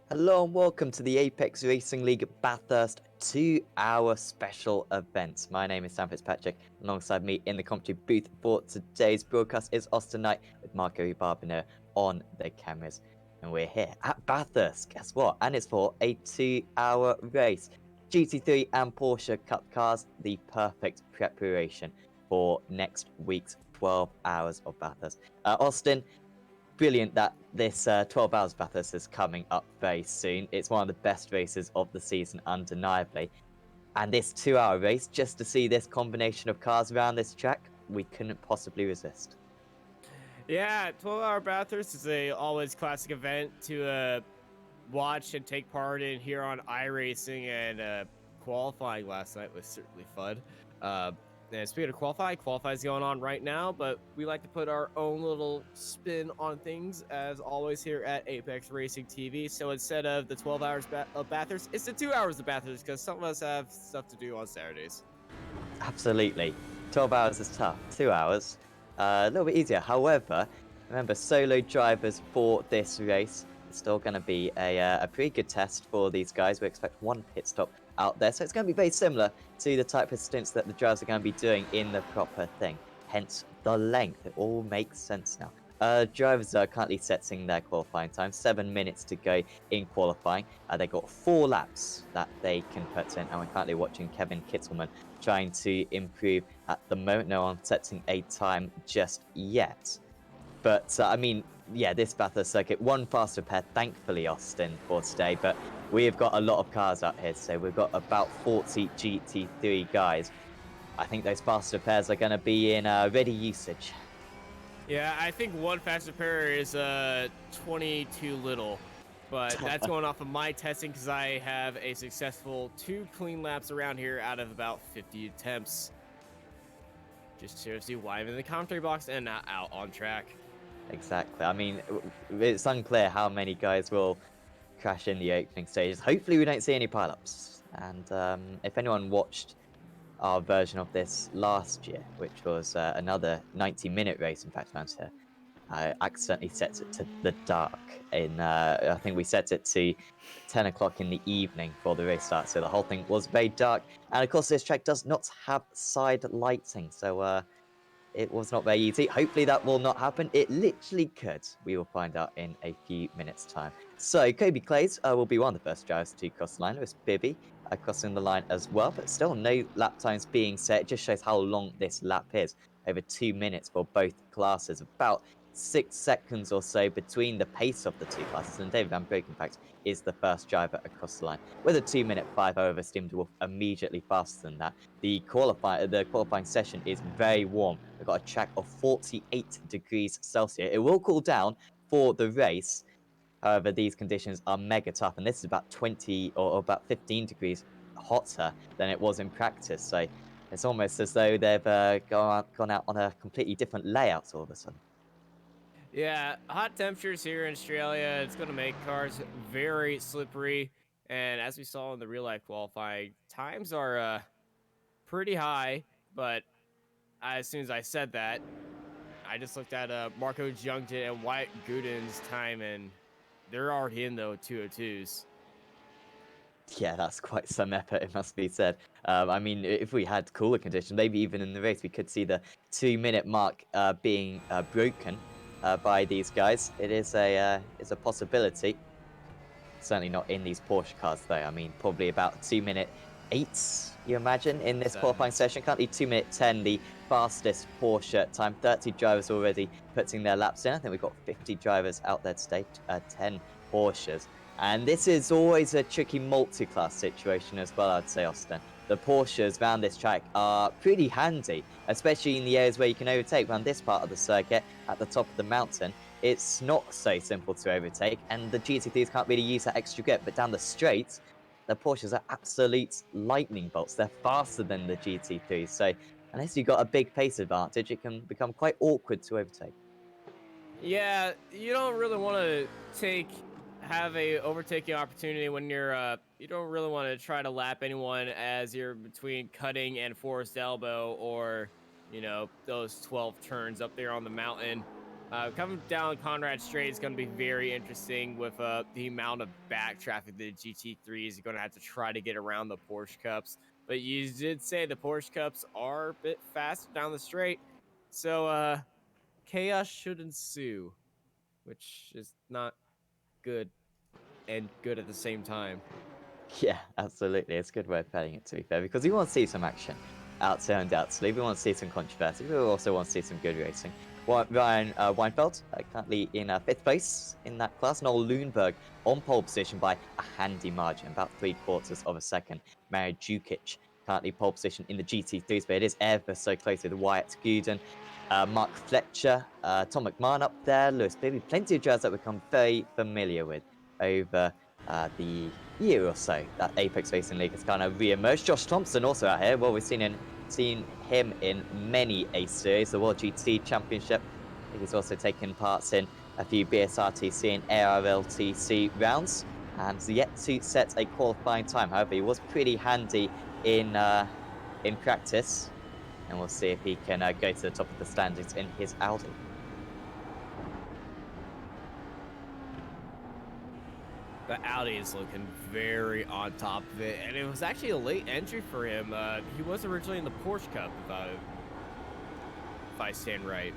Hello and welcome to the Apex Racing League Bathurst 2-hour special event. My name is Sam Fitzpatrick. Alongside me in the commentary booth for today's broadcast is Austin Knight with Marco Barbino on the cameras. And we're here at Bathurst, guess what? And it's for a 2-hour race. GT3 and Porsche Cup cars, the perfect preparation for next week's 12 hours of Bathurst. Austin, brilliant that this 12 hours Bathurst is coming up very soon. It's one of the best races of the season, undeniably. And this 2-hour race, just to see this combination of cars around this track, we couldn't possibly resist. Yeah, 12-hour Bathurst is a always classic event to watch and take part in here on iRacing, and qualifying last night was certainly fun. Uh, and speaking of qualifying's going on right now, but we like to put our own little spin on things as always here at Apex Racing TV. So instead of the 12 hours of Bathurst, it's the 2 hours of Bathurst because some of us have stuff to do on Saturdays. Absolutely. 12 hours is tough. 2 hours, a little bit easier. However, remember, solo drivers for this race is still going to be a pretty good test for these guys. We expect one pit stop out there. So it's going to be very similar to the type of stints that the drivers are going to be doing in the proper thing. Hence the length. It all makes sense now. Drivers are currently setting their qualifying time, 7 minutes to go in qualifying. They got 4 laps that they can put in, and we're currently watching Kevin Kittelman trying to improve at the moment. No one setting a time just yet. But, I mean, yeah, this Bathurst circuit, one faster pair, thankfully, Austin, for today. But we have got a lot of cars out here, so we've got about 40 GT3 guys. I think those faster pairs are going to be in ready usage. Yeah, I think one faster pair is 22 little, but that's going off of my testing because I have a successful 2 clean laps around here out of about 50 attempts. Just seriously, why I'm in the commentary box and not out on track. Exactly. I mean, it's unclear how many guys will crash in the opening stages. Hopefully we don't see any pileups. And if anyone watched our version of this last year, which was another 90-minute race, in fact, around here, I accidentally set it to the dark. I think we set it to 10 o'clock in the evening for the race start, so the whole thing was very dark. And of course, this track does not have side lighting, so it was not very easy. Hopefully that will not happen. It literally could. We will find out in a few minutes' time. So Kobe Clays will be one of the first drivers to cross the line. It was Bibby crossing the line as well, but still no lap times being set. It just shows how long this lap is. Over 2 minutes for both classes. About 6 seconds or so between the pace of the two classes. And David Van Breken, in fact, is the first driver across the line. With a 2-minute 5, however, Steam Dwarf immediately faster than that. The qualifying session is very warm. We've got a track of 48 degrees Celsius. It will cool down for the race. However, these conditions are mega tough, and this is about 20 or about 15 degrees hotter than it was in practice. So it's almost as though they've gone out on a completely different layout all of a sudden. Yeah, hot temperatures here in Australia, it's going to make cars very slippery. And as we saw in the real life qualifying, times are pretty high. But as soon as I said that, I just looked at Marco Jungton and Wyatt Gooden's time, and they're already in the 202s. Yeah, that's quite some effort, it must be said. I mean, if we had cooler conditions, maybe even in the race, we could see the 2-minute mark being broken by these guys. It's a possibility. Certainly not in these Porsche cars, though. I mean, probably about 2-minute 8, you imagine, in this qualifying session. Currently 2-minute 10, the fastest Porsche time. 30 drivers already putting their laps in. I think we've got 50 drivers out there today, 10 Porsches. And this is always a tricky multi-class situation as well, I'd say, Austin. The Porsches around this track are pretty handy, especially in the areas where you can overtake around this part of the circuit at the top of the mountain. It's not so simple to overtake, and the GT3s can't really use that extra grip, but down the straight, the Porsches are absolute lightning bolts. They're faster than the GT3s, so unless you've got a big pace advantage, it can become quite awkward to overtake. Yeah, you don't really want to have a overtaking opportunity when you don't really want to try to lap anyone as you're between cutting and forced elbow, or those 12 turns up there on the mountain. Coming down Conrad Strait is going to be very interesting with the amount of back traffic that the GT3 is going to have to try to get around the Porsche Cups. But you did say the Porsche Cups are a bit faster down the straight, so chaos should ensue, which is not good and good at the same time. Yeah, absolutely. It's a good way of putting it, to be fair, because we want to see some action out there undoubtedly. We want to see some controversy. We also want to see some good racing. Ryan Weinfeld, currently in 5th place in that class. Noel Lundberg on pole position by a handy margin, about 3/4 of a second. Mario Jukic currently pole position in the GT3s, but it is ever so close with Wyatt Gooden. Mark Fletcher, Tom McMahon up there, Lewis Bibby, plenty of drivers that we've become very familiar with over the year or so that Apex Racing League has kind of re-emerged. Josh Thompson also out here. Well, we've seen him in many A series, the World GT Championship. I think he's also taken parts in a few BSRTC and ARLTC rounds, and has yet to set a qualifying time. However, he was pretty handy in practice, and we'll see if he can go to the top of the standings in his Audi. The Audi is looking very on top of it, and it was actually a late entry for him. He was originally in the Porsche Cup, if I stand right.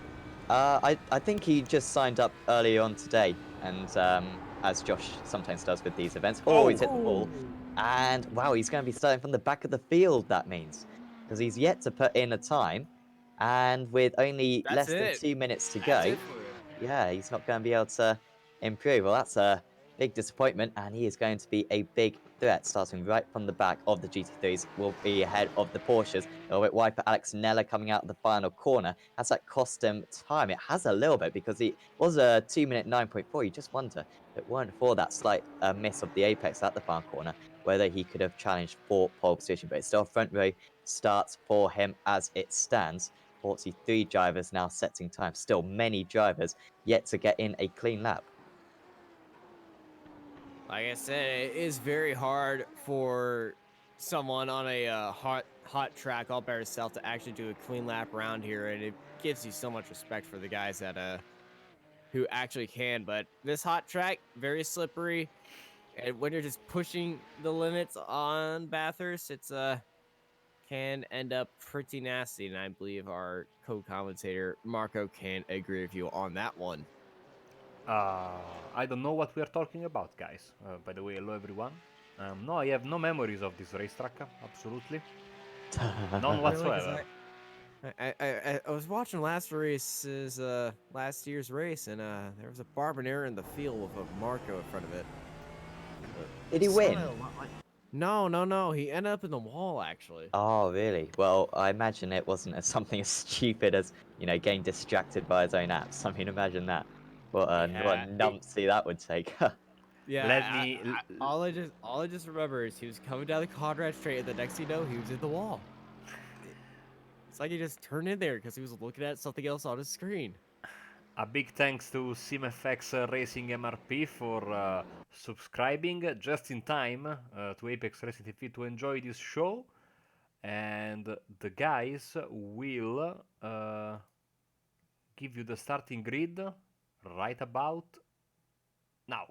I think he just signed up early on today, and as Josh sometimes does with these events, he's hit the wall, and wow, he's going to be starting from the back of the field. That means because he's yet to put in a time, and with only That's less than it. 2 minutes to That's go, it for him. yeah, he's not going to be able to improve. Well, that's a big disappointment, and he is going to be a big threat, starting right from the back of the GT3s, will be ahead of the Porsches. A little bit wide for Alex Nella coming out of the final corner. Has that cost him time? It has a little bit, because he was a 2-minute 9.4. You just wonder, if it weren't for that slight miss of the apex at the final corner, whether he could have challenged for pole position. But it's still front row starts for him as it stands. 43 drivers now setting time. Still many drivers yet to get in a clean lap. Like I said, it is very hard for someone on a hot track all by herself to actually do a clean lap around here, and it gives you so much respect for the guys that who actually can. But this hot track, very slippery, and when you're just pushing the limits on Bathurst, it's can end up pretty nasty. And I believe our co-commentator Marco can agree with you on that one. I don't know what we are talking about, guys. By the way, hello everyone. No, I have no memories of this racetrack, absolutely. None Really? Because whatsoever. I was watching last year's race, and there was a Barboneer in the field with a Marco in front of it. Did he win? No. He ended up in the wall, actually. Oh, really? Well, I imagine it wasn't as something as stupid as, getting distracted by his own apps. I mean, imagine that. What a Yeah, numpty that would take. Let yeah. me. All I just remember is he was coming down the Conrad Straight, and the next thing you know, he was in the wall. It's like he just turned in there because he was looking at something else on his screen. A big thanks to SimFX Racing MRP for subscribing just in time to Apex Racing TV to enjoy this show. And the guys will give you the starting grid right about now.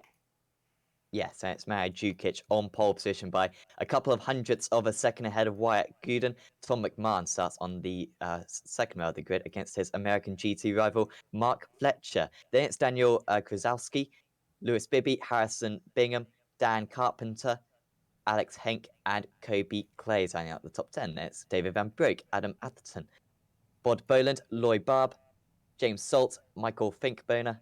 Yes, and it's Mario Jukic on pole position by a couple of hundredths of a second ahead of Wyatt Gooden. Tom McMahon starts on the second row of the grid against his American GT rival, Mark Fletcher. Then it's Daniel Krasowski, Lewis Bibby, Harrison Bingham, Dan Carpenter, Alex Henk, and Kobe Clay signing out the top 10. Then it's David Van Broek, Adam Atherton, Bod Boland, Lloyd Barb, James Salt, Michael Finkboner,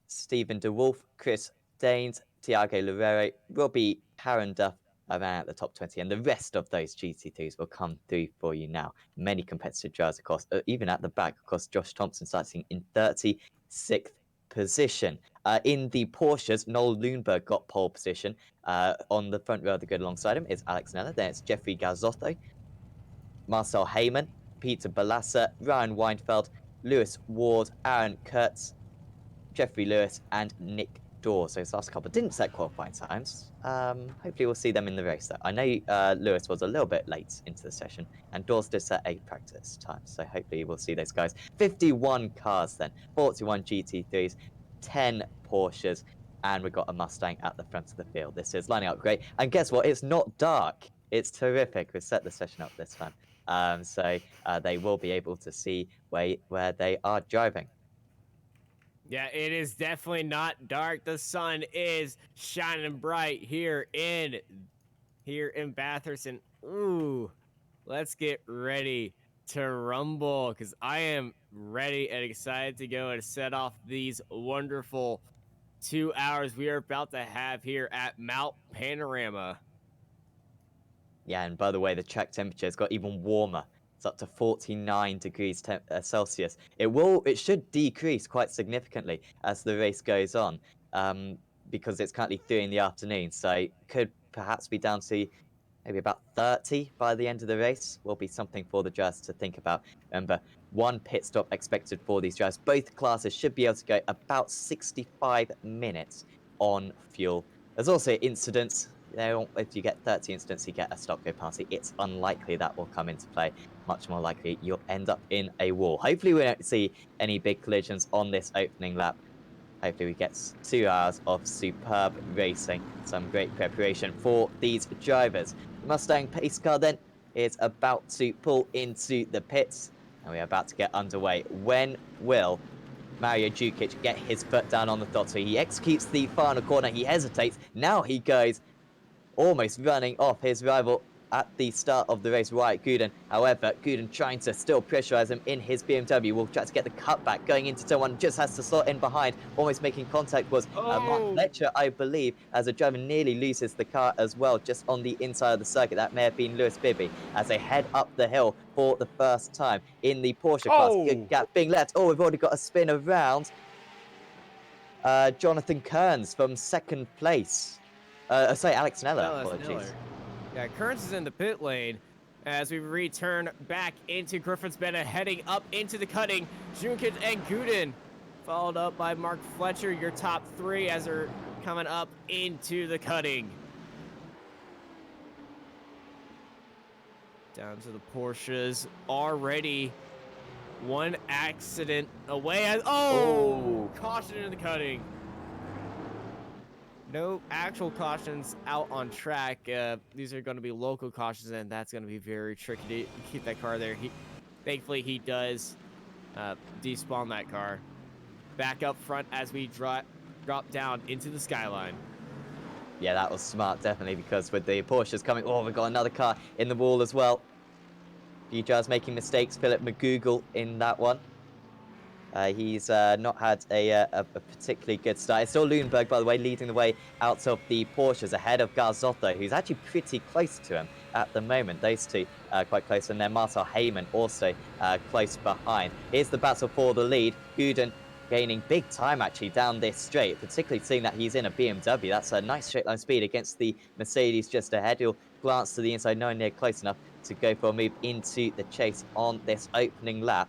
Stephen DeWolf, Chris Danes, Tiago Loureiro, Robbie Caranduff around at the top 20, and the rest of those GT2s will come through for you now. Many competitive drivers across, even at the back, of course, Josh Thompson starting in 36th position. In the Porsches, Noel Lundberg got pole position. On the front row of the grid alongside him is Alex Nella. Then it's Jeffrey Garzotto, Marcel Heyman, Peter Balassa, Ryan Weinfeld, Lewis Ward, Aaron Kurtz, Jeffrey Lewis, and Nick Dawes, those last couple didn't set qualifying times. Hopefully we'll see them in the race though. I know Lewis was a little bit late into the session, and Dawes did set a practice time, so hopefully we'll see those guys. 51 cars then, 41 GT3s, 10 Porsches, and we've got a Mustang at the front of the field. This is lining up great, and guess what? It's not dark. It's terrific. We've set the session up this time, so they will be able to see where they are driving. Yeah, it is definitely not dark. The sun is shining bright here in Bathurst. And ooh, let's get ready to rumble because I am ready and excited to go and set off these wonderful 2 hours we are about to have here at Mount Panorama. Yeah, and by the way, the track temperature has got even warmer. It's up to 49 degrees Celsius. It should decrease quite significantly as the race goes on, because it's currently 3 in the afternoon. So it could perhaps be down to maybe about 30 by the end of the race. Will be something for the drivers to think about. Remember, 1 pit stop expected for these drivers. Both classes should be able to go about 65 minutes on fuel. There's also incidents. If you get 30 incidents, you get a stop go penalty. It's unlikely that will come into play. Much more likely you'll end up in a wall. Hopefully we don't see any big collisions on this opening lap. Hopefully we get 2 hours of superb racing. Some great preparation for these drivers. The Mustang pace car then is about to pull into the pits. And we are about to get underway. When will Mario Jukic get his foot down on the throttle? He executes the final corner. He hesitates. Now he goes almost running off his rival at the start of the race, Wyatt Gooden. However, Gooden trying to still pressurize him in his BMW. Will try to get the cutback going into turn 1. Just has to slot in behind. Almost making contact was Mark Fletcher, I believe, as a driver nearly loses the car as well, just on the inside of the circuit. That may have been Lewis Bibby as they head up the hill for the first time in the Porsche class. Good gap being left. Oh, we've already got a spin around. Jonathan Kearns from 2nd place. Sorry, Alex Neller. Apologies. Yeah, Kearns is in the pit lane as we return back into Griffin's Bennett, heading up into the cutting. Jukic and Gooden, followed up by Mark Fletcher, your top 3 as they're coming up into the cutting. Down to the Porsches, already 1 accident away. As caution in the cutting. No actual cautions out on track. These are going to be local cautions, and that's going to be very tricky to keep that car there. Thankfully, he does despawn that car. Back up front as we drop down into the skyline. Yeah, that was smart, definitely, because with the Porsches coming... Oh, we've got another car in the wall as well. Few drivers making mistakes. Philip McGoogle in that one. He's not had a particularly good start. It's still Lundberg, by the way, leading the way out of the Porsches ahead of Garzotto, who's actually pretty close to him at the moment. Those two quite close, and then Marcel Heyman also close behind. Here's the battle for the lead. Gooden gaining big time, actually, down this straight, particularly seeing that he's in a BMW. That's a nice straight line speed against the Mercedes just ahead. He'll glance to the inside, nowhere near close enough to go for a move into the chase on this opening lap.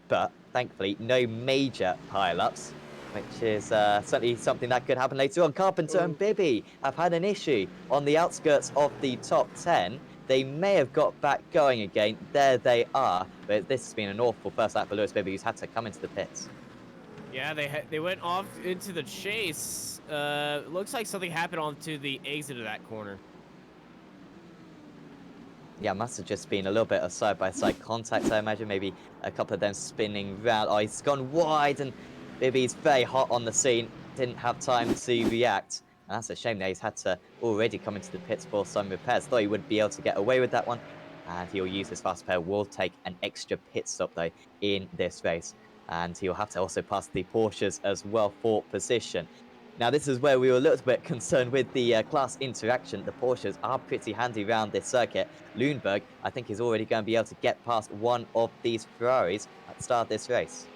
But thankfully, no major pile-ups, which is certainly something that could happen later on. Carpenter and Bibby have had an issue on the outskirts of the top 10. They may have got back going again. There they are. But this has been an awful first lap for Lewis Bibby, who's had to come into the pits. Yeah, they went off into the chase. Looks like something happened onto the exit of that corner. Yeah, must have just been a little bit of side-by-side contact, I imagine. Maybe a couple of them spinning round. Oh, he's gone wide, and Bibby's very hot on the scene. Didn't have time to react. And that's a shame that he's had to already come into the pits for some repairs. Thought he would be able to get away with that one. And he'll use his fast repair. Will take an extra pit stop, though, in this race. And he'll have to also pass the Porsches as well for position. Now, this is where we were a little bit concerned with the class interaction. The Porsches are pretty handy around this circuit. Lundberg, I think, is already going to be able to get past one of these Ferraris at the start of this race.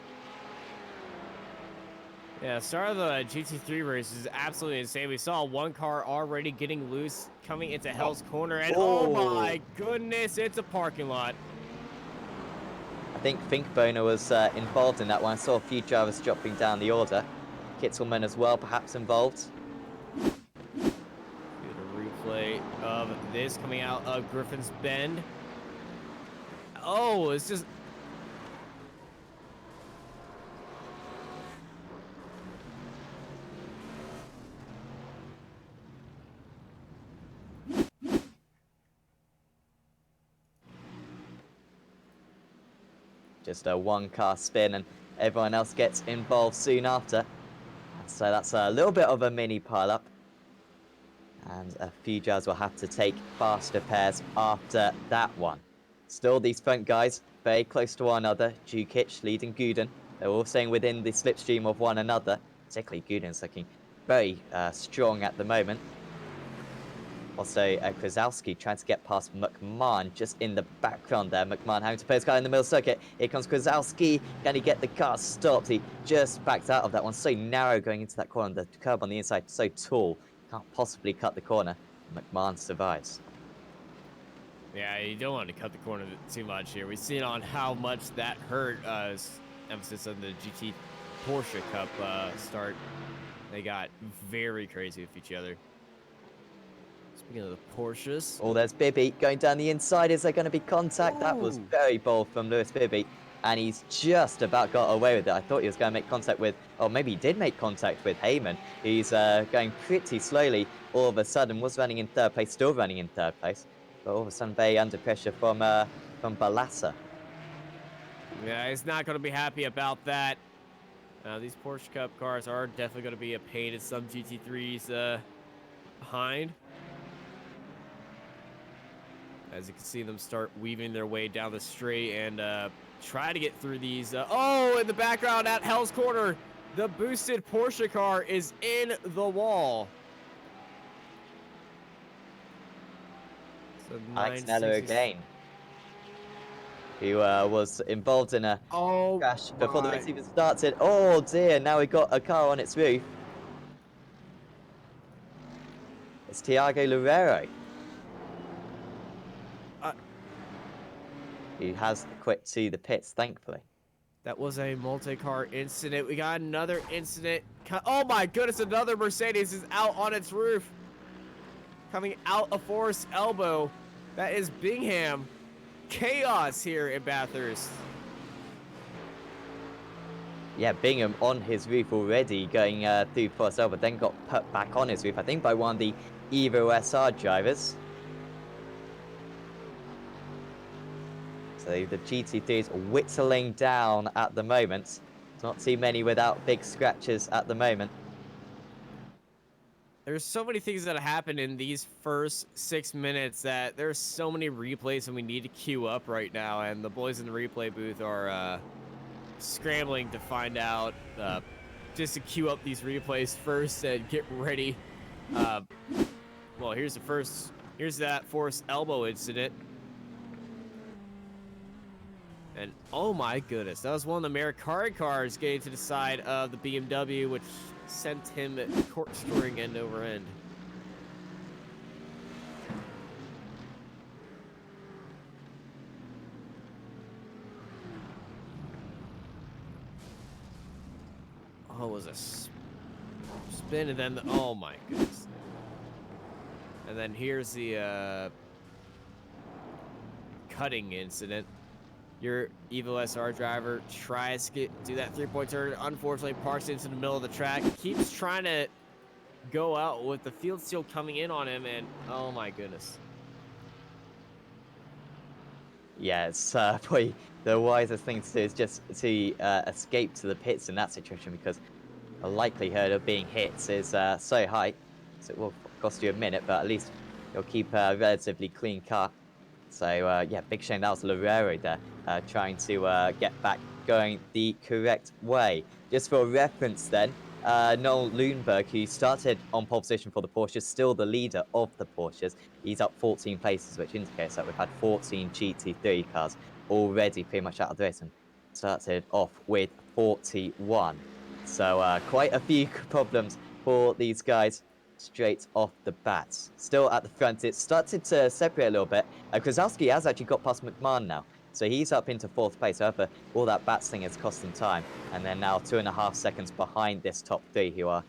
Yeah, start of the GT3 race is absolutely insane. We saw 1 car already getting loose coming into Hell's Corner, and oh my goodness, it's a parking lot. I think Finkboner was involved in that one. I saw a few drivers dropping down the order. Kittelman as well, perhaps involved. Get a replay of this coming out of Griffin's Bend. Oh, it's just... Just a one-car spin, and everyone else gets involved soon after. So that's a little bit of a mini pile-up. And a few drivers will have to take faster pairs after that one. Still, these front guys very close to one another. Jukic leading Guden. They're all staying within the slipstream of one another. Particularly Guden's looking very strong at the moment. Also, Krasowski trying to get past McMahon just in the background there. McMahon having to play his car in the middle circuit. Here comes Krasowski. Can he get the car stopped? He just backed out of that one. So narrow going into that corner. The curb on the inside so tall. Can't possibly cut the corner. McMahon survives. Yeah, you don't want to cut the corner too much here. We've seen on how much that hurt emphasis on the GT Porsche Cup start. They got very crazy with each other. Speaking of the Porsches. Oh, there's Bibby going down the inside. Is there going to be contact? That was very bold from Lewis Bibby. And he's just about got away with it. I thought he was going to make contact with, or maybe he did make contact with Heyman. He's going pretty slowly. All of a sudden, was running in third place, still running in third place. But all of a sudden, very under pressure from Balassa. Yeah, he's not going to be happy about that. These Porsche Cup cars are definitely going to be a pain in some GT3s behind. As you can see them start weaving their way down the straight and try to get through these. Oh, in the background at Hell's Corner, the boosted Porsche car is in the wall. So Alex Nello again. Who was involved in a crash before the race even started. Oh dear, now we've got a car on its roof. It's Thiago Loureiro. He has quit to the pits, thankfully. That was a multi-car incident. We got another incident. Oh my goodness, another Mercedes is out on its roof. Coming out of Forest Elbow. That is Bingham. Chaos here in Bathurst. Yeah, Bingham on his roof already, going through Forest Elbow, then got put back on his roof, I think by one of the Evo SR drivers. So the GT3 is whittling down at the moment. Not too many without big scratches at the moment. There's so many things that happen in these first 6 minutes that there's so many replays and we need to queue up right now. And the boys in the replay booth are scrambling to find out, just to queue up these replays first and get ready. Well, here's that Forest Elbow incident. And oh my goodness, that was one of the Mercari cars getting to the side of the BMW, which sent him corkscrewing end over end. Oh, it was a spin, and then oh my goodness. And then here's the cutting incident. Your Evo SR driver tries to do that three-point turn. Unfortunately, parks into the middle of the track. Keeps trying to go out with the field seal coming in on him, and oh my goodness. Yeah, it's probably the wisest thing to do is just to escape to the pits in that situation, because the likelihood of being hit is so high. So it will cost you a minute, but at least you'll keep a relatively clean car. So, yeah, big shame that was Loureiro there, trying to get back going the correct way. Just for reference then, Noel Lundberg, who started on pole position for the Porsches, still the leader of the Porsches. He's up 14 places, which indicates that we've had 14 GT3 cars already pretty much out of the race and started off with 41. So, quite a few problems for these guys straight off the bat. Still at the front, it started to separate a little bit. Krasowski has actually got past McMahon now. So he's up into 4th place. However, all that battling has cost him time. And they're now 2.5 seconds behind this top 3 who are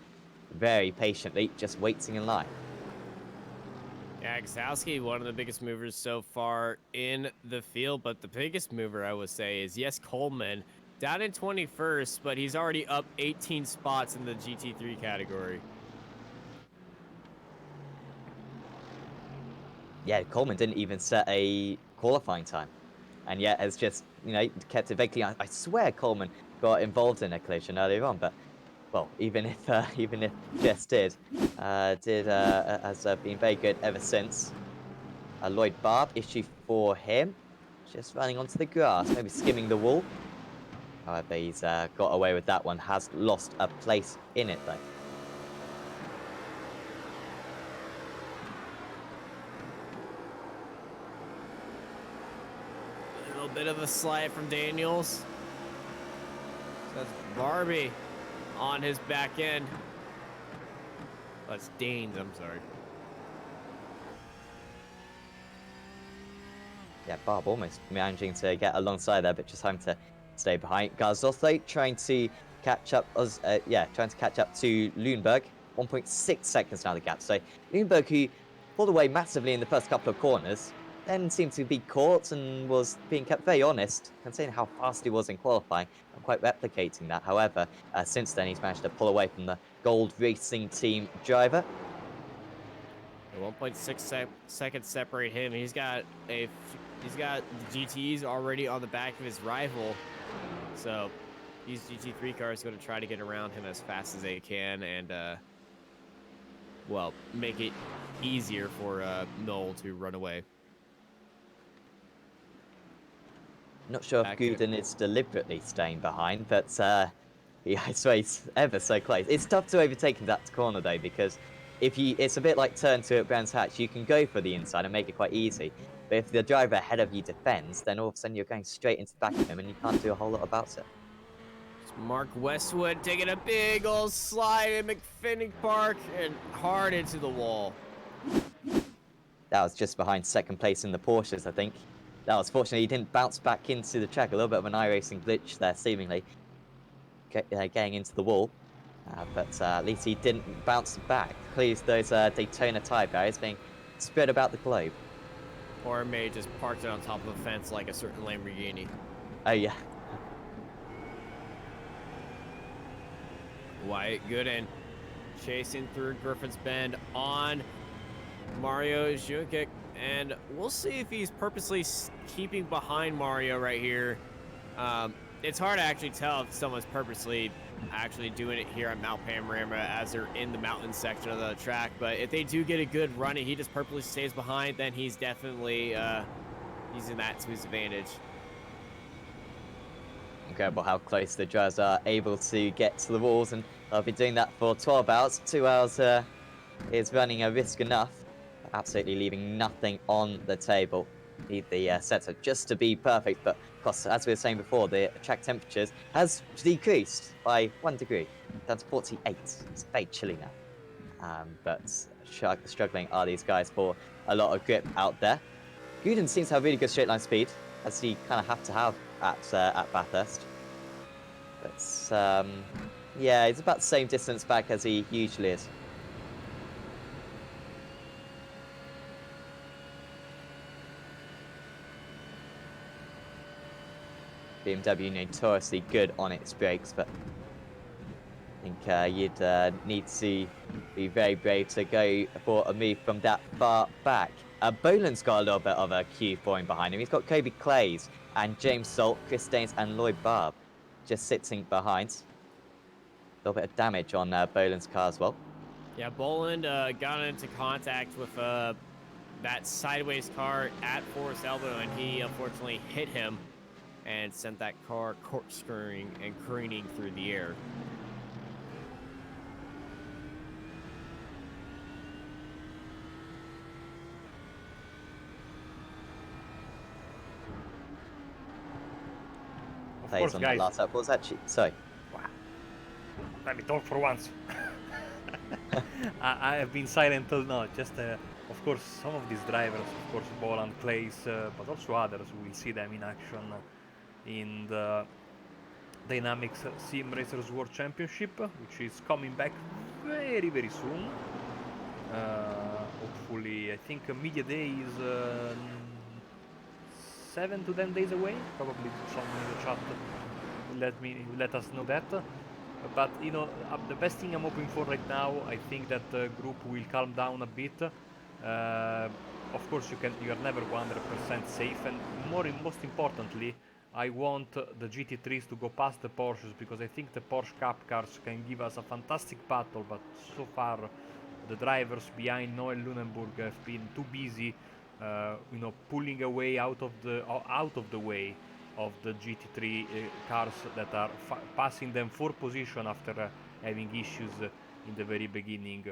very patiently just waiting in line. Yeah, Gzowski, one of the biggest movers so far in the field, but the biggest mover, I would say, is, yes, Coleman, down in 21st, but he's already up 18 spots in the GT3 category. Yeah, Coleman didn't even set a qualifying time, and yet has just, kept it vacantly. I swear Coleman got involved in a collision earlier on, but well, even if Jess has been very good ever since. Lloyd Barb, issue for him, just running onto the grass, maybe skimming the wall. However, he's got away with that one, has lost a place in it though. A little bit of a slide from Daniels. So that's Barbie on his back end. That's Danes, I'm sorry. Yeah, Barb almost managing to get alongside there, but just having to stay behind. Garzotho trying to catch up trying to catch up to Lundberg. 1.6 seconds now the gap. So Lundberg, who pulled away massively in the first couple of corners, then seemed to be caught and was being kept very honest, considering how fast he was in qualifying, not quite replicating that. However, since then he's managed to pull away from the Gold Racing Team driver. 1.6 seconds separate him. He's got the GTs already on the back of his rival, so these GT3 cars going to try to get around him as fast as they can and well, make it easier for Noel to run away. Not sure if Guden is deliberately staying behind, but I swear he's ever so close. It's tough to overtake in that corner though, because it's a bit like turn 2 at Brands Hatch. You can go for the inside and make it quite easy, but if the driver ahead of you defends, then all of a sudden you're going straight into the back of him and you can't do a whole lot about it. It's Mark Westwood taking a big old slide in McFinnick Park and hard into the wall. That was just behind 2nd place in the Porsches, I think. That was fortunately he didn't bounce back into the track. A little bit of an iRacing glitch there, seemingly getting into the wall. But at least he didn't bounce back. Clears those Daytona tire barriers being spread about the globe. Or may just parked it on top of a fence like a certain Lamborghini. Oh yeah. Wyatt Gooden chasing through Griffin's Bend on Mario Jukic, and we'll see if he's purposely keeping behind Mario right here. It's hard to actually tell if someone's purposely actually doing it here on Mount Panorama as they're in the mountain section of the track, but if they do get a good run and he just purposely stays behind, then he's definitely using that to his advantage. Incredible how close the drivers are able to get to the walls, and they'll be doing that for 12 hours. 2 hours is running a risk enough, absolutely leaving nothing on the table. Need the setup just to be perfect, but of course, as we were saying before, the track temperatures has decreased by 1 degree, down to 48. It's very chilly now. But struggling are these guys for a lot of grip out there. Guden seems to have really good straight line speed, as he kind of have to have at Bathurst. But yeah, he's about the same distance back as he usually is. BMW notoriously good on its brakes, but I think you'd need to be very brave to go for a move from that far back. Boland's got a little bit of a queue for him behind him. He's got Kobe Clays and James Salt, Chris Staines and Lloyd Barb just sitting behind. A little bit of damage on Boland's car as well. Yeah, Boland got into contact with that sideways car at Forest Elbow, and he unfortunately hit him and sent that car corkscrewing and careening through the air. Plays on that last lap was actually sorry. Wow. Let me talk for once. I have been silent till now. Just Of course, some of these drivers, of course, Boland, Clays, but also others, we'll see them in action in the Dynamics Sim Racers World Championship, which is coming back very, very soon. Hopefully, I think media day is 7 to 10 days away. Probably someone in the chat let us know that. But you know, the best thing I'm hoping for right now, I think that the group will calm down a bit. Of course, you are never 100% safe, and most importantly, I want the GT3s to go past the Porsches, because I think the Porsche Cup cars can give us a fantastic battle. But so far, the drivers behind Noel Lunenburg have been too busy, you know, pulling away out of the way of the GT3 cars that are passing them for position after having issues in the very beginning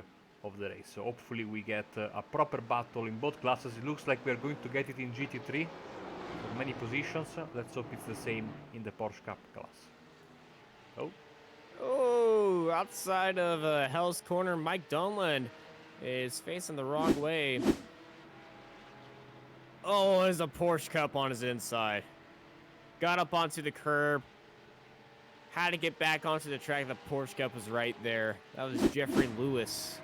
of the race. So hopefully we get a proper battle in both classes. It looks like we're going to get it in GT3 for many positions. Let's hope it's the same in the Porsche Cup class. Oh. Oh, outside of Hell's Corner, Mike Donlan is facing the wrong way. Oh, there's a Porsche Cup on his inside. Got up onto the curb. Had to get back onto the track. The Porsche Cup was right there. That was Jeffrey Lewis.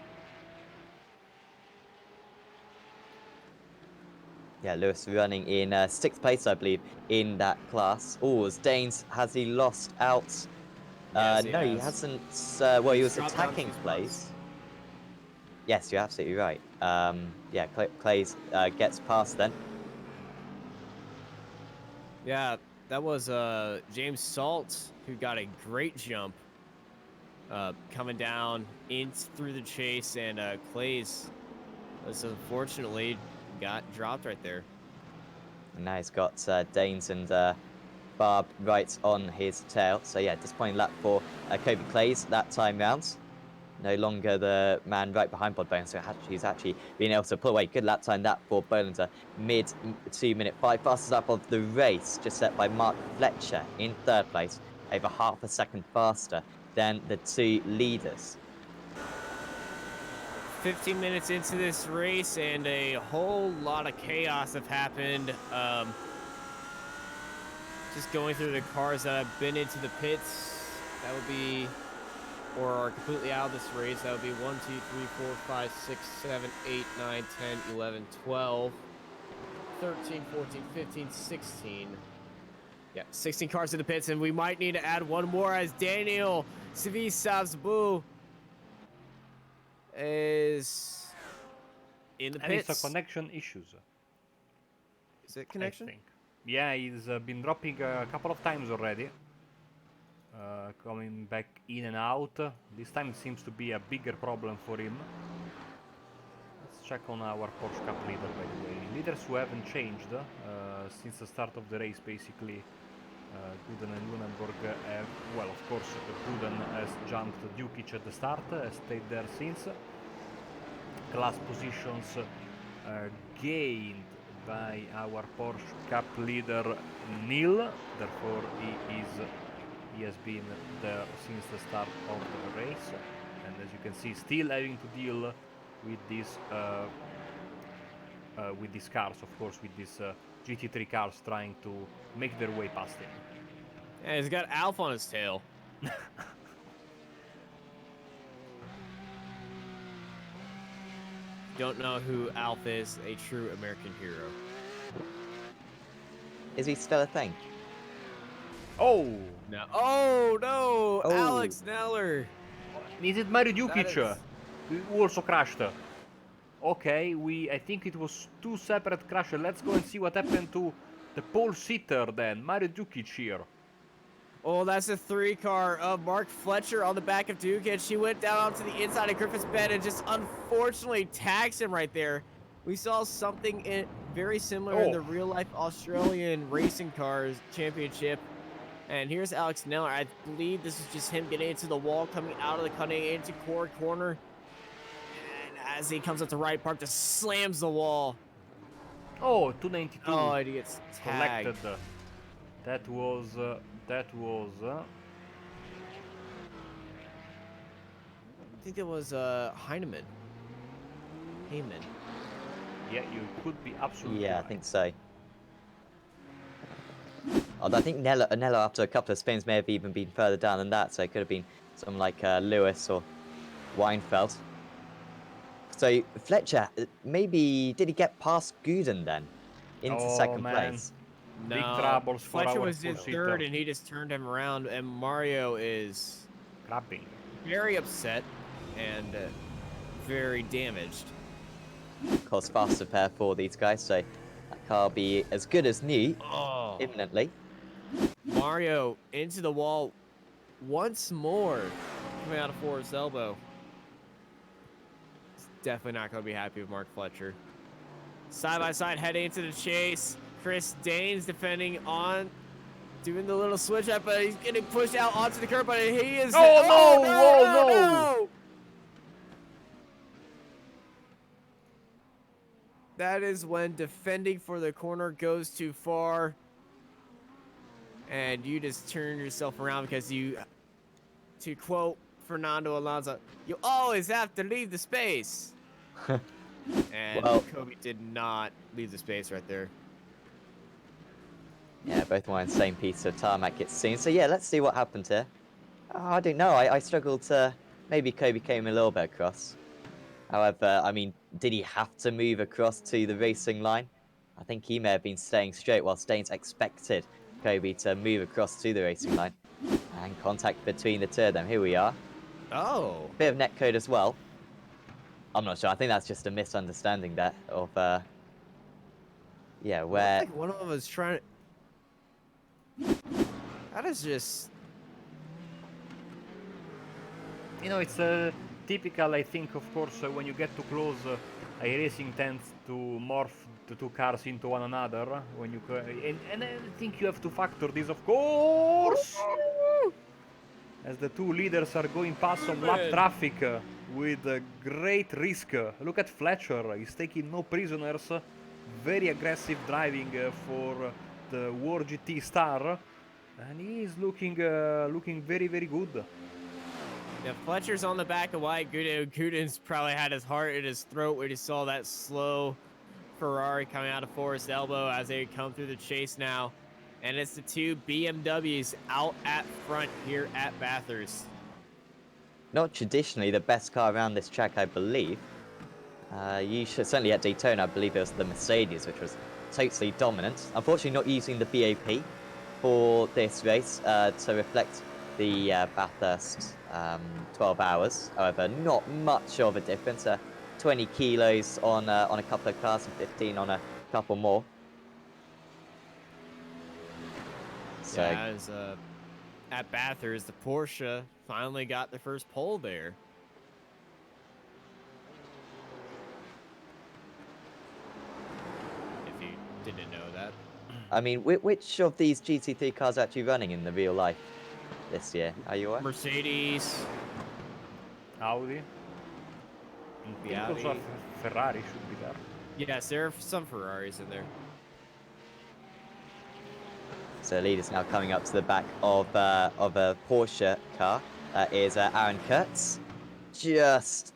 Yeah, Lewis running in 6th place, I believe, in that class. Oh, as Danes, has he lost out? Yes, No, he has. hasn't. Well, he He's was dropped down attacking 2 spots. Clays. Yes, you're absolutely right. Yeah, Clays gets past then. Yeah, that was James Salt, who got a great jump coming down through the chase, and Clays was unfortunately got dropped right there. And now he's got Danes and Barb right on his tail. So yeah, disappointing lap for Kobe Clays that time round. No longer the man right behind Podbone, so he's actually been able to pull away. Good lap time that for Bolander. Mid 2 minute 5, fastest lap of the race, just set by Mark Fletcher in 3rd place, over half a second faster than the 2 leaders. 15 minutes into this race, and a whole lot of chaos have happened. Just going through the cars that have been into the pits, that would be, or are completely out of this race. That would be 1, 2, 3, 4, 5, 6, 7, 8, 9, 10, 11, 12, 13, 14, 15, 16. Yeah, 16 cars in the pits, and we might need to add one more as Daniel Sivisavsbu is in the And pits. it's a connection issues. Is it connection? I think. Yeah, he's been dropping a couple of times already. Coming back in and out. This time it seems to be a bigger problem for him. Let's check on our Porsche Cup leader, by the way. Leaders who haven't changed since the start of the race, basically. Guden and Lunenburg have, well, of course, Guden has jumped Dukic at the start, has stayed there since. Class positions gained by our Porsche Cup leader Neil, therefore he has been there since the start of the race, and as you can see, still having to deal with these cars, of course, with these GT3 cars trying to make their way past him. Yeah, he's got Alf on his tail. Don't know who Alf is, a true American hero. Is he still a thing? Oh! No. Oh, no! Oh. Alex Neller! Is it Mario Dukic is- who also crashed? Okay, I think it was 2 separate crashes. Let's go and see what happened to the pole sitter then. Mario Dukic here. Oh, that's a 3-car of Mark Fletcher on the back of Dukic. She went down onto the inside of Griffith's bed and just unfortunately tags him right there. We saw something very similar in the real-life Australian Racing Cars Championship. And here's Alex Neller. I believe this is just him getting into the wall, coming out of the cutting into corner. And as he comes up to right park, just slams the wall. Oh, 292. Oh, and he gets tagged. Collected. That was I think it was Heyman. Yeah, you could be absolutely Yeah, I right. think so. Although I think Nello, after a couple of spins, may have even been further down than that, so it could have been someone like Lewis or Weinfeld. So Fletcher, maybe did he get past Gooden then into Oh second man, place? big No, troubles for Fletcher our was in full-seater. third, and he just turned him around, and Mario is Crabbing. very upset and very damaged. Of course, faster pair for these guys, so that car will be as good as new Oh, imminently. Mario into the wall once more, coming out of Forrest's elbow. He's definitely not going to be happy with Mark Fletcher. Side by side, heading into the chase. Chris Danes defending on, doing the little switch up, but he's getting pushed out onto the curb, but he is. Oh, no! No, Oh, no! no! That is when defending for the corner goes too far. And you just turn yourself around because you, to quote Fernando Alonso, you always have to leave the space. And Well, Kobe did not leave the space right there. yeah, both on the same piece of tarmac it seems. So yeah, let's see what happened here. I don't know. I struggled to. Maybe Kobe came a little bit across. However, I mean, did he have to move across to the racing line? I think he may have been staying straight while Staines expected Kobe to move across to the racing line. And contact between the two of them. Here we are. Oh. Bit of netcode as well. I'm not sure. I think that's just a misunderstanding there of, yeah, It looks where. like one of them was trying to. That is just. You know, it's typical, I think, of course, when you get too close, iRacing tends to morph the two cars into one another. When you and I think you have to factor this, of course, as the two leaders are going past some lap Man. traffic with great risk. Look at Fletcher; he's taking no prisoners. Very aggressive driving for the War GT star, and he is looking very very good. Yeah, Fletcher's on the back of White. Gooden's probably had his heart in his throat when he saw that slow Ferrari coming out of Forrest's elbow as they come through the chase now. And it's the two BMWs out at front here at Bathurst. Not traditionally the best car around this track, I believe. Certainly at Daytona, I believe it was the Mercedes, which was totally dominant. Unfortunately, not using the BOP for this race to reflect the Bathurst 12 hours. However, not much of a difference. 20 kilos on a couple of cars and 15 on a couple more. So, Yeah, as at Bathurst, the Porsche finally got the first pole there. If you didn't know that. I mean, which of these GT3 cars are actually running in the real life this year? Are you aware? Mercedes. Audi. The I think also Audi. Ferrari should be there. Yes, there are some Ferraris in there. So leader's now coming up to the back of a Porsche car. That is Aaron Kurtz. Just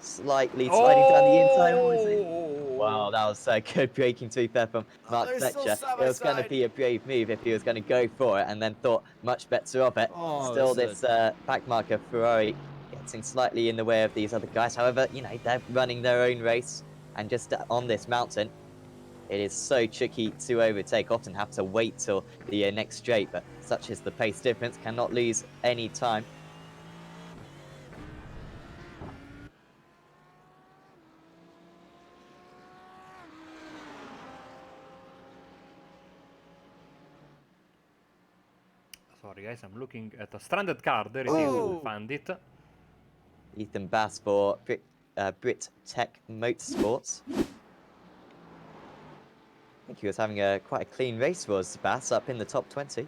slightly sliding down the inside. Oh, is it? Wow, that was good braking to be fair from Mark they're still Fletcher. side It by was going to side. be a brave move if he was going to go for it and then thought much better of it. Oh, Still, this is this back marker Ferrari getting slightly in the way of these other guys. However, you know, they're running their own race and just on this mountain, it is so tricky to overtake. Often have to wait till the next straight, but such is the pace difference. Cannot lose any time. Sorry guys, I'm looking at a stranded car. There it is. Oh! Found it. Ethan Bass for Brit Tech Motorsports. I think he was having quite a clean race for us, Bass, up in the top 20.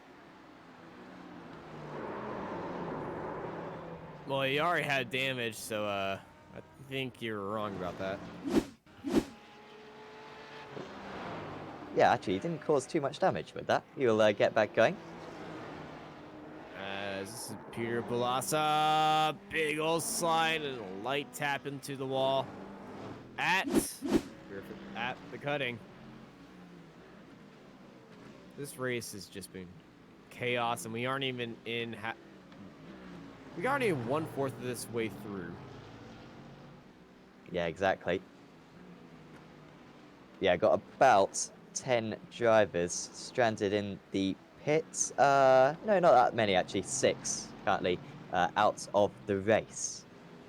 Well, he already had damage, so I think you're wrong about that. Yeah, actually, he didn't cause too much damage with that. He'll get back going. As this is Peter Balassa, big old slide and a light tap into the wall at at the cutting. This race has just been chaos, and we aren't even in. We aren't even 1/4 of this way through. Yeah, exactly. Yeah, got about 10 drivers stranded in the pits. No, not that many actually. 6 currently out of the race,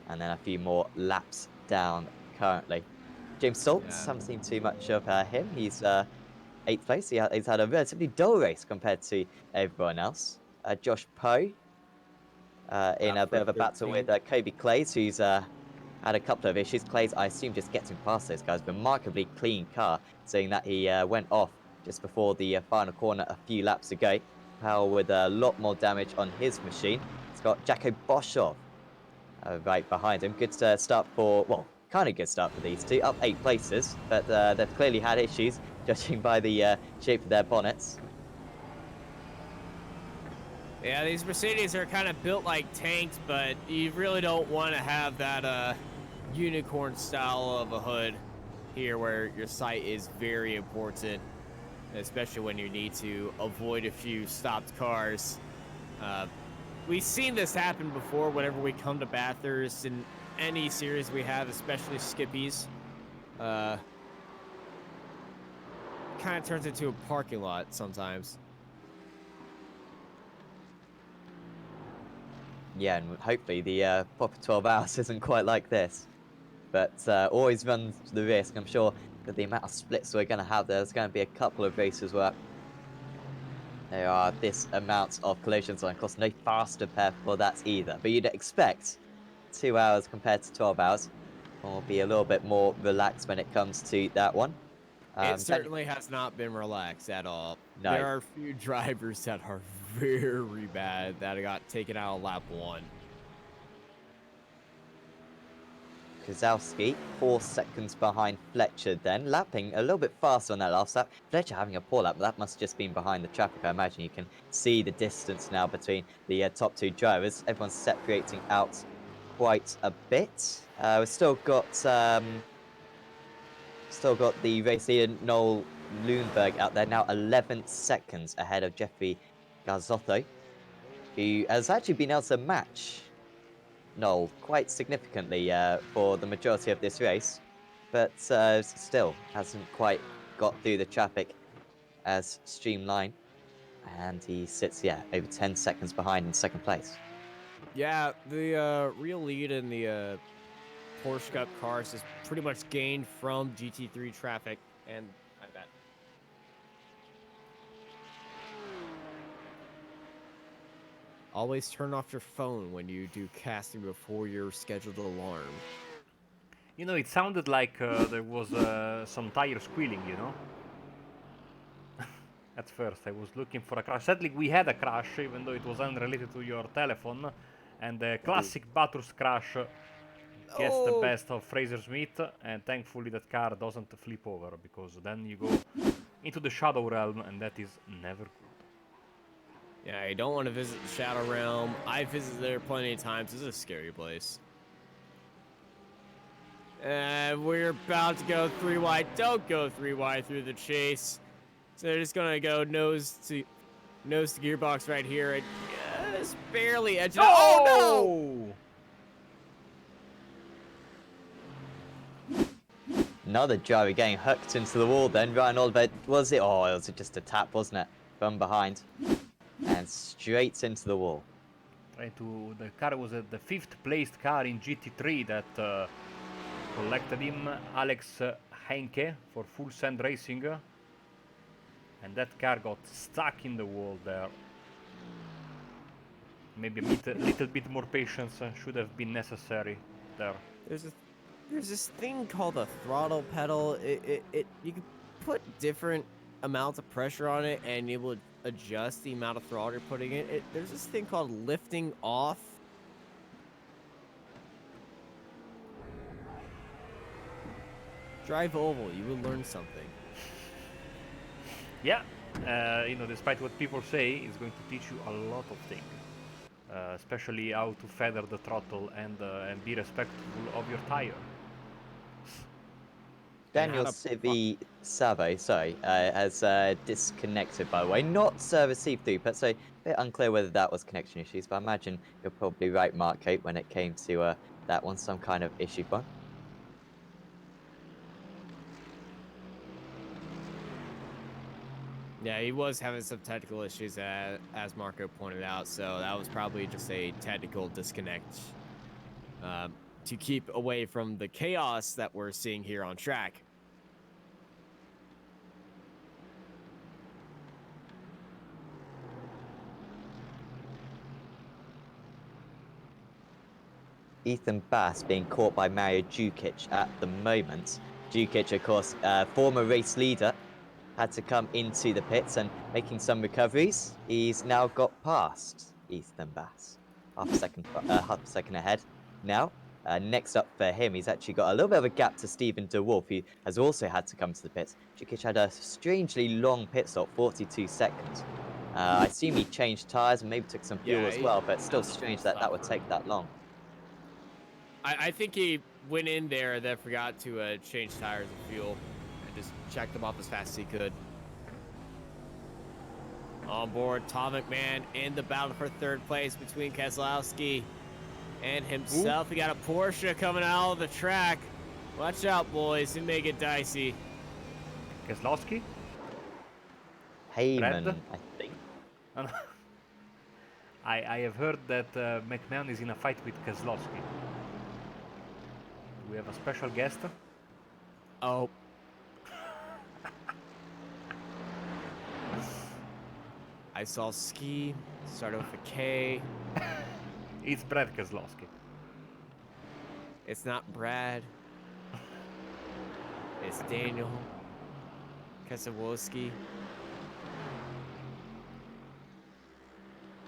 and then a few more laps down currently. James Stoltz, Yeah. haven't seen too much of him. He's 8th place. He's had a relatively dull race compared to everyone else. Josh Poe in Lap a bit for of a battle with 13. Kobe Clays, who's had a couple of issues. Clays, I assume, just getting past those guys. Remarkably clean car, seeing that he went off just before the final corner a few laps ago. Powell with a lot more damage on his machine. It's got Jacko Boschov right behind him. Good start for, well, kind of good start for these two. Up 8 places, but they've clearly had issues, judging by the shape of their bonnets. Yeah, these Mercedes are kind of built like tanks, but you really don't want to have that unicorn style of a hood here where your sight is very important, especially when you need to avoid a few stopped cars. We've seen this happen before whenever we come to Bathurst in any series we have, especially Skippies. Kind of turns into a parking lot sometimes. Yeah, and hopefully the proper 12 hours isn't quite like this. But always runs the risk. I'm sure that the amount of splits we're going to have, there's going to be a couple of races where there are this amount of collisions, and of course no faster pair for that either. But you'd expect 2 hours compared to 12 hours. Or be a little bit more relaxed when it comes to that one. It Then, certainly has not been relaxed at all. no, There are a few drivers that are very bad that got taken out of lap 1. Kozlowski 4 seconds behind Fletcher then, lapping a little bit faster on that last lap. Fletcher having a poor lap, but that must have just been behind the traffic. I imagine you can see the distance now between the top 2 drivers. Everyone's separating out quite a bit. We've still got the race leader Noel Lundberg out there now, 11 seconds ahead of Jeffrey Garzotto, who has actually been able to match Noel quite significantly for the majority of this race, but still hasn't quite got through the traffic as Streamline, and he sits, yeah, over 10 seconds behind in 2nd place. Yeah, the real lead in the Porsche Cup cars is pretty much gained from GT3 traffic, and I bet. Always turn off your phone when you do casting before your scheduled alarm. You know, it sounded like there was some tire squealing, you know? At first, I was looking for a crash. Sadly, we had a crash, even though it was unrelated to your telephone. And the classic Bathurst crash gets the Oh! best of Fraser Smith. And thankfully, that car doesn't flip over, because then you go into the Shadow Realm, and that is never good. Yeah, you don't want to visit the Shadow Realm. I visited there plenty of times. This is a scary place. And we're about to go 3 wide. Don't go 3 wide through the chase. So they're just gonna go nose to gearbox right here and just barely edge it out. Oh no! Another driver getting hooked into the wall then, Ryan Oliver, was it? Oh, it was just a tap, wasn't it? From behind. And straight into the wall. The car was the 5th placed car in GT3 that collected him, Alex Heinke, for Full Send Racing. And that car got stuck in the wall there. Maybe a little bit more patience should have been necessary there. There's this thing called a throttle pedal. You can put different amounts of pressure on it, and it will adjust the amount of throttle you're putting in. There's this thing called lifting off. Drive oval. You will learn something. Yeah, you know, despite what people say, it's going to teach you a lot of things. Especially how to feather the throttle and be respectful of your tire. Daniel had a Civi Savo, sorry, has disconnected, by the way. Not received through, but so a bit unclear whether that was connection issues, but I imagine you're probably right, Mark Cope, when it came to that one, some kind of issue for him. Yeah, he was having some technical issues, as Marco pointed out, so that was probably just a technical disconnect to keep away from the chaos that we're seeing here on track. Ethan Bass being caught by Mario Djukic at the moment. Djukic, of course, former race leader, had to come into the pits and making some recoveries. He's now got past Ethan Bass. Half a second ahead now. Next up for him, he's actually got a little bit of a gap to Stephen DeWolf, who has also had to come to the pits. Djukic had a strangely long pit stop, 42 seconds. I assume he changed tyres and maybe took some fuel Yeah, as well, but that still was a full strange that that stop would for take him. that long. I think he went in there and then forgot to change tires and fuel and just checked them off as fast as he could. On board, Tom McMahon in the battle for third place between Keselowski and himself. We got a Porsche coming out of the track. Watch out, boys. It may get dicey. Keselowski? Heyman, I think. Oh, no. I have heard that McMahon is in a fight with Keselowski. Do we have a special guest? Oh. I saw Ski. Started with a K. It's Brad Keselowski. It's not Brad. It's Daniel Keselowski.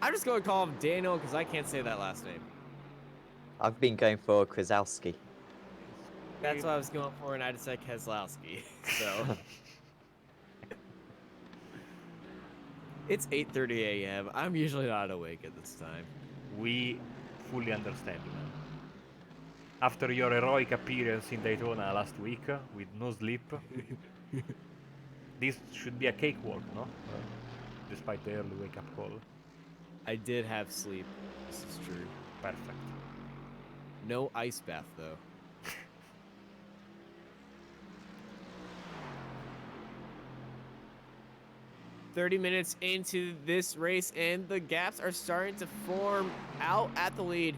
I'm just going to call him Daniel because I can't say that last name. I've been going for Krasowski. That's what I was going for, and I decided Keselowski. So it's 8:30 a.m. I'm usually not awake at this time. We fully understand you, man. After your heroic appearance in Daytona last week with no sleep, this should be a cakewalk, no? Despite the early wake-up call. I did have sleep. This is true. Perfect. No ice bath, though. "30 minutes into this race, and the gaps are starting to form out at the lead.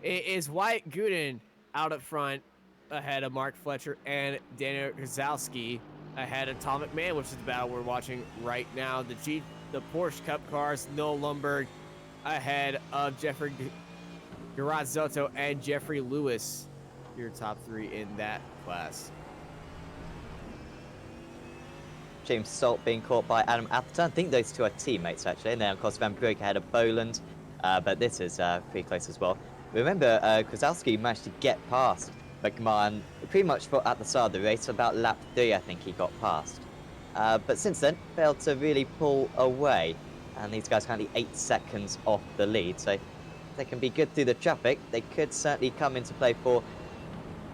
It is Wyatt Gooden out up front, ahead of Mark Fletcher and Daniel Kozlowski, ahead of Tom McMahon, which is the battle we're watching right now. The Porsche Cup cars, Noah Lumberg, ahead of Jeffrey Garazotto and Jeffrey Lewis. Your top three in that class. James Salt being caught by Adam Atherton. I think those two are teammates, actually. And then, of course, Van Broek ahead of Boland. But this is pretty close as well. Remember, Kozlowski managed to get past McMahon pretty much at the start of the race. About lap 3, I think he got past. But since then, failed to really pull away. And these guys currently 8 seconds off the lead. So if they can be good through the traffic, they could certainly come into play for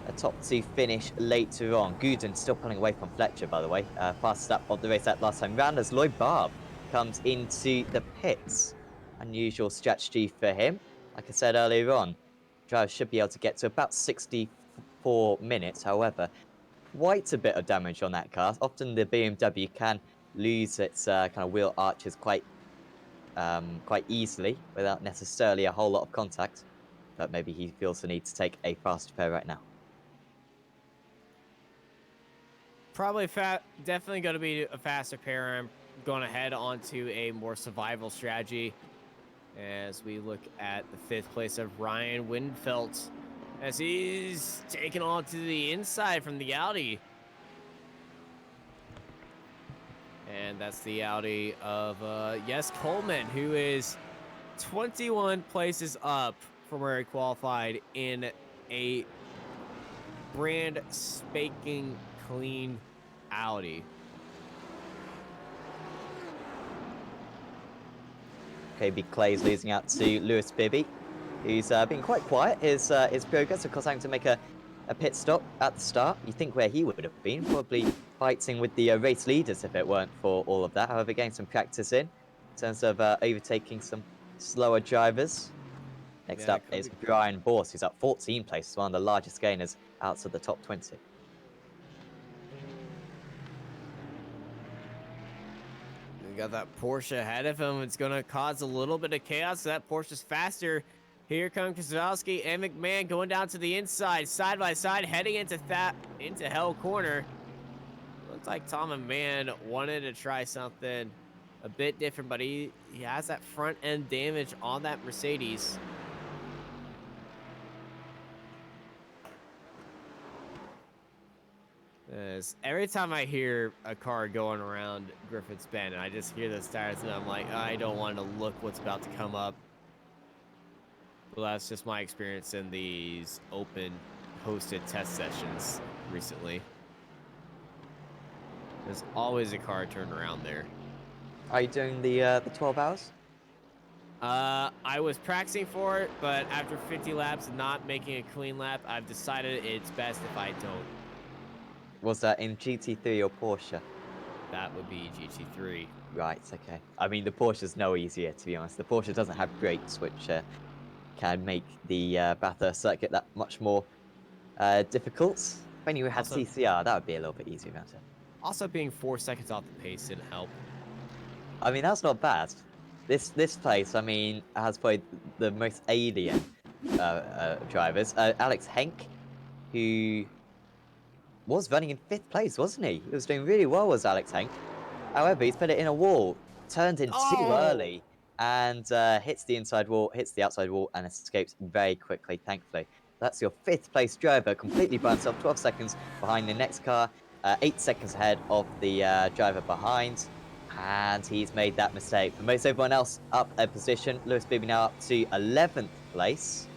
a top 2 finish later on. Gooden still pulling away from Fletcher, by the way. Fastest lap of the race that last time round as Lloyd Barb comes into the pits. Unusual strategy for him. Like I said earlier on, driver should be able to get to about 64 minutes. However, quite a bit of damage on that car. Often the BMW can lose its kind of wheel arches quite easily without necessarily a whole lot of contact. But maybe he feels the need to take a faster pair right now. Probably definitely going to be a faster pair. I'm going to head onto a more survival strategy as we look at the 5th place of Ryan Winfelt as he's taken on to the inside from the Audi. And that's the Audi of, yes, Coleman, who is 21 places up from where he qualified in a brand spanking clean Audi. KB Clay's losing out to Lewis Bibby, who's been quite quiet. His progress, of course, having to make a a pit stop at the start. You think where he would have been, probably fighting with the race leaders if it weren't for all of that. However, getting some practice in terms of overtaking some slower drivers. Next Yeah, up it could is be. Brian Borst, who's up 14 places, one of the largest gainers out of the top 20. We got that Porsche ahead of him. It's going to cause a little bit of chaos. That Porsche's faster. Here come Kozlowski and McMahon going down to the inside, side by side, heading into Hell Corner. Looks like Tom and Man wanted to try something a bit different, but he has that front end damage on that Mercedes. Every time I hear a car going around Griffith's Bend, and I just hear those tires, and I'm like, I don't want to look what's about to come up. Well, that's just my experience in these open hosted test sessions recently. There's always a car turned around there. Are you doing the 12 hours? I was practicing for it, but after 50 laps and not making a clean lap, I've decided it's best if I don't. Was that in GT3 or Porsche? That would be GT3. Right, okay. I mean, the Porsche's no easier, to be honest. The Porsche doesn't have brakes, which can make the Bathurst circuit that much more difficult. When you had Also- TCR, that would be a little bit easier around here. Also, being 4 seconds off the pace didn't help. I mean, that's not bad. This place, I mean, has probably the most alien drivers. Alex Henk, who was running in 5th place, wasn't he? He was doing really well, was Alex Henk. However, he's put it in a wall, turned in too early, and hits the inside wall, hits the outside wall, and escapes very quickly, thankfully. That's your 5th place driver, completely by himself, 12 seconds behind the next car, 8 seconds ahead of the driver behind. And he's made that mistake. Promotes everyone else up a position. Lewis Bibby now up to 11th place.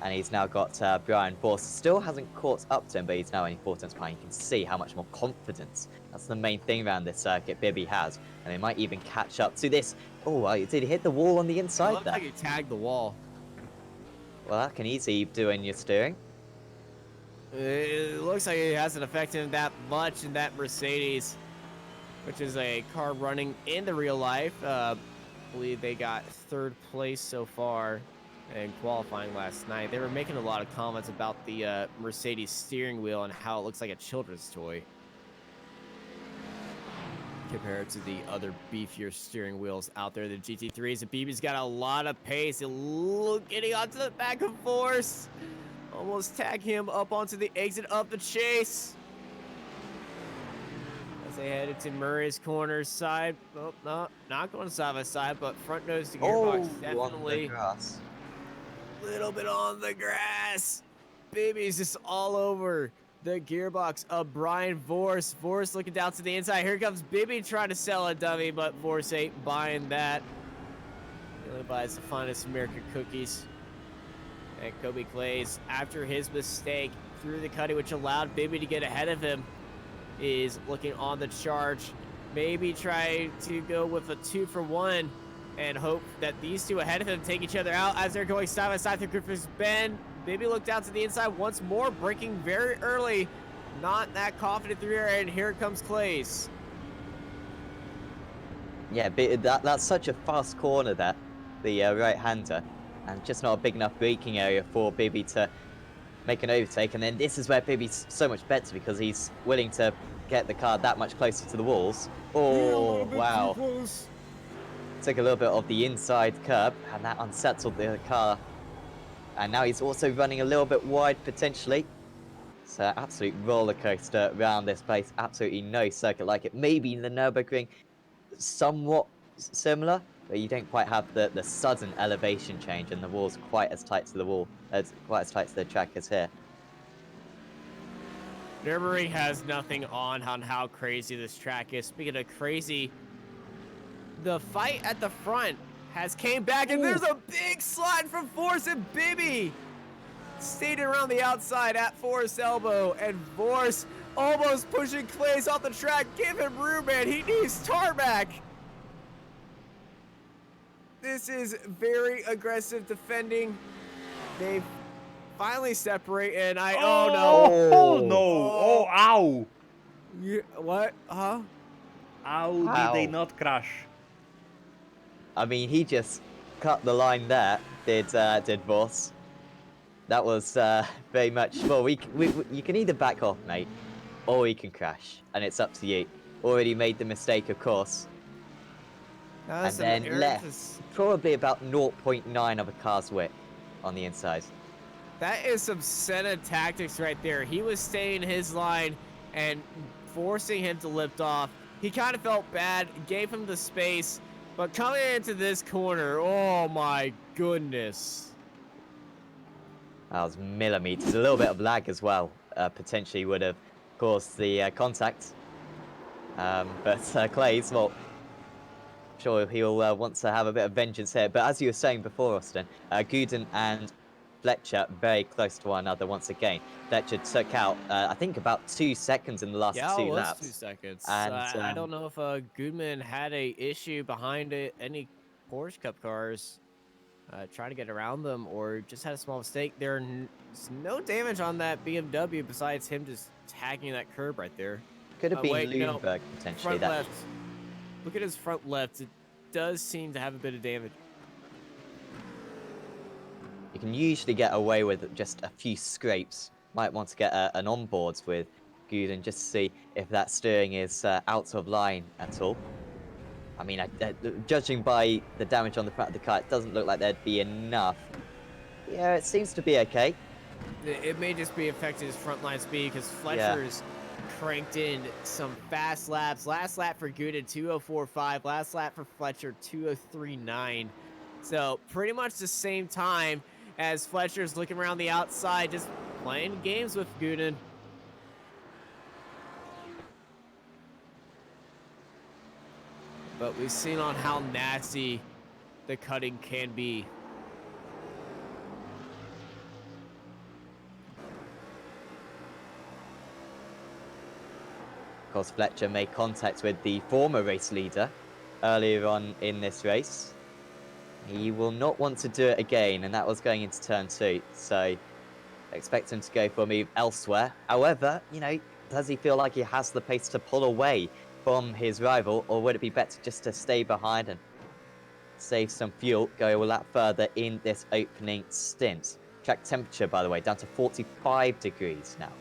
And he's now got Brian Borst. Still hasn't caught up to him, but he's now only 4 tenths behind. You can see how much more confidence. That's the main thing around this circuit Bibby has. And they might even catch up to this. Oh, did he hit the wall on the It inside looked there? like he tagged the wall. Well, that can easily do in your steering. It looks like it hasn't affected him that much in that Mercedes, which is a car running in the real life. I believe they got 3rd place so far in qualifying last night. They were making a lot of comments about the Mercedes steering wheel and how it looks like a children's toy compared to the other beefier steering wheels out there, the GT3s. And BB's got a lot of pace. Getting onto the back of Force. Almost tag him up onto the exit of the chase. As they headed to Murray's corner side. Oh, no, not going side by side, but front nose to gearbox. On the Definitely grass. a little bit on the grass. Baby's just all over the gearbox of Brian Vorse. Vorse looking down to the inside. Here comes Bibby trying to sell a dummy, but Vorse ain't buying that. He only buys the finest American cookies. And Kobe Clays, after his mistake, through the cutting, which allowed Bibby to get ahead of him, is looking on the charge. Maybe try to go with a 2-for-1 and hope that these two ahead of him take each other out as they're going side by side through Griffith's Bend. Bibby looked down to the inside once more, braking very early. Not that confident through here, and here comes Clays. Yeah, that's such a fast corner there, the right-hander, and just not a big enough braking area for Bibby to make an overtake. And then this is where Bibby's so much better because he's willing to get the car that much closer to the walls. Oh, wow. Took a little bit of the inside curb, and that unsettled the car. And now he's also running a little bit wide, potentially. It's an absolute roller coaster around this place. Absolutely no circuit like it. Maybe the Nürburgring, somewhat similar, but you don't quite have the sudden elevation change, and the wall's quite as tight to the wall, quite as tight to the track as here. Nürburgring has nothing on how crazy this track is. Speaking of crazy, the fight at the front has came back, and there's a big slide from Force, and Bibby stayed around the outside at Force elbow, and Force almost pushing Clays off the track. Give him room, man. He needs tarmac. This is very aggressive defending. They've finally separate, and Oh, oh no. oh no! Oh, Oh. ow! Yeah, what? Huh? How did they How? not crash? I mean, he just cut the line there. Did Voss? That was very much. Well, you can either back off, mate, or you can crash, and it's up to you. Already made the mistake, of course, That was and some then left probably about 0.9 of a car's width on the inside. That is some Senna tactics right there. He was staying his line and forcing him to lift off. He kind of felt bad, gave him the space, but coming into this corner, oh my goodness. That was millimeters. A little bit of lag as well. Potentially would have caused the contact. But Clay's, well, sure he'll want to have a bit of vengeance here. But as you were saying before, Austin, Gooden and Fletcher very close to one another once again. Fletcher took out, I think, about 2 seconds in the last Yeah, it 2 was 2 laps. seconds. And I don't know if Goodman had a issue behind it, any Porsche Cup cars trying to get around them, or just had a small mistake. There's no damage on that BMW besides him just tagging that curb right there. could have been Wait, no, Lundberg potentially. front That left. Look at his front left. It does seem to have a bit of damage. you can usually get away with just a few scrapes. Might want to get an onboards with Gooden just to see if that steering is out of line at all. I mean, judging by the damage on the front of the car, it doesn't look like there'd be enough. Yeah, it seems to be okay. It may just be affecting his front line speed because Yeah. Fletcher's cranked in some fast laps. Last lap for Gooden, 2:04.5. Last lap for Fletcher, 2:03.9. So pretty much the same time as Fletcher's looking around the outside, just playing games with Gooden. But we've seen on how nasty the cutting can be. Of course, Fletcher made contact with the former race leader earlier on in this race. He will not want to do it again, and that was going into turn 2. So, expect him to go for a move elsewhere. However, you know, does he feel like he has the pace to pull away from his rival, or would it be better just to stay behind and save some fuel, go a lap further in this opening stint? Track temperature, by the way, down to 45 degrees now.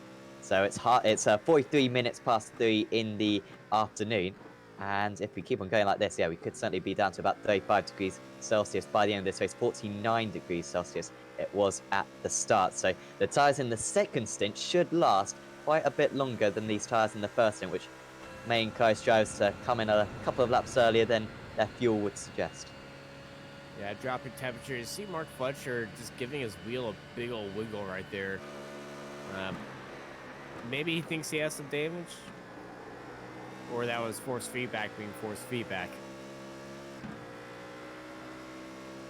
So it's hot. It's 43 minutes past 3 in the afternoon. And if we keep on going like this, yeah, we could certainly be down to about 35 degrees Celsius by the end of this race. 49 degrees Celsius it was at the start. So the tyres in the second stint should last quite a bit longer than these tyres in the first stint, which may encourage drivers to come in a couple of laps earlier than their fuel would suggest. Yeah, dropping temperature. You see Mark Fletcher just giving his wheel a big old wiggle right there. Maybe he thinks he has some damage? Or that was force feedback being force feedback.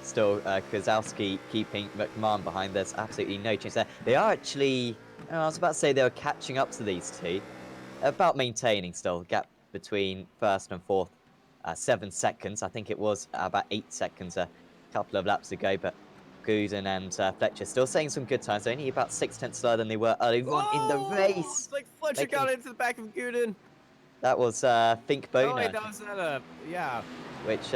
Still, Kozlowski keeping McMahon behind. There's absolutely no change there. They are actually, I was about to say they were catching up to these two. About maintaining still. Gap between first and fourth, 7 seconds. I think it was about 8 seconds a couple of laps ago, but Gooden and Fletcher still saying some good times. Only about 6 tenths slower than they were earlier on in the race. It's like Fletcher got into the back of Gooden. That was Fink Oh, Boner. wait, that was yeah. Which,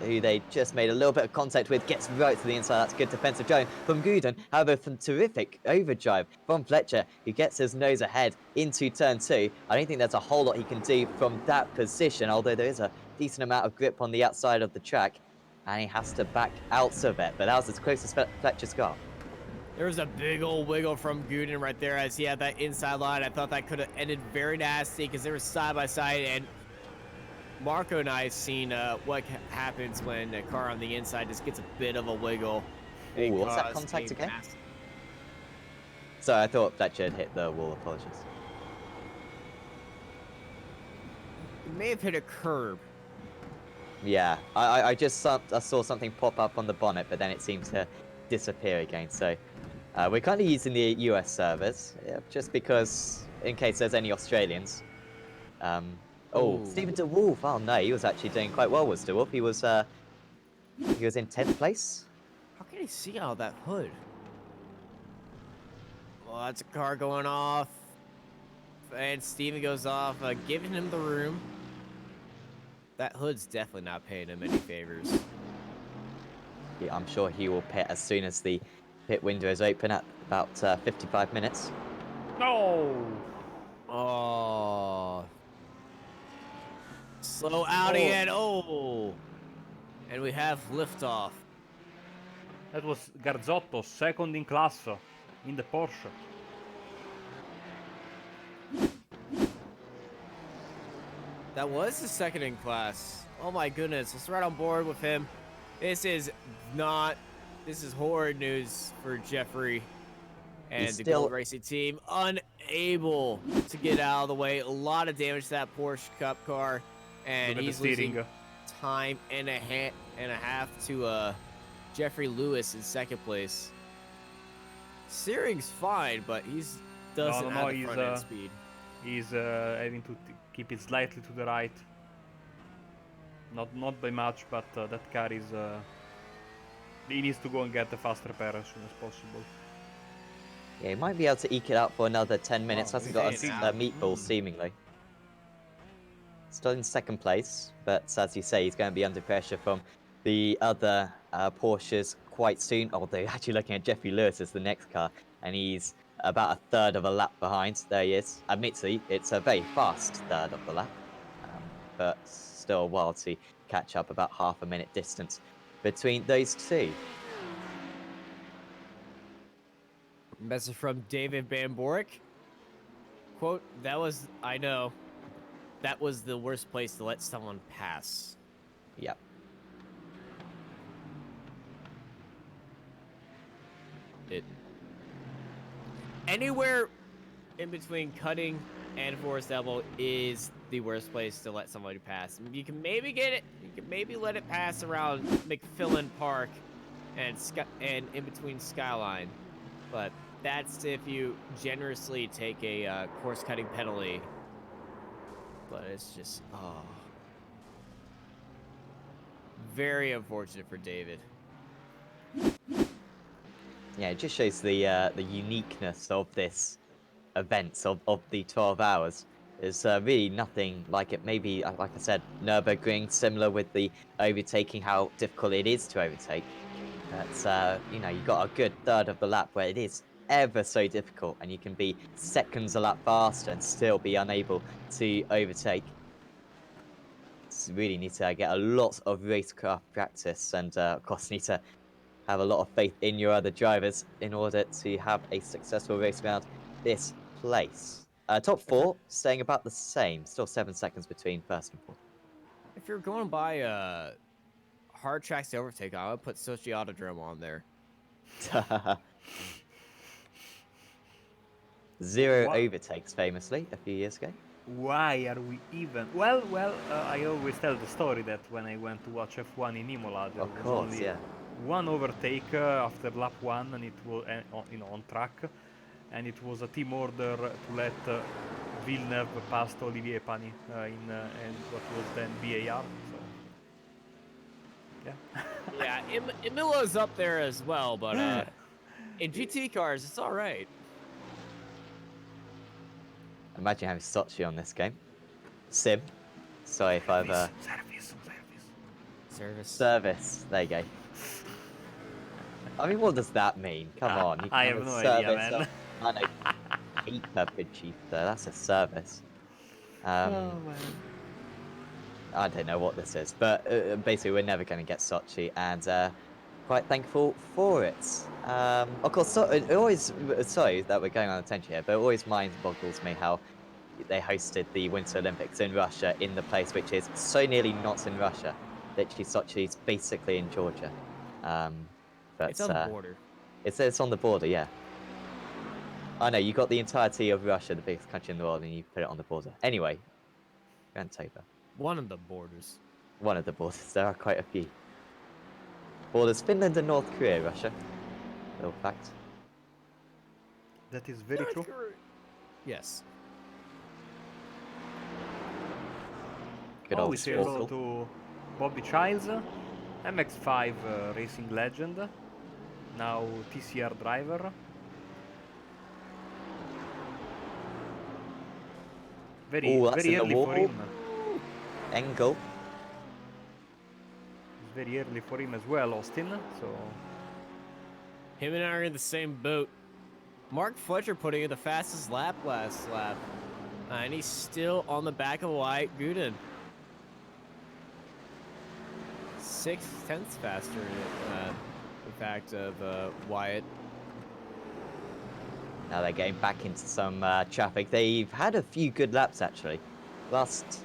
who they just made a little bit of contact with, gets right to the inside. That's good defensive driving from Gooden. However, from terrific overdrive from Fletcher, who gets his nose ahead into turn 2. I don't think there's a whole lot he can do from that position, although there is a decent amount of grip on the outside of the track, and he has to back out of it. But that was as close as Fletcher's got. There was a big old wiggle from Gooden right there as he had that inside line. I thought that could have ended very nasty because they were side by side, and Marco and I have seen what happens when a car on the inside just gets a bit of a wiggle. Ooh, what's that contact again? Sorry, I thought Fletcher had hit the wall. Apologies. He may have hit a curb. Yeah, I just saw something pop up on the bonnet, but then it seemed to disappear again. So we're kind of using the US servers, just because, in case there's any Australians. Oh, Stephen DeWolf. Oh no, he was actually doing quite well with DeWolf. He was in 10th place. How can he see out of that hood? Well, that's a car going off. And Steven goes off, giving him the room. That hood's definitely not paying him any favors. Yeah, I'm sure he will pit as soon as the pit window is open at about 55 minutes. No! Oh. Slow out again. Oh. And we have liftoff. That was Garzotto, second in class in the Porsche. That was the second in class. Oh my goodness. Let's right on board with him. This is horrid news for Jeffrey and He's the still- Gold Racing team. Unable to get out of the way. A lot of damage to that Porsche Cup car. And Look at the he's losing steering. time and a half to Jeffrey Lewis in second place. Steering's fine, but he's doesn't have the he's, front end speed. He's having to keep it slightly to the right. Not by much, but that car is... he needs to go and get a fast repair as soon as possible. Yeah, he might be able to eke it out for another 10 minutes. Wow, Hasn't got he's a meatball, seemingly. Still in second place, but as you say, he's going to be under pressure from the other Porsches quite soon. Although, actually looking at Jeffrey Lewis as the next car, and he's about a third of a lap behind. There he is. Admittedly, it's a very fast third of the lap, but still a while to catch up, about half a minute distance between those two. Message from David Van Borick. Quote, I know, that was the worst place to let someone pass. Yep. Anywhere in between cutting and Forest Elbow is the worst place to let somebody pass. You can maybe get it. You can maybe let it pass around McFillin Park and in between Skyline, but that's if you generously take a course cutting penalty. But it's just very unfortunate for David. Yeah, it just shows the uniqueness of this event, of the 12 hours. There's really nothing like it. Maybe, like I said, Nürburgring, similar with the overtaking, how difficult it is to overtake. But, you know, you got a good third of the lap where it is ever so difficult, and you can be seconds a lap faster and still be unable to overtake. So really need to get a lot of racecraft practice, and of course need to have a lot of faith in your other drivers in order to have a successful race around this place. Top four staying about the same, still 7 seconds between first and fourth. If you're going by hard tracks to overtake, I would put Sochi Autodrome on there. Zero What? overtakes famously a few years ago. Why are we even? Well, I always tell the story that when I went to watch F1 in Imola, there Of was course, only yeah. one overtake after lap one, and it was on track, and it was a team order to let Villeneuve past Olivier Panis in and what was then VAR. So yeah. Yeah, Imila's up there as well, but in GT cars, it's all right. Imagine having Sochi on this game. Sim. Sorry if I've... Service. There you go. I mean, what does that mean? Come on. You can I have a no idea, service man. of- I know. Paper Chief, though. That's a service. Man. I don't know what this is, but basically we're never going to get Sochi, and quite thankful for it. Of course, it always, sorry that we're going on a tangent here, but it always mind boggles me how they hosted the Winter Olympics in Russia in the place which is so nearly not in Russia. Literally, Sochi is basically in Georgia. But It's on the border. It's on the border, yeah. I know, you got the entirety of Russia, the biggest country in the world, and you put it on the border. Anyway, Grand Toba. One of the borders. One of the borders, there are quite a few. Borders Finland and North Korea, Russia. Little fact. That is very true. Yes. Good Oh, old we say hello Sporkle. to Bobby Childs, MX5 racing legend, now TCR driver. Very, Oh, that's very in the early for wall. him. Engel. It's very early for him as well, Austin. So Him and I are in the same boat. Mark Fletcher putting in the fastest lap last lap. And he's still on the back of Wyatt Gooden. 6/10 faster, in fact, of Wyatt. Now they're getting back into some traffic. They've had a few good laps, actually. Last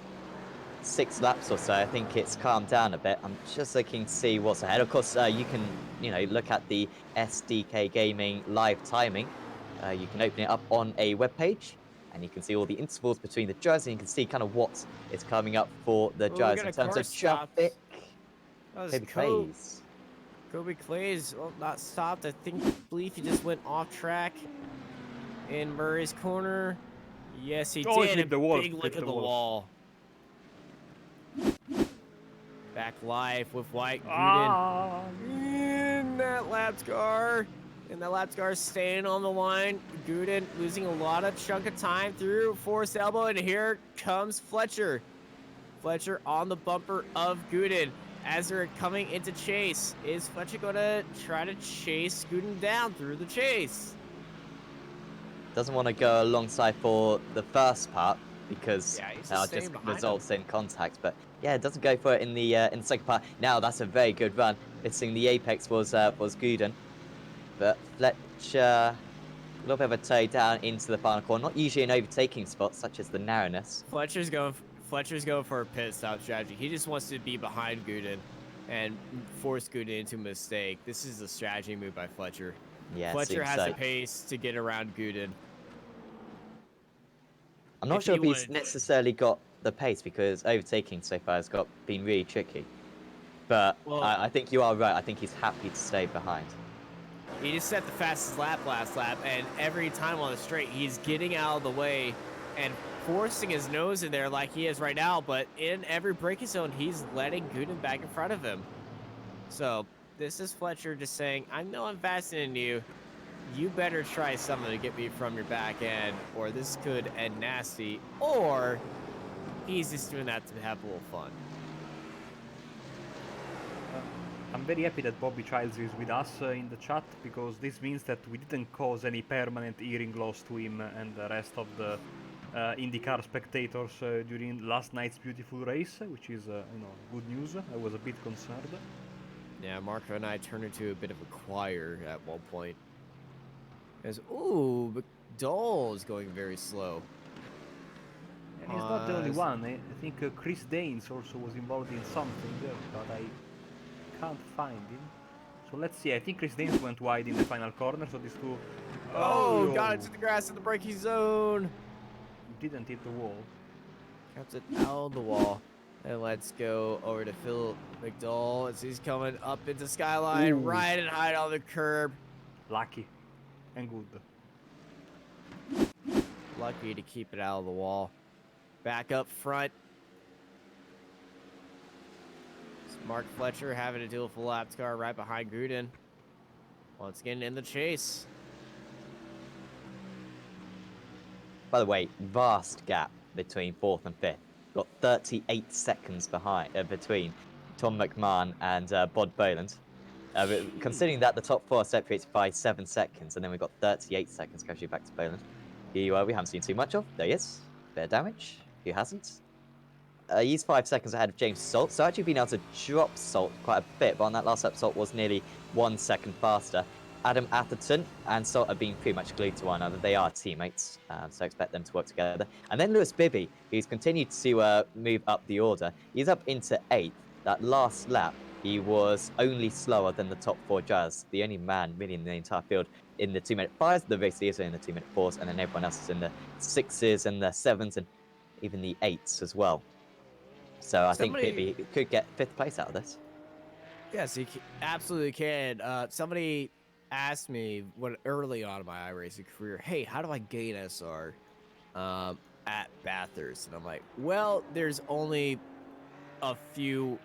6 laps or so, I think it's calmed down a bit. I'm just looking to see what's ahead. Of course, you can, look at the SDK Gaming live timing. You can open it up on a web page, and you can see all the intervals between the drivers, and you can see kind of what is coming up for the Oh, we drivers got in a terms car of stopped. traffic. That was Toby Clays. Kobe Clays, well, not stopped. I believe he just went off track in Murray's corner. Yes, he Oh, did. hit A the wall, big look hit at the the wall. wall. Back live with White Gooden Ah! in that lap car. And that lap car staying on the line. Gooden losing a lot of chunk of time through forced elbow. And here comes Fletcher. Fletcher on the bumper of Gooden as they're coming into chase. Is Fletcher going to try to chase Gooden down through the chase? Doesn't want to go alongside for the first part because Yeah, he's just staying just behind results in contact. But yeah, it doesn't go for it in the second part. Now that's a very good run. Missing the apex was Gooden, but Fletcher a little bit of a toe down into the final corner. Not usually an overtaking spot such as the narrowness. Fletcher's going for a pit stop strategy. He just wants to be behind Gooden and force Gooden into a mistake. This is a strategy move by Fletcher. Yeah, Fletcher seems has so. the pace to get around Gooden. I'm not If sure he if he's wanted- necessarily got the pace because overtaking so far has been really tricky. But Well, I think you are right. I think he's happy to stay behind. he just set the fastest lap last lap, and every time on the straight, he's getting out of the way and forcing his nose in there like he is right now, but in every braking zone, he's letting Gooden back in front of him. So, this is Fletcher just saying, I know I'm faster than you. You better try something to get me from your back end, or this could end nasty, or he's just doing that to have a little fun. I'm very happy that Bobby Childs is with us in the chat because this means that we didn't cause any permanent hearing loss to him and the rest of the IndyCar spectators during last night's beautiful race, which is good news. I was a bit concerned. Yeah, Marco and I turned into a bit of a choir at one point. As ooh, McDowell is going very slow. And he's not the only one. I think Chris Danes also was involved in something, but I can't find him. So let's see. I think Chris Danes went wide in the final corner, so these two... Oh, got into the grass in the braking zone. Didn't hit the wall. Kept it out of the wall. And let's go over to Phil McDowell as he's coming up into Skyline, Ooh. right and high on the curb. Lucky. And good. Lucky to keep it out of the wall. Back up front. It's Mark Fletcher having to deal with a lap car right behind Gooden. Once again in the chase. By the way, vast gap between 4th and 5th. Got 38 seconds between Tom McMahon and Bod Boland. Considering that the top 4 are separated by 7 seconds, and then we've got 38 seconds gradually back to Boland. We haven't seen too much of. There he is. Bit of damage. Who hasn't? He's 5 seconds ahead of James Salt, so actually been able to drop Salt quite a bit, but on that lap, Salt was nearly 1 second faster. Adam Atherton and Salt have been pretty much glued to one another. They are teammates, so expect them to work together. And then Lewis Bibby, who's continued to move up the order. He's up into 8th. That last lap, he was only slower than the top 4 drivers. The only man really in the entire field in the 2-minute 5s. The race leaders are in the 2-minute 4s, and then everyone else is in the 6s and the 7s and even the 8s as well. So I think Bibby could get 5th place out of this. Yes, he absolutely can. Somebody asked me early on in my iRacing career, hey, how do I gain SR at Bathurst? And I'm like, well, there's only a few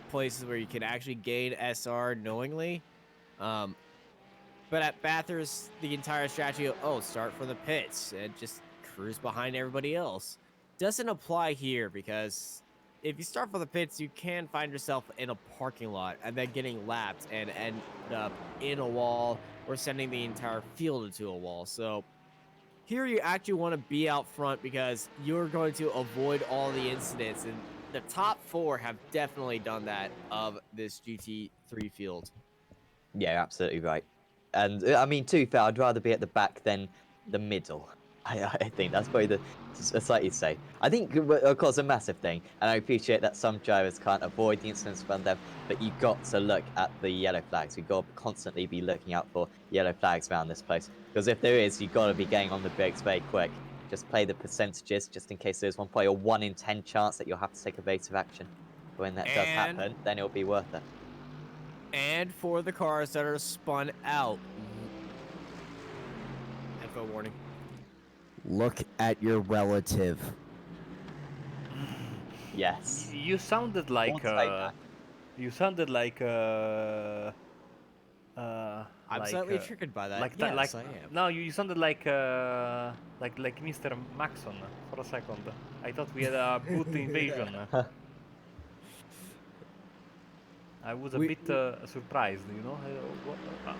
places where you can actually gain SR knowingly. But at Bathurst, the entire strategy of, start from the pits and just cruise behind everybody else. doesn't apply here because if you start from the pits, you can find yourself in a parking lot and then getting lapped and end up in a wall or sending the entire field into a wall. So here you actually want to be out front because you're going to avoid all the incidents, and the top 4 have definitely done that of this GT3 field. Yeah, absolutely right. And I mean, to be fair, I'd rather be at the back than the middle. I think that's probably the slightly say. I think, of course, a massive thing, and I appreciate that some drivers can't avoid the incidents in front of them, but you got to look at the yellow flags. You got to constantly be looking out for yellow flags around this place, because if there is, you got to be getting on the brakes very quick. Just play the percentages, just in case there's probably a 1 in 10 chance that you'll have to take evasive action. But when that does happen, then it'll be worth it. And for the cars that are spun out, info warning. Look at your relative. Yes. You sounded like you sounded like I'm slightly triggered by that. Like yes, I am. No, you sounded like Mr. Maxon for a second. I thought we had a boot invasion. I was a bit surprised, you know.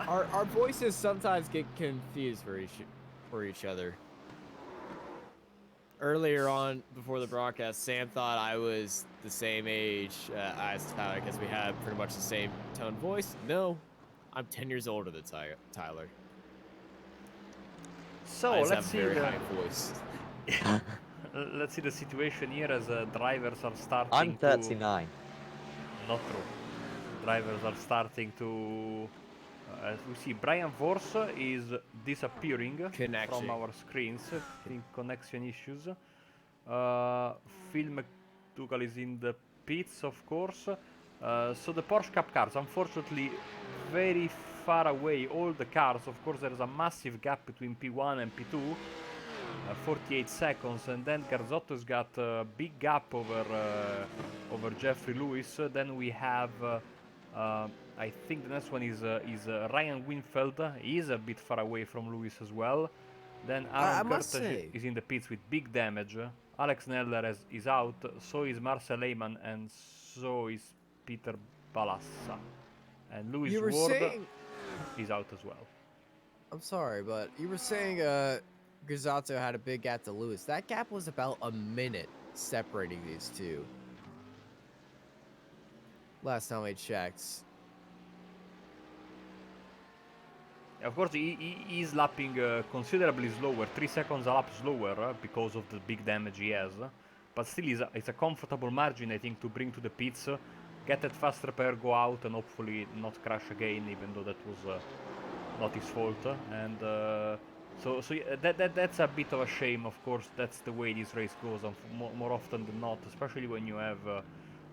Our voices sometimes get confused for each other. Earlier on, before the broadcast, Sam thought I was the same age as Tyler because we have pretty much the same tone voice. No, I'm 10 years older than Tyler. So I just let's have see a very high voice. Let's see the situation here as drivers are starting. I'm 39. Not true. Drivers are starting to. As we see, Brian Vorse is disappearing from our screens. I think connection issues. Phil McDougall is in the pits, of course. So the Porsche Cup cars, unfortunately, very far away. All the cars, of course, there is a massive gap between P1 and P2. 48 seconds, and then Garzotto's got a big gap over Jeffrey Lewis. Then we have, I think the next one is Ryan Winfield. He is a bit far away from Lewis as well. Then Aaron Kurtage is in the pits with big damage. Alex Neller is out. So is Marcel Lehmann, and so is Peter Balassa. And Lewis Ward is out as well. I'm sorry, but you were saying Gazzotto had a big gap to Lewis. That gap was about a minute separating these two. Last time I checked. Of course, he is lapping considerably slower, 3 seconds a lap slower because of the big damage he has. But still, it's a comfortable margin, I think, to bring to the pits, get that fast repair, go out, and hopefully not crash again, even though that was not his fault. And so yeah, that's a bit of a shame, of course. That's the way this race goes, more often than not, especially when you have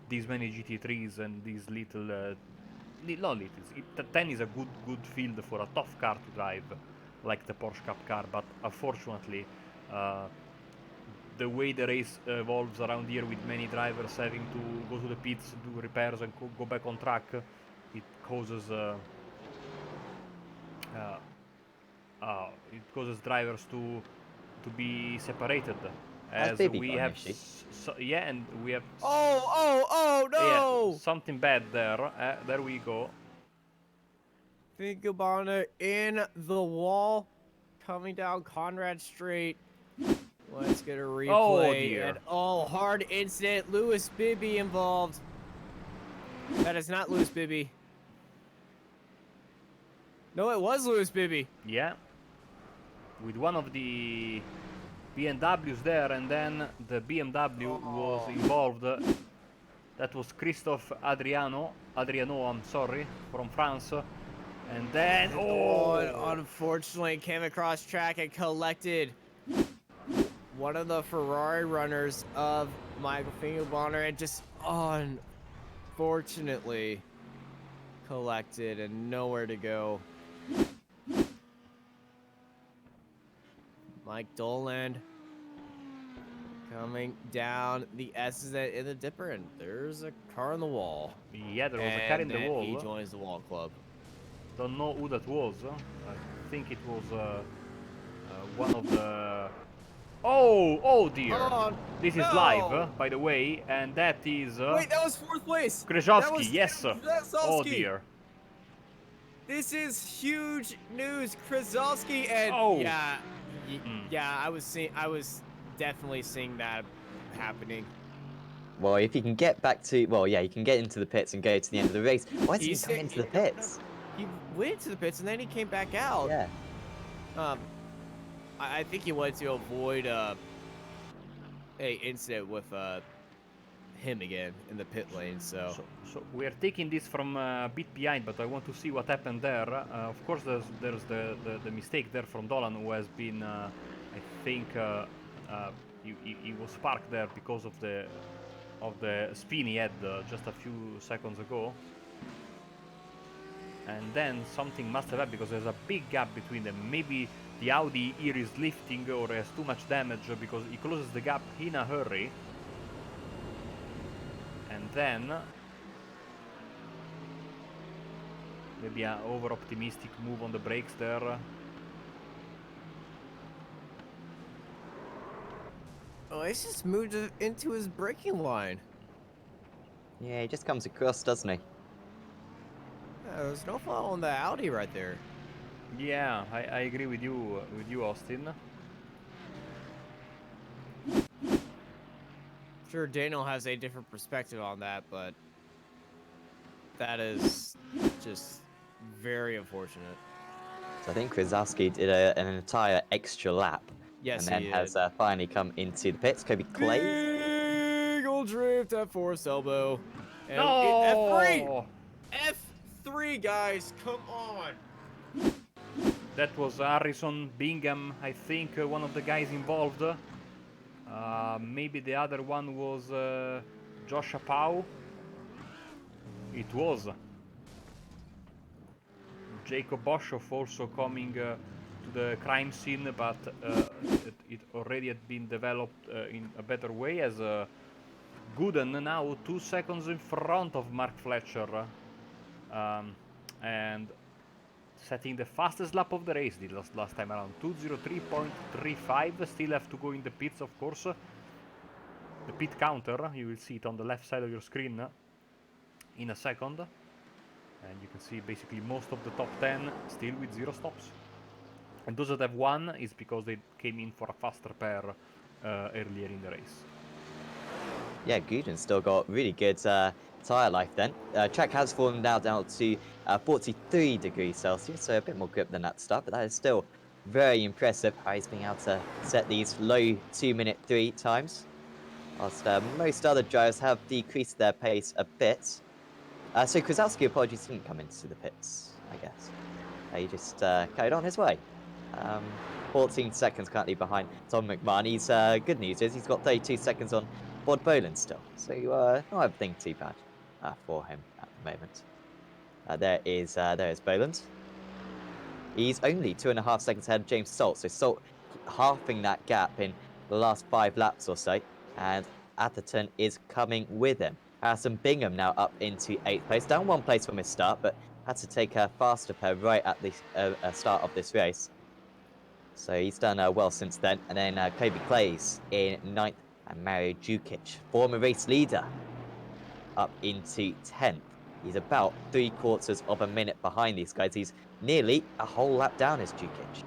these many GT3s and these little... not little, 10 is a good field for a tough car to drive, like the Porsche Cup car, but unfortunately, the way the race evolves around here with many drivers having to go to the pits, do repairs and go back on track, it causes drivers to be separated. As we have, yeah, and we have. Oh no! Yeah, something bad there. There we go. Finkelbonner in the wall, coming down Conrad Straight. Let's get a replay. Oh dear! And hard incident. Lewis Bibby involved. That is not Lewis Bibby. No, it was Lewis Bibby. Yeah. With one of the BMWs there, and then the BMW was involved. That was Christophe Adriano, I'm sorry, from France. And then, unfortunately came across track and collected one of the Ferrari runners of Michael Finkelbonner, and just unfortunately collected and nowhere to go. Mike Doland coming down the S's in the dipper, and there's a car on the wall. Yeah, there was a car in the wall. He joins the wall club. Don't know who that was. I think it was one of the Oh dear. Oh, This is live, no! by the way, and that is Wait, that was 4th place! That Krzyzewski, was yes. Oh Krzyzewski! dear. This is huge news, Krzyzewski, and Oh. yeah, Mm. yeah, I was definitely seeing that happening. Well, if he can get back to, well, yeah, he can get into the pits and go to the end of the race. Why did he He's come into the no, pits? he went to the pits and then he came back out. Yeah. I think he wanted to avoid a incident with him again in the pit lane. So So we are taking this from a bit behind, but I want to see what happened there. Of course, there's the mistake there from Dolan, who has been, I think, he was parked there because of the spin he had just a few seconds ago. And then something must have happened because there's a big gap between them. Maybe the Audi here is lifting or has too much damage because he closes the gap in a hurry. And then maybe an over-optimistic move on the brakes there. oh, he's just moved into his braking line. Yeah, he just comes across, doesn't he? Yeah, there's no fault on the Audi right there. Yeah, I agree with you, Austin. Sure, Daniel has a different perspective on that, but that is just very unfortunate. So I think Krzyzewski did an entire extra lap. Yes, and then he has did. finally come into the pits. Kobe Clay. Big old drift at Forest Elbow. And F3! No! F3, guys, come on! That was Harrison Bingham, I think, one of the guys involved. Maybe the other one was Josh Apau. It was. Jacob Boschoff also coming to the crime scene, but it already had been developed in a better way as Gooden now 2 seconds in front of Mark Fletcher and setting the fastest lap of the race the last time around, 2:03.35. Still have to go in the pits, of course. The pit counter, you will see it on the left side of your screen in a second. And you can see basically most of the top 10 still with 0 stops. And those that have won is because they came in for a faster pair earlier in the race. Yeah, Guden's still got really good tyre life then. Track has fallen now down to 43 degrees Celsius, so a bit more grip than at the start, but that is still very impressive how he's being able to set these low 2-minute 3 times. Whilst most other drivers have decreased their pace a bit. So Krzyzewski, apologies, didn't come into the pits, I guess. He just carried on his way. 14 seconds currently behind Tom McMahon. He's good news is he's got 32 seconds on Bod Boland still, so not everything too bad for him at the moment. There is Boland. He's only 2.5 seconds ahead of James Salt, so Salt halving that gap in the last 5 laps or so, and Atherton is coming with him. Harrison Bingham now up into 8th place, down 1 place from his start, but had to take a faster pair right at the start of this race. So he's done well since then. And then Kobe Clays in 9th, and Mario Djukic, former race leader, up into 10th. He's about 3/4 of a minute behind these guys. He's nearly a whole lap down as Djukic.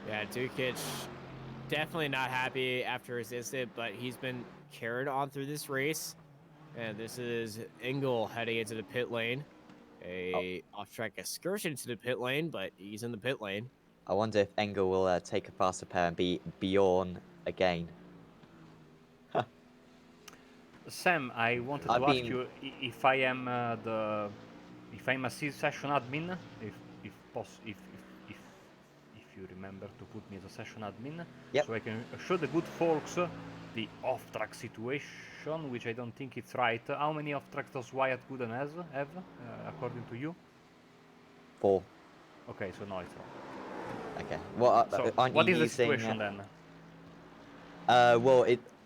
Yeah, Dukic definitely not happy after his incident, but he's been carried on through this race. And this is Engel heading into the pit lane. A off-track excursion to the pit lane, but he's in the pit lane. I wonder if Engel will take a faster pair and be Bjorn again. Sam, I wanted to ask you if I am if I'm a session admin, if you remember to put me as a session admin, Yep. so I can show the good folks the off-track situation, which I don't think it's right. How many off-tracks does Wyatt Gooden have, according to you? 4. Okay, so no, it's wrong. Okay. Well, So aren't what you is the using, situation then?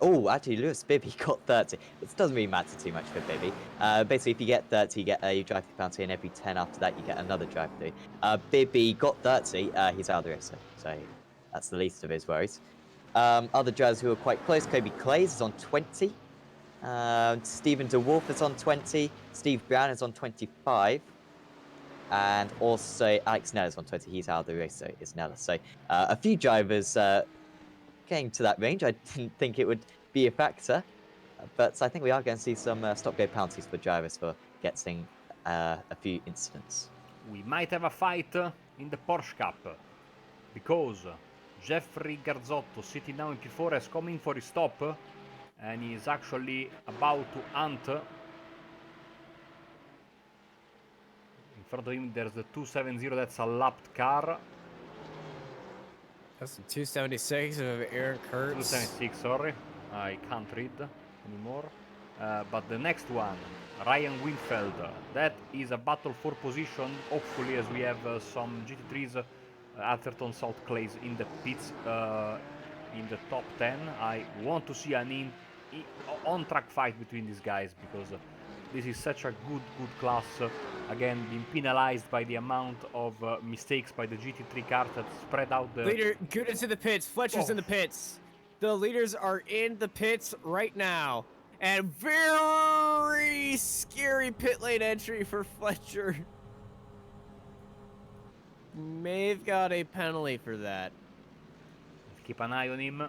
Well, actually, Lewis Bibby got 30. It doesn't really matter too much for Bibby. Basically, if you get 30, you drive through penalty, and every 10 after that, you get another drive through. Bibby got 30. He's out of the race, so that's the least of his worries. Other drivers who are quite close, Kobe Clays is on 20. Stephen DeWolf is on 20. Steve Brown is on 25. And also Alex Nella's on 20. He's out of the race, so it's Nella. So a few drivers getting to that range. I didn't think it would be a factor. But I think we are going to see some stop-go penalties for drivers for getting a few incidents. We might have a fight in the Porsche Cup because Jeffrey Garzotto, sitting now in P4, has come in for his stop and he is actually about to hunt. In front of him there's the 270, that's a lapped car. That's some 276 of Aaron Kurtz. 276, sorry, I can't read anymore. But the next one, Ryan Winfeld, that is a battle for position, hopefully, as we have some GT3s, Atherton Salt Clays in the pits in the top 10. I want to see an on-track fight between these guys because this is such a good class. Again, being penalized by the amount of mistakes by the GT3 cars that spread out the... Leader, Gooden's in the pits. Fletcher's in the pits. The leaders are in the pits right now. And very scary pit lane entry for Fletcher. May have got a penalty for that. Keep an eye on him.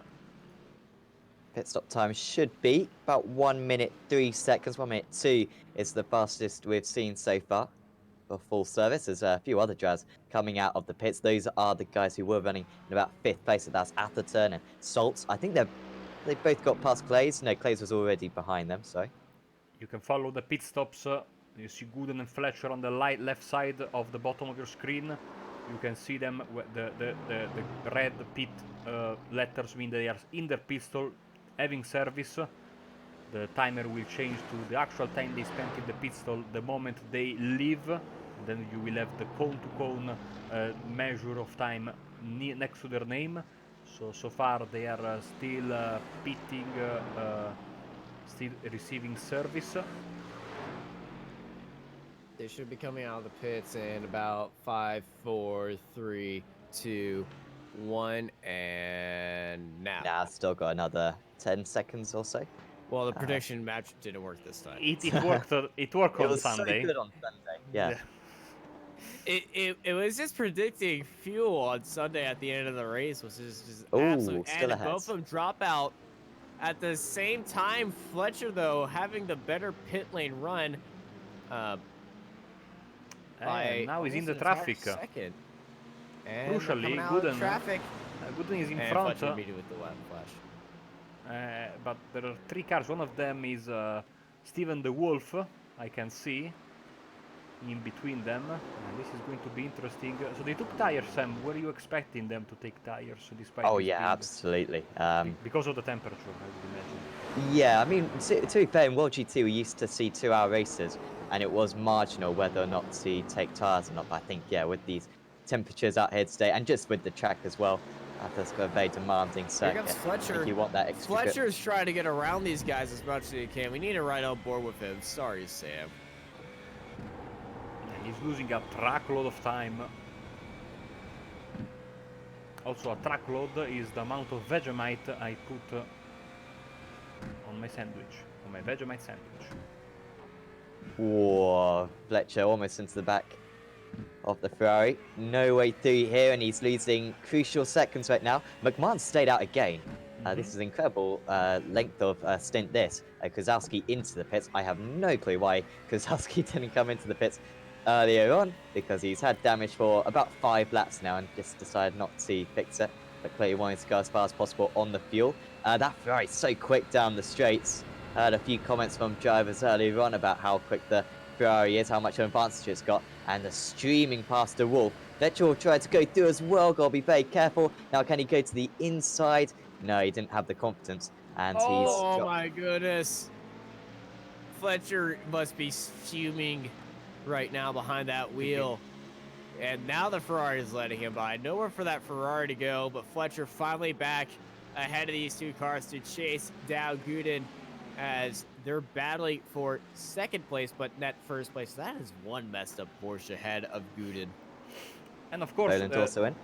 Pit stop time should be about 1 minute 3 seconds. 1 minute 2 is the fastest we've seen so far for full service. There's a few other drivers coming out of the pits. Those are the guys who were running in about 5th place. So that's Atherton and Saltz. I think they've both got past Clays. No, Clays was already behind them, so. You can follow the pit stops. You see Gooden and Fletcher on the left side of the bottom of your screen. You can see them, the red pit letters mean they are in their pit stop having service. The timer will change to the actual time they spent in the pit stop the moment they leave. Then you will have the cone-to-cone measure of time next to their name. So far they are still pitting, still receiving service. They should be coming out of the pits in about 5, 4, 3, 2, 1, and now. Nah, still got another 10 seconds or so. Well, the prediction match didn't work this time. It worked. It worked It on was Sunday. so good on Sunday. Yeah. It was just predicting fuel on Sunday at the end of the race, which is just Ooh, absolute. still And ahead. both of them drop out at the same time. Fletcher, though, having the better pit lane run. And now he's in the almost an entire traffic. Second. And Crucially, coming out of Gooden, traffic. Gooden is in And front. Fletcher beat it with the left flash. But there are 3 cars. One of them is Steven the Wolf. I can see in between them. And this is going to be interesting. So they took tires, Sam. Were you expecting them to take tires despite? Oh this yeah, speed? absolutely. Because of the temperature, I would imagine. Yeah, I mean, to be fair, in World GT we used to see 2-hour races, and it was marginal whether or not to take tyres or not. But I think, yeah, with these temperatures out here today, and just with the track as well, that's got a very demanding Here circuit. comes Fletcher. If you want that extra grip. Fletcher's trying to get around these guys as much as he can. We need to ride on board with him. Sorry, Sam. He's losing a truckload of time. Also, a truckload is the amount of Vegemite I put on my sandwich, on my Vegemite sandwich. Whoa, Fletcher almost into the back of the Ferrari. No way through here, and he's losing crucial seconds right now. McMahon stayed out again. This is an incredible length of stint this. Kozlowski into the pits. I have no clue why Kozlowski didn't come into the pits earlier on, because he's had damage for about 5 laps now and just decided not to fix it. But clearly wanting to go as far as possible on the fuel. That Ferrari's so quick down the straights. Heard a few comments from drivers earlier on about how quick the Ferrari is, how much of an advantage it's got, and the streaming past the Wolf. Vettel will try to go through as well, gotta be very careful. Now can he go to the inside? No, he didn't have the confidence, and Oh my goodness. Fletcher must be fuming right now behind that wheel. And now the Ferrari is letting him by. Nowhere for that Ferrari to go, but Fletcher finally back ahead of these 2 cars to chase down Gooden as they're battling for 2nd place, but net 1st place. That is one messed up Porsche ahead of Gooden. And of course, Poland also in.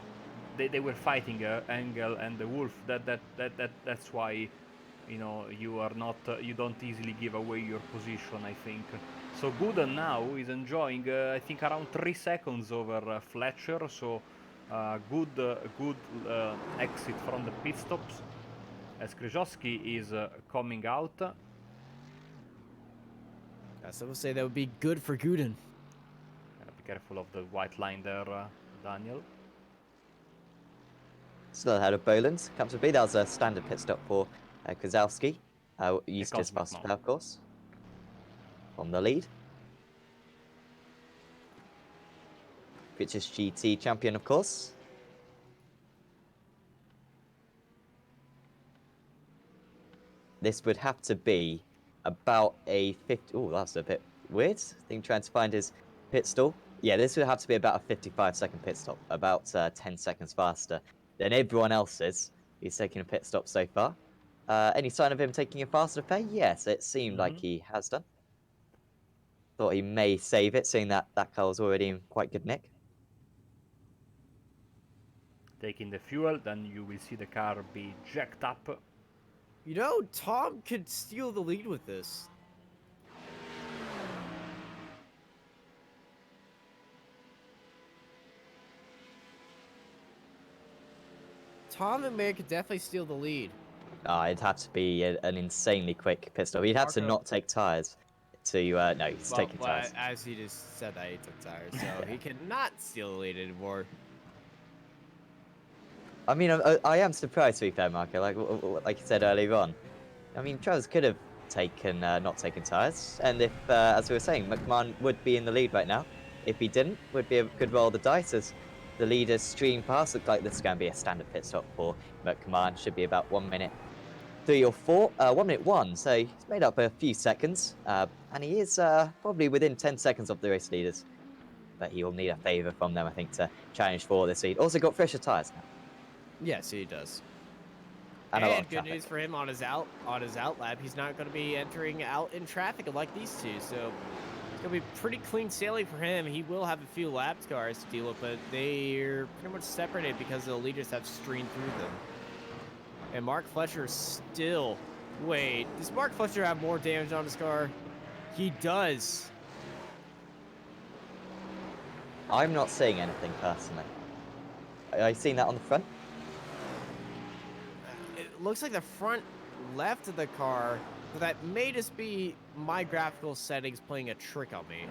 they were fighting Engel and the Wolf. That's why, you know, you are not you don't easily give away your position, I think. So Gooden now is enjoying, I think, around 3 seconds over Fletcher. So good exit from the pit stops as Krzyzewski is coming out. So we'll say that would be good for Guden. Be careful of the white line there, Daniel. Still ahead of Boland. Comes to be. That was a standard pit stop for Kozlowski. Used comes his fast McMahon. spare, of course. On the lead. British GT champion, of course. This would have to be about a 50... Oh, that's a bit weird. I think trying to find his pit stall. Yeah, this would have to be about a 55-second pit stop. About 10 seconds faster than everyone else's. He's taking a pit stop so far. Any sign of him taking a faster pay? Yes, it seemed like he has done. Thought he may save it, seeing that that car was already in quite good nick. Taking the fuel, then you will see the car be jacked up. You know, Tom could steal the lead with this. Tom and May could definitely steal the lead. It'd have to be an insanely quick pit stop. He'd have to Marco. not take tyres to... no, he's taking tyres. As he just said that, he took tires, so he cannot steal the lead anymore. I mean, I am surprised, to be fair, Marco. Like you said earlier on. I mean, Travis could have taken not taken tyres, and if, as we were saying, McMahon would be in the lead right now. If he didn't, would be a good roll of the dice as the leaders stream past. Looks like this is going to be a standard pit stop for McMahon. Should be about 1 minute 3 or 4, 1 minute 1. So he's made up a few seconds, and he is probably within 10 seconds of the race leaders. But he will need a favour from them, I think, to challenge for this lead. Also got fresher tyres now. Yes, he does. And a lot And of good traffic. news for him on his out lap. He's not going to be entering out in traffic like these two, so it's going to be pretty clean sailing for him. He will have a few lap cars to deal with, but they're pretty much separated because the leaders have streamed through them. And Mark Fletcher still... Wait, does Mark Fletcher have more damage on his car? He does. I'm not seeing anything personally. Are you seeing that on the front? It looks like the front left of the car, but that may just be my graphical settings playing a trick on me.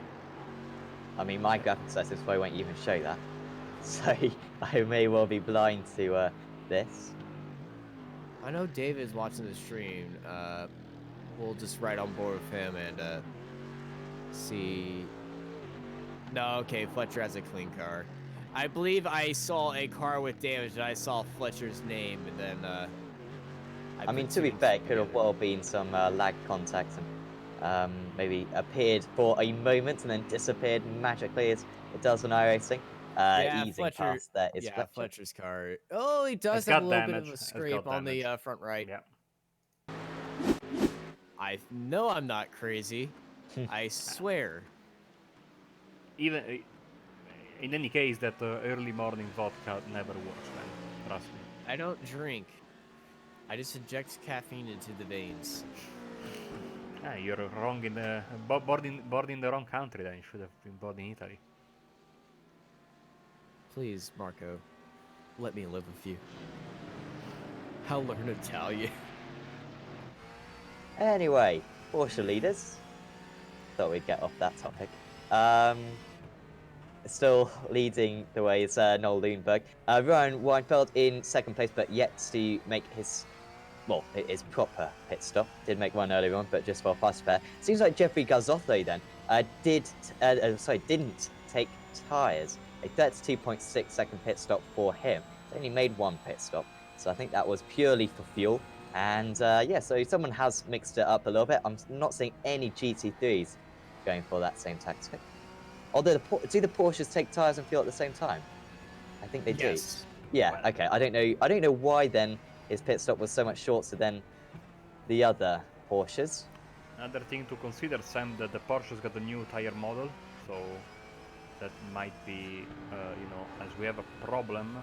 I mean, my graphics settings probably won't even show that. So I may well be blind to this. I know David's watching the stream. We'll just right on board with him and see. No, okay, Fletcher has a clean car. I believe I saw a car with damage and I saw Fletcher's name and then I mean, to be fair, it could have well been some lag contact and maybe appeared for a moment and then disappeared magically as it does on iRacing. Easing Fletcher, past there is yeah, Fletcher. Fletcher's car. Oh, he does It's have a got little bit damage. of a It's scrape got on the damage. front right. Yeah. I know I'm not crazy. I swear. Even in any case, that early morning vodka never works, man. Trust me. I don't drink. I just inject caffeine into the veins. You're wrong in the born in the wrong country. Then you should have been born in Italy. Please, Marco, let me live with you. I'll learn Italian. Anyway, Porsche leaders. Thought we'd get off that topic. Still leading the way is Noel Lundberg. Ryan Weinfeld in second place, but yet to make his proper pit stop. Did make one earlier on, but just for a fast spare. Seems like Jeffrey Garzotto then didn't take tyres. A 32.6 second pit stop for him. He only made one pit stop, so I think that was purely for fuel. And yeah, so someone has mixed it up a little bit. I'm not seeing any GT3s going for that same tactic. Although, do the Porsches take tyres and fuel at the same time? I think they do. Yeah, okay. I don't know why then his pit stop was so much shorter than the other Porsches. Another thing to consider, Sam, that the Porsche's got a new tire model, so that might be, as we have a problem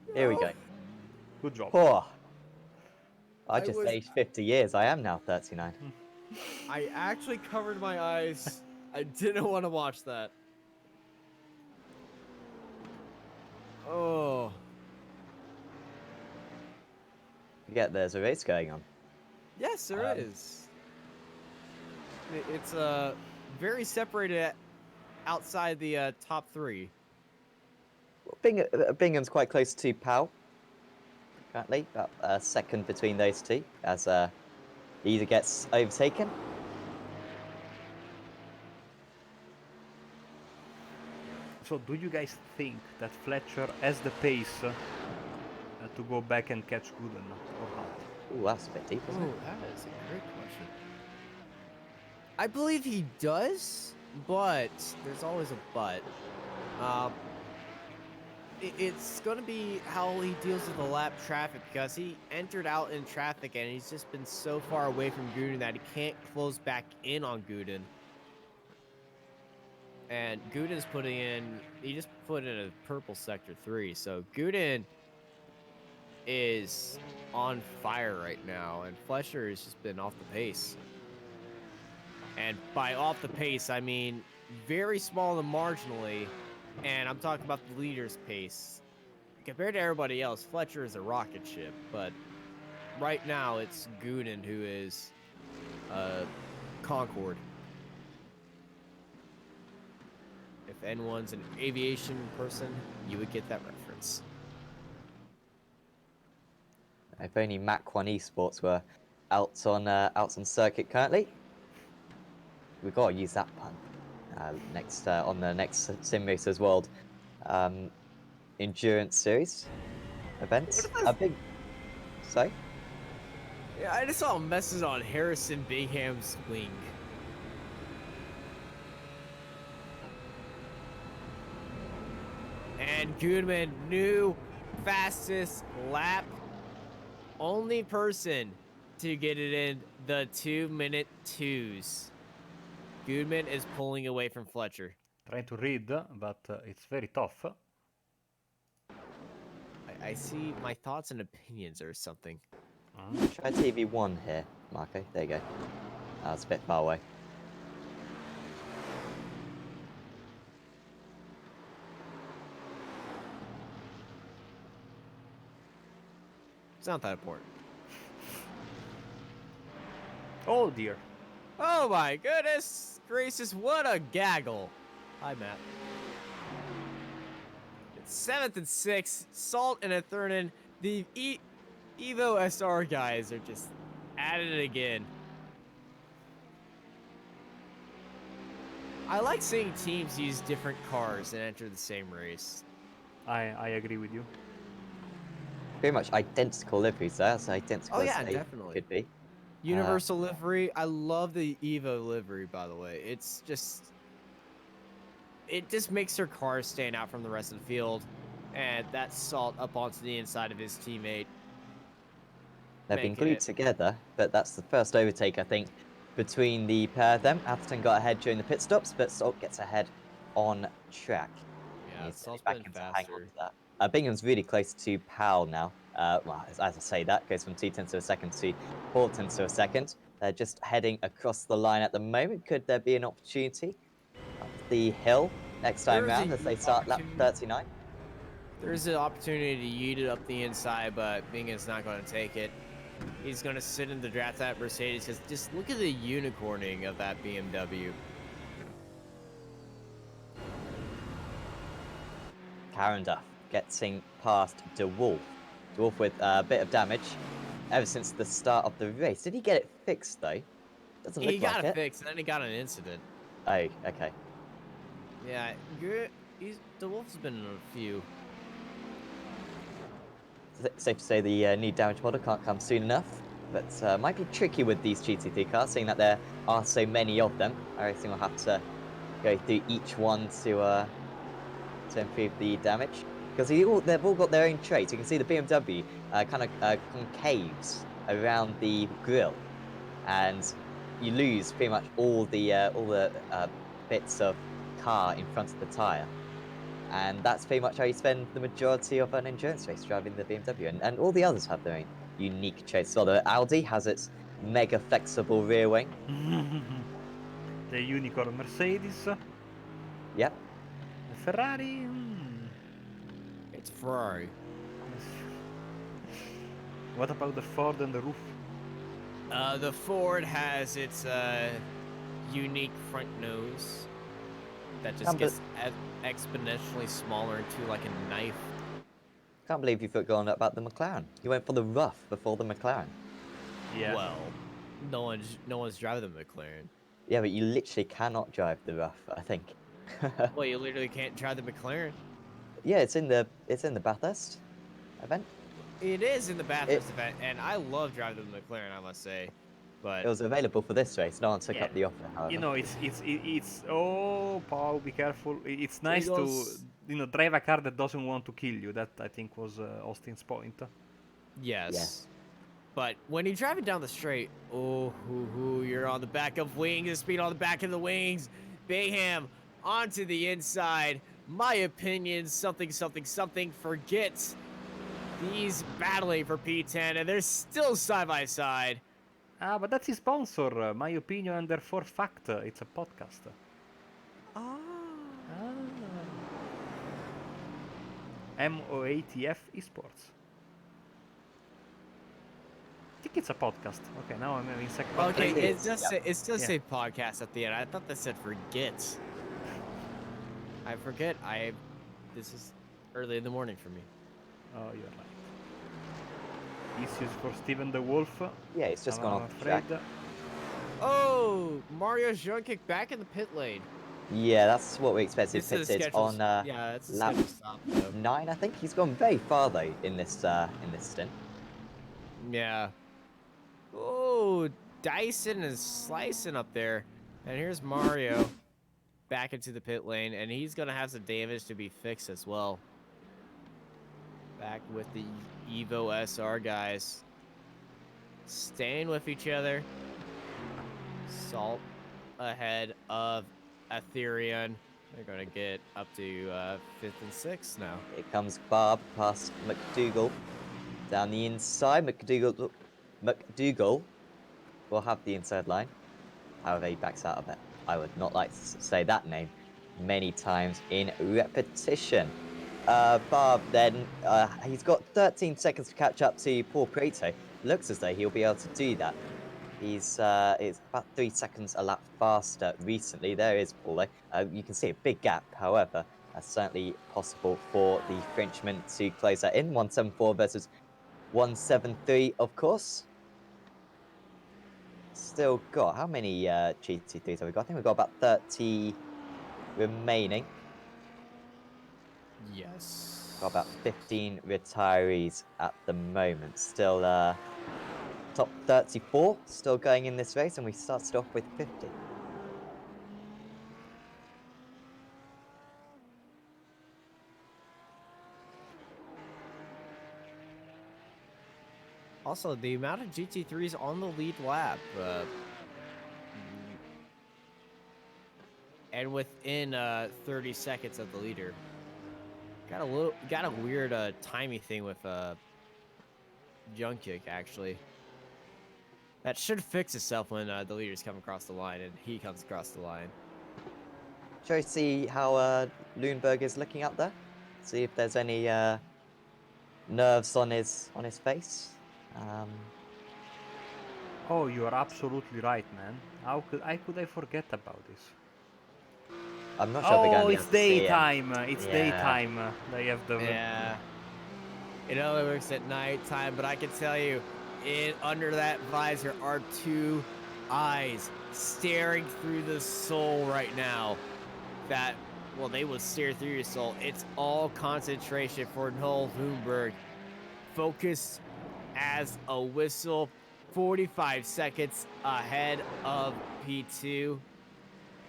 Here we go. Good job. Oh, I I just was- aged 50 years. I am now 39. I actually covered my eyes. I didn't want to watch that. Oh. Forget there's a race going on. Yes, there Um, is. It's very separated outside the top three. Bingham's quite close to Powell, currently. About a second between those two, as either gets overtaken. So, do you guys think that Fletcher has the pace to go back and catch Gooden or not? Ooh, that's a bit deep, isn't Oh, it? that is a great question. I believe he does, but there's always a but. Um, it's going to be how he deals with the lap traffic because he entered out in traffic and he's just been so far away from Guden that he can't close back in on Guden. And Guden's putting in, he just put in a purple sector 3, so Guden is on fire right now, and Fletcher has just been off the pace. And by off the pace, I mean very small and marginally, and I'm talking about the leader's pace. Compared to everybody else, Fletcher is a rocket ship, but right now it's Guden who is Concorde. If anyone's an aviation person, you would get that reference. If only Mach 1 Esports were out on circuit currently. We've got to use that pun next on the next Sim Racers World Endurance Series events. A big. Sorry? Yeah, I just saw messes on Harrison Bingham's wing. And Goodman, new fastest lap. Only person to get it in the 2-minute 2s. Goodman is pulling away from Fletcher. Trying to read, but it's very tough. I see my thoughts and opinions or something. Try TV1 here, Marco. There you go. That's a bit far away. It's not that important. Oh dear. Oh my goodness gracious, what a gaggle. Hi, Matt. It's 7th and 6th, Salt and a Thurnan. The Evo SR guys are just at it again. I like seeing teams use different cars and enter the same race. I agree with you. Pretty much identical liveries there, so identical Oh as yeah, they definitely. could be. Universal livery. I love the Evo livery, by the way. It's just... It just makes their cars stand out from the rest of the field. And that's Salt up onto the inside of his teammate. They've been making glued it. together, but that's the first overtake, I think, between the pair of them. Atherton got ahead during the pit stops, but Salt gets ahead on track. Yeah, He's Salt's back been in to hang on faster. to that. Bingham's really close to Powell now. Well, as I say, that goes from 2/10 of a second to 4/10 of a second. They're just heading across the line at the moment. Could there be an opportunity up the hill next time There's round a as they start lap opportunity. 39? There's an opportunity to yeet it up the inside, but Bingham's not going to take it. He's going to sit in the draft that Mercedes, because just look at the unicorning of that BMW. Karen Duff getting past DeWolf. DeWolf with a bit of damage ever since the start of the race. Did he get it fixed, though? Doesn't look He like got it. it fixed, and then he got an incident. Oh, okay. Yeah, DeWolf's been in a few. Safe to say the new damage model can't come soon enough, but might be tricky with these GT3 cars, seeing that there are so many of them. I reckon we'll have to go through each one to improve the damage, because they've all got their own traits. You can see the BMW kind of concaves around the grille, and you lose pretty much all the bits of car in front of the tyre. And that's pretty much how you spend the majority of an endurance race, driving the BMW. And all the others have their own unique traits. So the Audi has its mega flexible rear wing. The unicorn Mercedes. Yep. The Ferrari. It's Ferrari. What about the Ford and the roof? The Ford has its unique front nose that just Can't be- gets exponentially smaller into like a knife. Can't believe you forgot about the McLaren. You went for the rough before the McLaren. Yeah. Well, no one's driving the McLaren. Yeah, but you literally cannot drive the rough, I think. Well, you literally can't drive the McLaren. Yeah, it's in the Bathurst event. It is in the Bathurst event, and I love driving the McLaren, I must say. But It was available for this race. No one took Yeah. up the offer, however. You know, it's oh, Paul, be careful. It's nice to Eagles- drive a car that doesn't want to kill you. That I think was Austin's point. yes. Yes. But when you're driving down the straight, you're on the back of wings, the speed on the back of the wings. Bayham onto the inside. My opinion, something. Forget these battling for P10, and they're still side by side. Ah, but that's his sponsor. My opinion, and therefore fact. It's a podcast. Ah. MOATF Esports. I think it's a podcast. Okay, now I'm in second. Okay, it it is, does yep. say it does Yeah. say podcast at the end. I thought that said forget. I forget. This is early in the morning for me. Oh, you're right. Issues for Steven the Wolf. Yeah, it's just I'm gone off the track. afraid. Oh, Mario's drone kick back in the pit lane. Yeah, that's what we expected. This is Pitted scheduled. on Yeah, it's a lap scheduled stop. Though. 9, I think. He's gone very far though in this stint. Yeah. Oh, Dyson is slicing up there, and here's Mario back into the pit lane, and he's gonna have some damage to be fixed as well. Back with the Evo SR guys, staying with each other. Salt ahead of Ethereum. They're gonna get up to 5th and 6th now. Here comes Barb past McDougall. Down the inside, McDougall will have the inside line. However, he backs out of it. I would not like to say that name many times in repetition. Barb then, he's got 13 seconds to catch up to Paul Prieto. Looks as though he'll be able to do that. He's it's about 3 seconds a lap faster recently. There is Paul though. You can see a big gap, however, that's certainly possible for the Frenchman to close that in. 174 versus 173, of course. Still got, how many GT3s have we got? I think we've got about 30 remaining. Yes. Got about 15 retirees at the moment. Still top 34 still going in this race, and we started off with 50. Also, the amount of GT3s on the lead lap, and within 30 seconds of the leader. Got a weird timing thing with junk kick actually. That should fix itself when the leaders come across the line and he comes across the line. Shall we see how Lundberg is looking up there? See if there's any nerves on his face. Oh, you are absolutely right, man. How could I forget about this? I'm not sure if we're going Oh, to be it's able to see him. daytime. It's Yeah. daytime. They have the. Yeah. It only works at nighttime, but I can tell you, under that visor are two eyes staring through the soul right now. Well, they will stare through your soul. It's all concentration for Noel Bloomberg. Focused as a whistle, 45 seconds ahead of P2.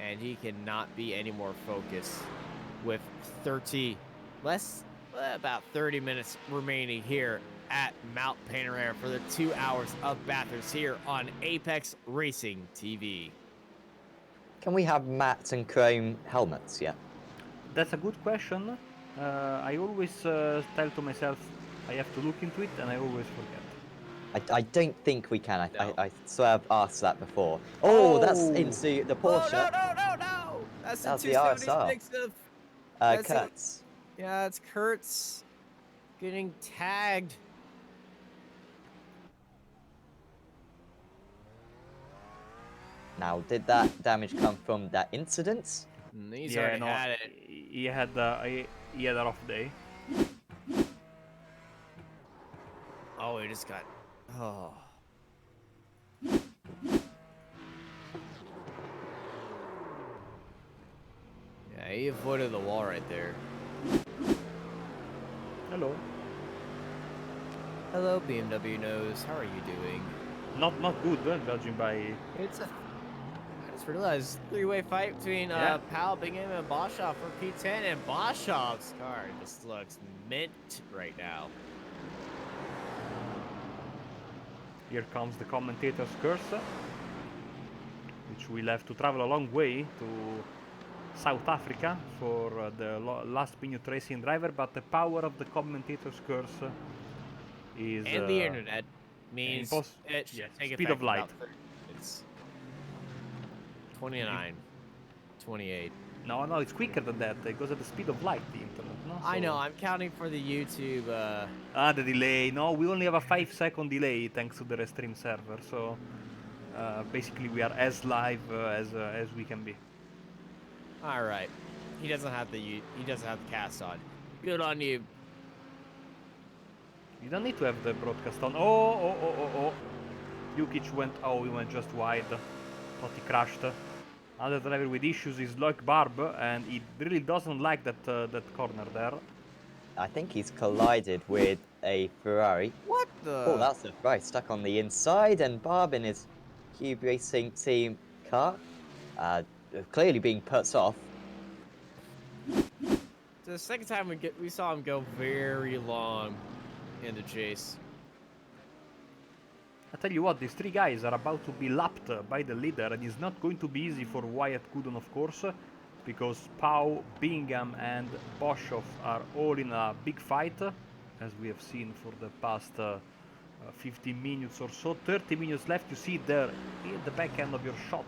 And he cannot be any more focused with about 30 minutes remaining here at Mount Panorama for the 2 hours of Bathurst here on Apex Racing TV. Can we have matte and chrome helmets yet? That's a good question. I always tell to myself I have to look into it, and I always forget. I don't think we can. No. I swear I've asked that before. Oh, that's Oh, into the Oh Porsche. no no no no! That's the That was the RSR. 276 of. That's it. Kurtz. Yeah, it's Kurtz getting tagged. Now, did that damage come from that incident? He's yeah, already no, had it. he had a rough day. Oh, he just got. Oh. Yeah, he avoided the wall right there. Hello. Hello, BMW Nose. How are you doing? Not good, judging by. It's a. I just realized three-way fight between Yeah. Pal, Bingham, and Boschoff for P10, and Boschoff's car just looks mint right now. Here comes the commentator's curse, which will have to travel a long way to South Africa for the last minute racing driver, but the power of the commentator's curse is And the internet means it should yes, take speed effect of in light. about 30 minutes. 29, 28. No, it's quicker than that. It goes at the speed of light, the internet. No? I know, So- I'm counting for the YouTube. the delay. No, we only have a 5-second delay thanks to the Restream server. So basically, we are as live as we can be. All right, he doesn't have the cast on. Good on you. You don't need to have the broadcast on. Oh. Jukic went. Oh, he went just wide. Thought he crashed. Other driver with issues is Loic Barb, and he really doesn't like that corner there. I think he's collided with a Ferrari. What the? Oh, that's a Ferrari stuck on the inside, and Barb in his Cube Racing team car, clearly being put off. The second time we saw him go very long in the chase. I tell you what, these three guys are about to be lapped by the leader, and it's not going to be easy for Wyatt Gooden, of course, because Pau, Bingham, and Boschoff are all in a big fight, as we have seen for the past 15 minutes or so. 30 minutes left. You see there in the back end of your shot,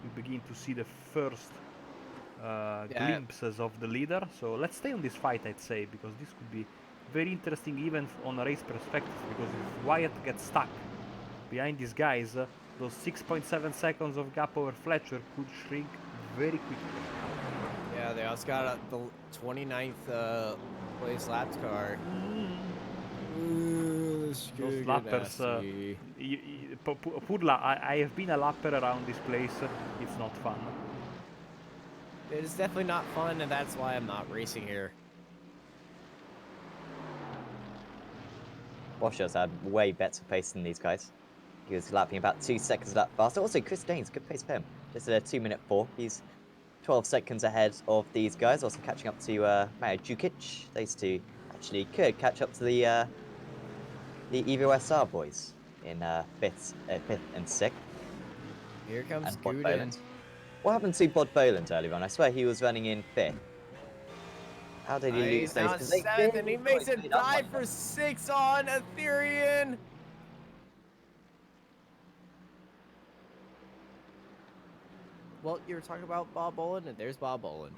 you begin to see the first glimpses of the leader. So let's stay on this fight, I'd say, because this could be very interesting even on a race perspective, because if Wyatt gets stuck behind these guys, those 6.7 seconds of gap over Fletcher could shrink very quickly. Yeah, they also got the 29th place laps car. Those lappers, Purla, I have been a lapper around this place. It's not fun. It is definitely not fun, and that's why I'm not racing here. Boscho's had way better pace than these guys. He was lapping about 2 seconds a lap faster. Also, Chris Danes, good pace for him. Just at a 2:04. He's 12 seconds ahead of these guys. Also catching up to Mario Jukic. Those two actually could catch up to the Evo SR boys in fifth and sixth. Here comes And Bod Gooden. Boland. What happened to Bod Boland earlier on? I swear he was running in fifth. How did he lose He's those? now 'Cause they 7th, and he really makes it made up 5 on for them. 6 on Ethereum. Well, you were talking about Bob Boland, and there's Bob Boland.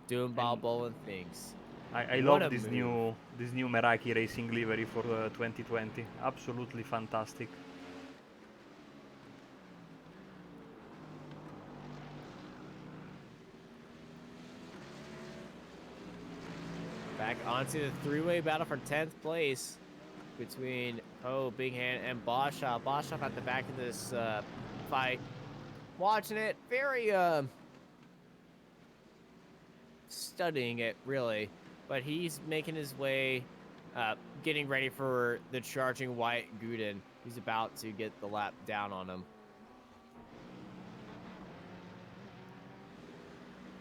Doing Bob Boland things. I What love a this move. new Meraki racing livery for 2020. Absolutely fantastic. Back onto the three-way battle for 10th place between Poe, Bingham, and Boschoff. Boschoff at the back of this fight. Watching it, very studying it, really. But he's making his way, getting ready for the charging Wyatt Gooden. He's about to get the lap down on him.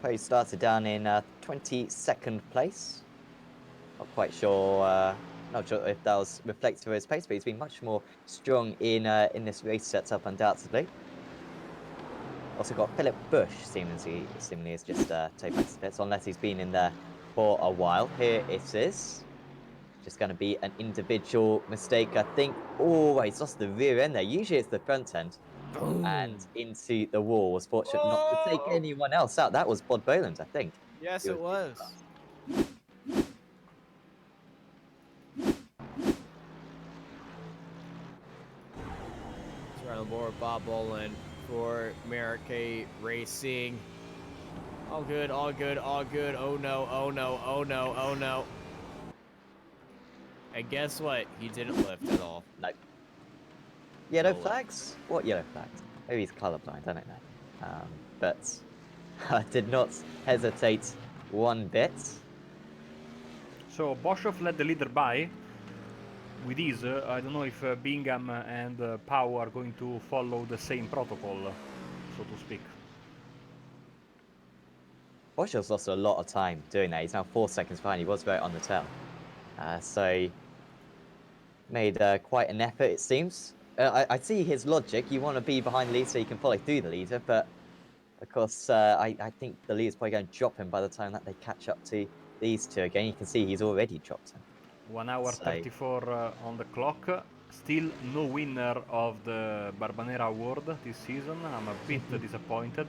Poe started down in 22nd place. Not sure if that was reflective of his pace, but he's been much more strong in this race setup, undoubtedly. Also got Philip Bush, seemingly is just toe back to pits, unless he's been in there for a while. Here it is. Just going to be an individual mistake, I think. Oh, he's lost the rear end there. Usually it's the front end. Boom. And into the wall. Was fortunate not to take Oh! anyone else out. That was Bod Boland, I think. Yes, He it taken was. last. Let's run on board Bob Boland for America Racing. All good, all good, all good. Oh no, oh no, oh no, oh no. And guess what? He didn't lift at all. No. Yellow No lift. flags? What yellow flags? Maybe he's colorblind, I don't know. But I did not hesitate one bit. So Boshoff led the leader by with ease. I don't know if Bingham and Pau are going to follow the same protocol, so to speak. Bosch's lost a lot of time doing that. He's now 4 seconds behind. He was right on the tail. So made quite an effort, it seems. I see his logic. You want to be behind the lead so you can follow through the leader, but of course, I think the leader's probably going to drop him by the time that they catch up to these two again. You can see he's already dropped him. 1 hour 34 on the clock. Still no winner of the Barbanera Award this season. I'm a bit disappointed.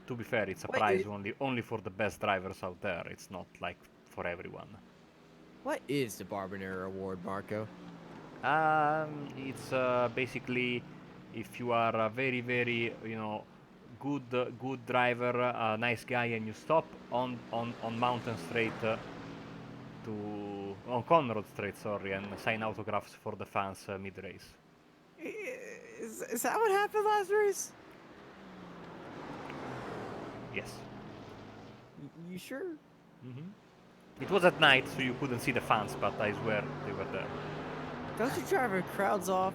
To be fair, it's a prize only for the best drivers out there. It's not like for everyone. What is the Barbanera Award, Marco? It's basically if you are a very, very, good driver, a nice guy, and you stop on Mountain Straight on Conrod Straight, sorry, and sign autographs for the fans mid-race. Is that what happened last race? Yes. You sure? It was at night, so you couldn't see the fans, but I swear they were there. Don't you drive our crowds off?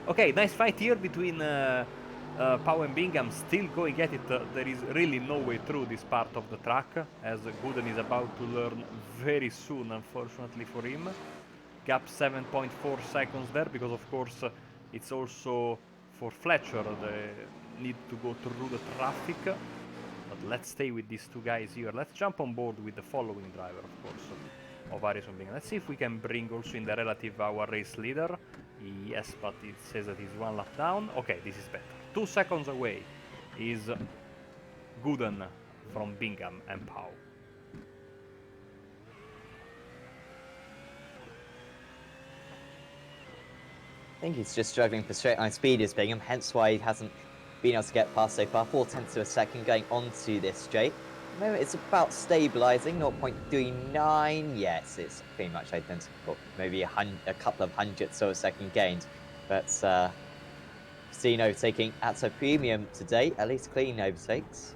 Okay, nice fight here between Pau and Bingham, still going at it. There is really no way through this part of the track, as Gooden is about to learn very soon, unfortunately for him. Gap 7.4 seconds there, because of course it's also for Fletcher, they need to go through the traffic. But let's stay with these two guys here. Let's jump on board with the following driver, of course, of Harrison Bingham. Let's see if we can bring also in the relative our race leader. Yes, but it says that he's 1 lap down. Okay, this is better. 2 seconds away is Gooden from Bingham and Pau. I think he's just struggling for straight line speed as Bingham, hence why he hasn't been able to get past so far. 4/10 of a second going onto this straight. At the moment, it's about stabilizing, 0.39. Yes, it's pretty much identical. Maybe a couple of hundredths of a second gained. But seen overtaking at a premium today, at least clean overtakes.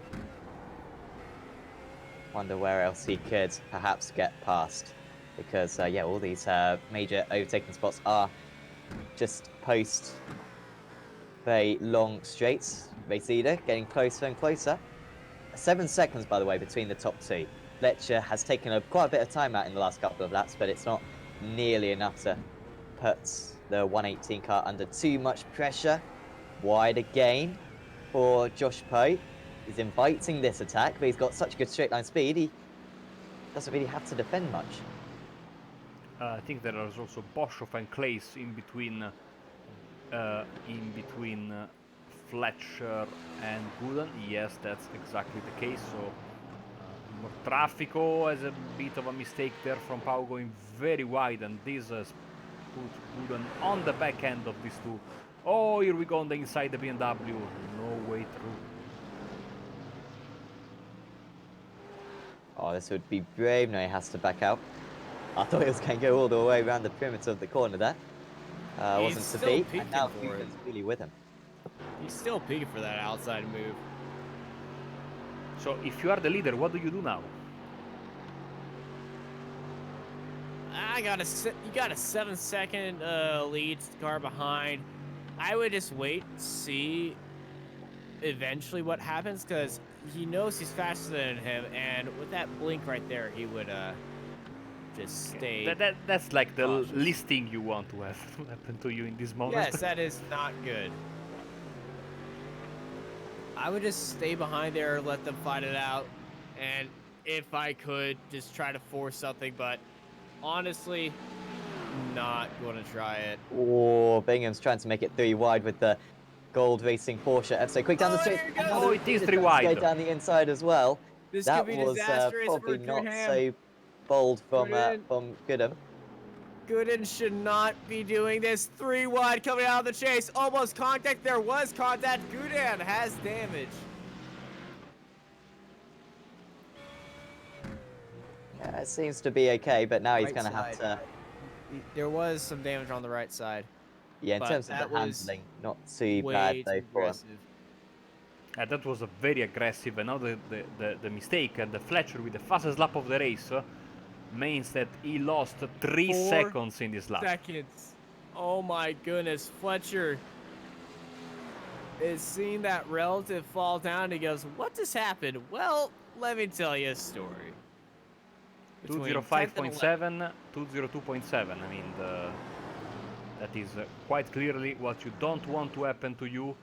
Wonder where else he could perhaps get past. Because, yeah, all these major overtaking spots are just post very long straights. Race leader getting closer and closer. 7 seconds, by the way, between the top two. Fletcher has taken quite a bit of time out in the last couple of laps, but it's not nearly enough to put the 118 car under too much pressure. Wide again for Josh Poe. He's inviting this attack, but he's got such good straight line speed, he doesn't really have to defend much. I think there is also Boshoff and Claes in between Fletcher and Gooden. Yes, that's exactly the case. So more Traffico has a bit of a mistake there from Pau going very wide, and this has put Gooden on the back end of these two. Oh, here we go on the inside the BMW. No way through. Oh, this would be brave. No, he has to back out. I thought he was going to go all the way around the perimeter of the corner there. Wasn't to be. And now Gooden's really with him. He's still peeking for that outside move. So if you are the leader, what do you do now? You got a 7-second lead car behind. I would just wait, see eventually what happens, because he knows he's faster than him, and with that blink right there, he would just stay. That's like the cautious. least thing you want to have happen to you in this moment. Yes, that is not good. I would just stay behind there, let them fight it out, and if I could, just try to force something, but honestly, not going to try it. Oh, Bingham's trying to make it 3 wide with the gold racing Porsche. So quick down the Oh, straight. here it goes. Oh, it is 3 Trying to go wide. down the inside as well. This That could be was disastrous probably for not Goodham. so bold from Gooden. Goodham. Gooden should not be doing this. 3 wide coming out of the chase. Almost contact. There was contact. Gooden has damage. Yeah, it seems to be okay, but now he's Right going to have side. to. There was some damage on the right side. Yeah, in but terms of that the was handling, not too bad Way though too for him. aggressive. That was a very aggressive, and now the mistake, and the Fletcher with the fastest lap of the race means that he lost 3 4 seconds in this lap. Seconds. Oh my goodness, Fletcher is seeing that relative fall down. He goes, "What just happened?" Well, let me tell you a story. Between 10th and 11th. 205.7, 202.7. I mean, that is quite clearly what you don't want to happen to you.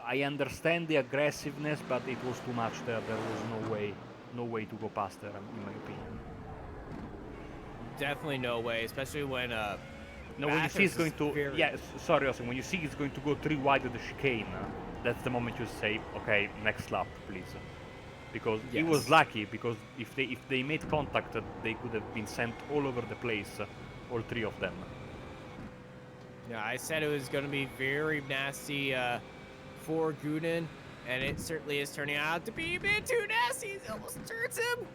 I understand the aggressiveness, but it was too much there. There was no way to go past there, in my opinion. Definitely no way, especially when No, when you see it's Bathurst going is to, very- yeah, sorry, Austin, when you see it's going to go 3 wide at the chicane, that's the moment you say, okay, next lap, please. Because he was Yes. lucky, because if they made contact, they could have been sent all over the place, all 3 of them. Yeah, I said it was going to be very nasty for Gooden, and it certainly is turning out to be a bit too nasty. It almost turns him.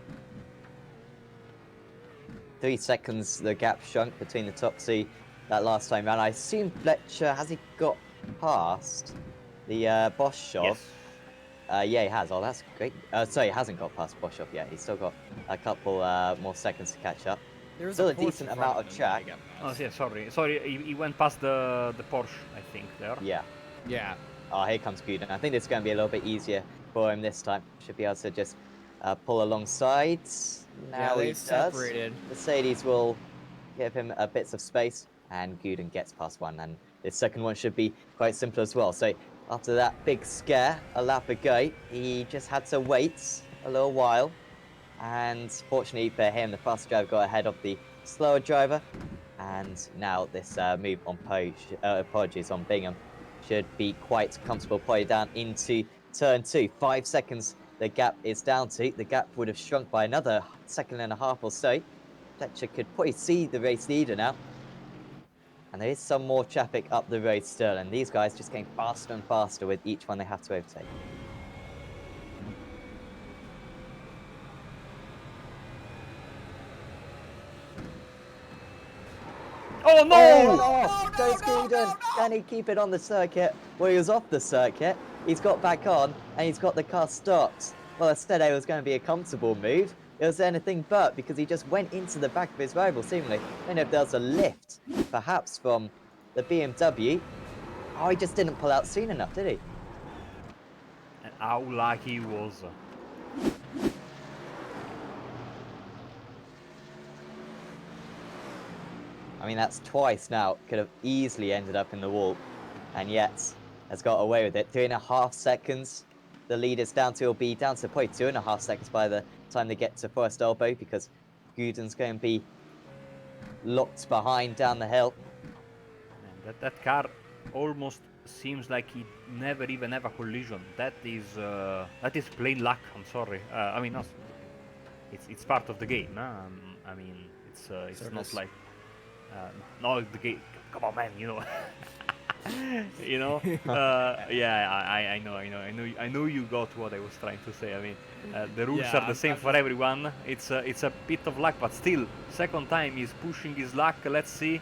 3 seconds the gap shrunk between the top 2 that last time round. I assume Fletcher, has he got past the Boschov? Yes. Yeah, he has. Oh, that's great. Sorry, he hasn't got past Boschov yet. He's still got a couple more seconds to catch up. There was Still a Porsche decent in front amount of him track. that he got Oh, past. yeah, sorry, he went past the Porsche, I think, there. Yeah. Yeah. Oh, here comes Guden. I think it's going to be a little bit easier for him this time. Should be able to just pull alongside. Now he they've does. separated. Mercedes will give him bits of space, and Guden gets past one. And this second one should be quite simple as well. So after that big scare a lap ago, he just had to wait a little while. And fortunately for him, the fast driver got ahead of the slower driver. And now this move on apologies on Bingham should be quite comfortable. Probably down into turn 2. 5 seconds the gap is down to. The gap would have shrunk by another second and a half or so. Fletcher could probably see the race leader now. And there is some more traffic up the road still. And these guys just getting faster and faster with each one they have to overtake. Oh no! Oh, goes Guden. Can he keep it on the circuit? Well, he was off the circuit. He's got back on, and he's got the car stopped. Well, instead it was going to be a comfortable move. It was anything but, because he just went into the back of his rival, seemingly. I don't know if there was a lift, perhaps from the BMW. Oh, he just didn't pull out soon enough, did he? And how lucky he was. I mean, that's twice now. Could have easily ended up in the wall, and yet has got away with it. 3.5 seconds. The lead is down to, will be down to probably 2.5 seconds by the time they get to Forest Elbow, because Guden's going to be locked behind down the hill. And that car almost seems like he never even have a collision. That is plain luck. I'm sorry. I mean, no, it's part of the game. I mean, it's not like no, the game. Come on, man. You know. You know. Yeah, I know you got what I was trying to say. I mean, the rules Yeah, are the same for everyone. It's a bit of luck, but still, second time he's pushing his luck. Let's see.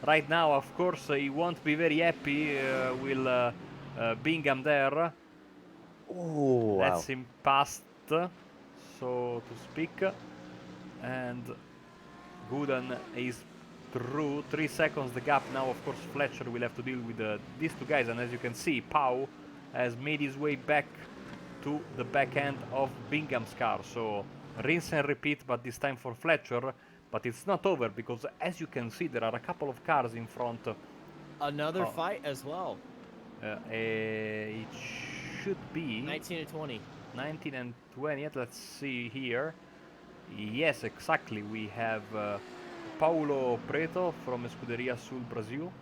Right now, of course, he won't be very happy with Bingham there. Oh, wow. That's him past, so to speak. And Gooden is through. 3 seconds the gap now. Of course, Fletcher will have to deal with these 2 guys. And as you can see, Pau has made his way back to the back end of Bingham's car. So rinse and repeat, but this time for Fletcher. But it's not over because, as you can see, there are a couple of cars in front. Another Oh. fight as well. It should be 19 and 20. 19 and 20. Let's see here. Yes, exactly. We have Paulo Preto from Escuderia Sul Brasil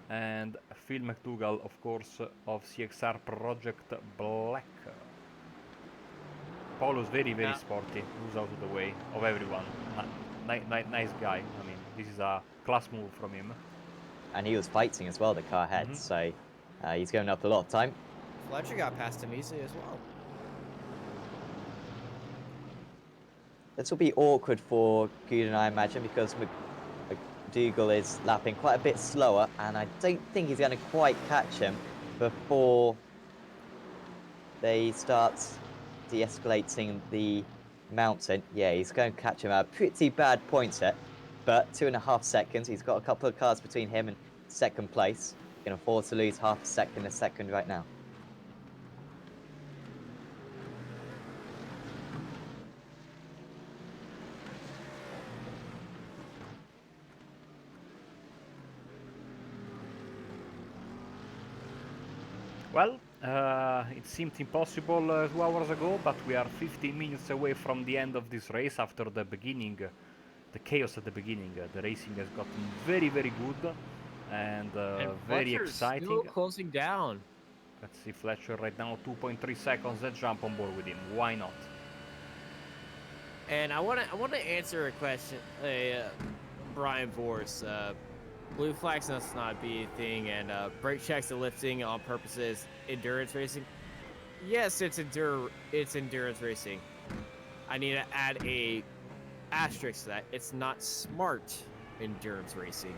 and Phil McDougall, of course, of CXR Project Black. Paulo's very, very sporty. Moves out of the way of everyone. Nice guy. I mean, this is a class move from him. And he was fighting as well, the car head, so he's going up a lot of time. Fletcher got past him easily as well. This will be awkward for Guden, I imagine, because McDougall is lapping quite a bit slower, and I don't think he's going to quite catch him before they start de-escalating the mountain. Yeah, he's going to catch him at a pretty bad point set, but 2.5 seconds. He's got a couple of cars between him and second place. He can afford to lose half a second right now. Well, it seemed impossible 2 hours ago, but we are 15 minutes away from the end of this race after the beginning, the chaos at the beginning. The racing has gotten very, very good and very Fletcher's exciting. still closing down. Let's see Fletcher right now, 2.3 seconds. Let's jump on board with him. Why not? And I want to answer a question, Brian Vorse. Blue flags must not be a thing, and brake checks and lifting on purpose is endurance racing. Yes, it's endurance racing. I need to add a asterisk to that. It's not smart endurance racing.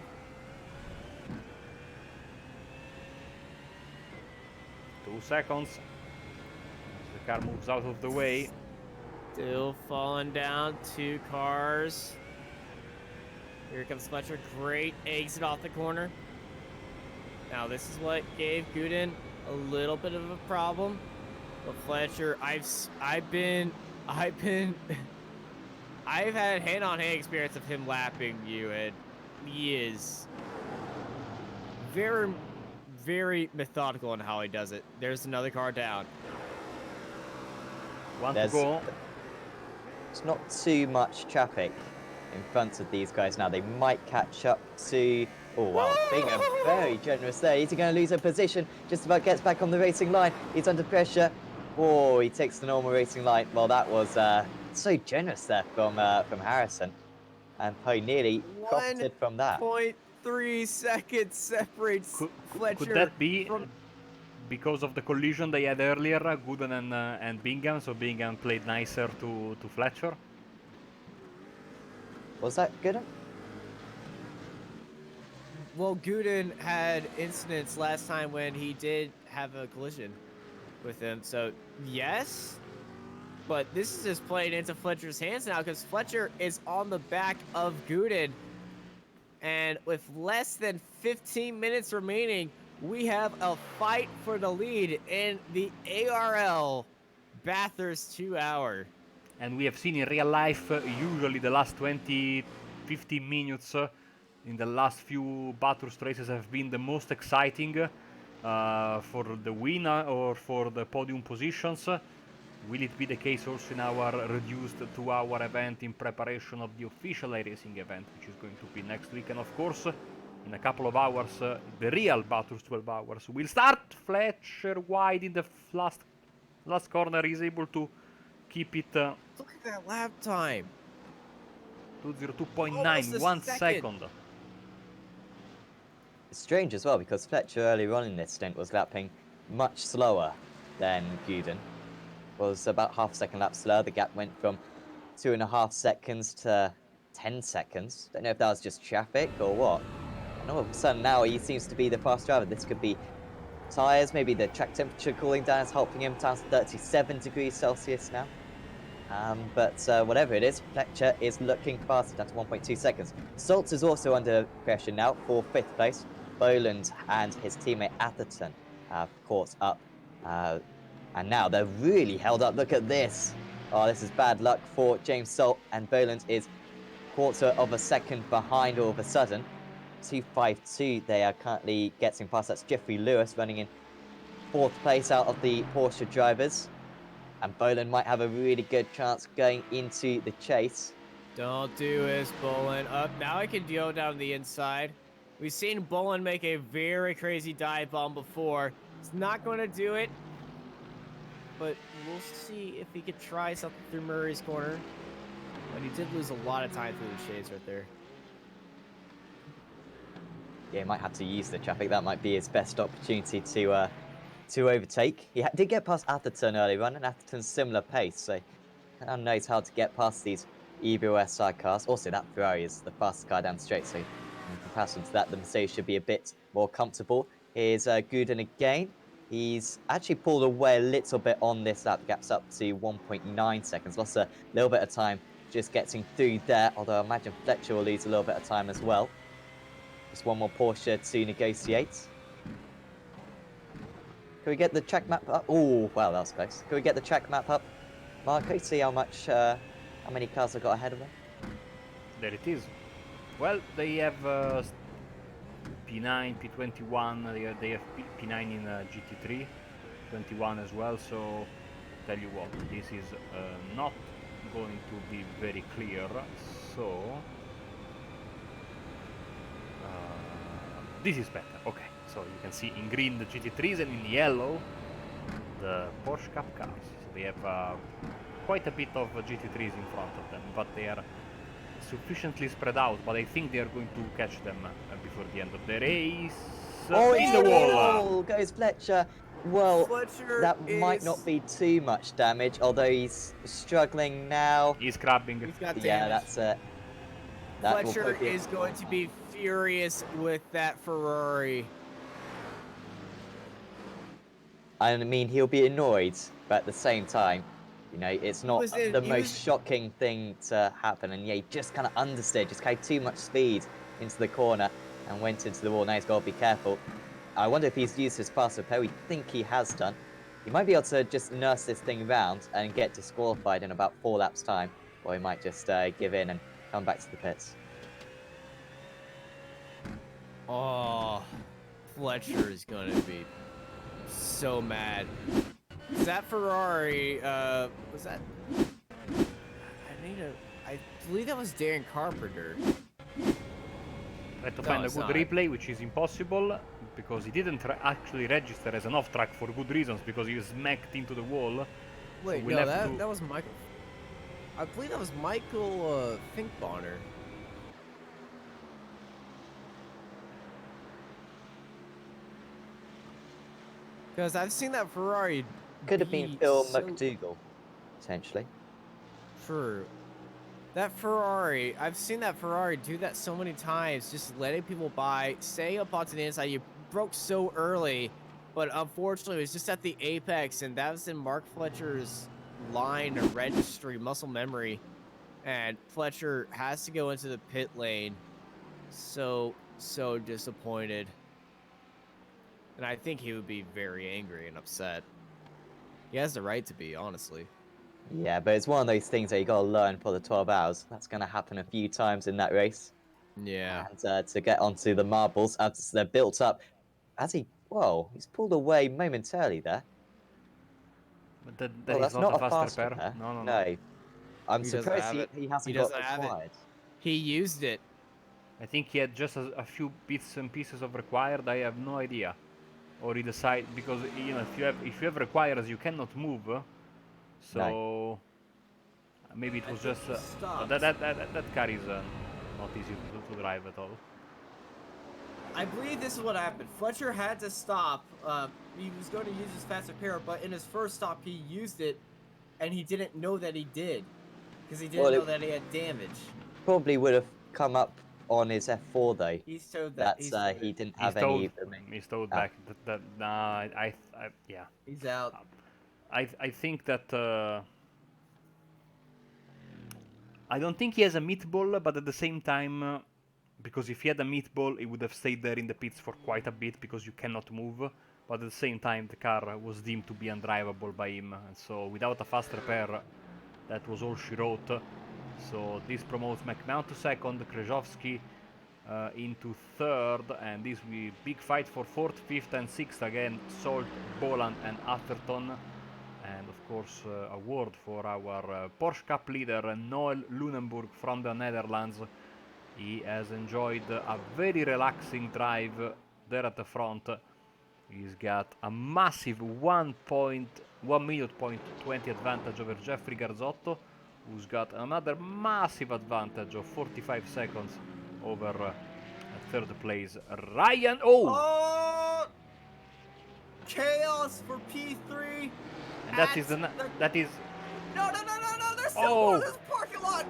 Two seconds. The car moves out of the way. Still falling down, 2 cars. Here comes Fletcher. Great exit off the corner. Now this is what gave Guden a little bit of a problem. But Fletcher, I've had hand-on-hand experience of him lapping you, and he is very, very methodical in how he does it. There's another car down. One to go. It's not too much traffic in front of these guys now. They might catch up to... Oh, wow. Being very generous there. Is he going to lose a position? Just about gets back on the racing line. He's under pressure. Oh, he takes the normal racing line. Well, that was so generous there from Harrison. And Poe nearly profited from that. 1.3 seconds separates Fletcher. Could that be because of the collision they had earlier, Gooden and Bingham? So Bingham played nicer to Fletcher? Was that good? Well, Guden had incidents last time when he did have a collision with him, so yes. But this is just playing into Fletcher's hands now because Fletcher is on the back of Guden. And with less than 15 minutes remaining, we have a fight for the lead in the ARL Bathurst 2 hour. And we have seen in real life, usually the last 20, 15 minutes in the last few Bathurst races have been the most exciting for the winner or for the podium positions. Will it be the case also in our reduced 2-hour event in preparation of the official iRacing event, which is going to be next week? And of course, in a couple of hours, the real Bathurst 12 hours will start. Fletcher wide in the last corner is able to keep it. Look at that lap time. 202.9, 1 second. It's strange as well because Fletcher earlier on in this stint was lapping much slower than Guden. Was about half a second lap slower. The gap went from 2.5 seconds to 10 seconds. Don't know if that was just traffic or what. And all of a sudden now he seems to be the fast driver. This could be tyres, maybe the track temperature cooling down is helping him down to 37 degrees Celsius now. But whatever it is, Fletcher is looking faster, down to 1.2 seconds. Stoltz is also under pressure now for 5th place. Boland and his teammate Atherton have caught up. And now they're really held up. Look at this. Oh, this is bad luck for James Salt. And Boland is quarter of a second behind all of a sudden. 2:52 they are currently getting past. That's Jeffrey Lewis running in 4th place out of the Porsche drivers. And Boland might have a really good chance going into the chase. Don't do this, Bolin. Up now, I can go down the inside. We've seen Bolin make a very crazy dive bomb before. He's not going to do it, but we'll see if he could try something through Murray's corner. But he did lose a lot of time through the shades right there. Yeah, he might have to use the traffic. That might be his best opportunity to overtake. He did get past Atherton earlier on, and Atherton's similar pace, so now knows how to get past these EBOS cars. Also, that Ferrari is the fastest car down the straight, so in comparison to that, the Mercedes should be a bit more comfortable. Here's Gooden again. He's actually pulled away a little bit on this lap. The gap's up to 1.9 seconds. Lost a little bit of time just getting through there, although I imagine Fletcher will lose a little bit of time as well. Just one more Porsche to negotiate. Can we get the track map up? Oh, wow, that was close. Can we get the track map up, Marco? See how many cars have got ahead of them? There it is. Well, they have P9, P21, they have P9 in GT3, 21 as well, so tell you what, this is not going to be very clear, so this is better. Okay, so you can see in green the GT3s and in yellow the Porsche Cup cars. So they have quite a bit of GT3s in front of them, but they are sufficiently spread out. But I think they are going to catch them before the end of the race. Oh, in it's the the wall! wall! Goes Fletcher. Well, Fletcher that might not be too much damage, although he's struggling now. He's crabbing. He's got Yeah, damage. that's it. That will Fletcher probably- is going to be furious with that Ferrari. I mean, he'll be annoyed, but at the same time, you know, it's not the most shocking thing to happen. And yeah, he just kind of understeered, just carried too much speed into the corner and went into the wall. Now he's got to be careful. I wonder if he's used his fast repair. We think he has done. He might be able to just nurse this thing round and get disqualified in about 4 laps' time, or he might just give in and come back to the pits. Oh, Fletcher is going to be so mad. That Ferrari, was that? I believe that was Darren Carpenter. Try to No, find a it's good not. replay, which is impossible because he didn't actually register as an off track for good reasons because he smacked into the wall. Wait, we'll no, have to- that was Michael. I believe that was Michael Finkbonner. Because I've seen that Ferrari. Could have been be Phil so McDougall, potentially. True. That Ferrari, I've seen that Ferrari do that so many times, just letting people by, staying up onto the inside. You broke so early, but unfortunately, it was just at the apex, and that was in Mark Fletcher's line of registry, muscle memory, and Fletcher has to go into the pit lane. So disappointed. And I think he would be very angry and upset. He has the right to be, honestly. Yeah, but it's one of those things that you got to learn for the 12 hours. That's going to happen a few times in that race. Yeah. And to get onto the marbles, as they're built up, whoa, he's pulled away momentarily there. But that Well, is that's not not a fast repair. repair. No. No. I'm He doesn't surprised have it. he hasn't He got doesn't have it. required. He used it. I think he had just a few bits and pieces of required. I have no idea. Or he decided because you know if you have requires you cannot move. So maybe it was just that car is not easy to drive at all. I believe this is what happened. Fletcher had to stop. He was going to use his fast repair, but in his first stop, he used it, and he didn't know that he did, because he didn't know that he had damage. Probably would have come up on his F4 though. He showed that. He didn't have any. He's towed back. Yeah. He's out. I think that I don't think he has a meatball, but at the same time, because if he had a meatball, he would have stayed there in the pits for quite a bit because you cannot move. But at the same time, the car was deemed to be undrivable by him, and so without a fast repair, that was all she wrote. So this promotes McMahon to second, Krzyzewski into third, and this will be big fight for fourth, fifth, and sixth again. Salt, Boland, and Atherton, and of course award for our Porsche Cup leader Noel Lunenburg from the Netherlands. He has enjoyed a very relaxing drive there at the front. He's got a massive 1.20 advantage over Jeffrey Garzotto, who's got another massive advantage of 45 seconds over third place Ryan. Oh! Chaos for P3. And that is that is No! There's still Oh. more in this parking lot.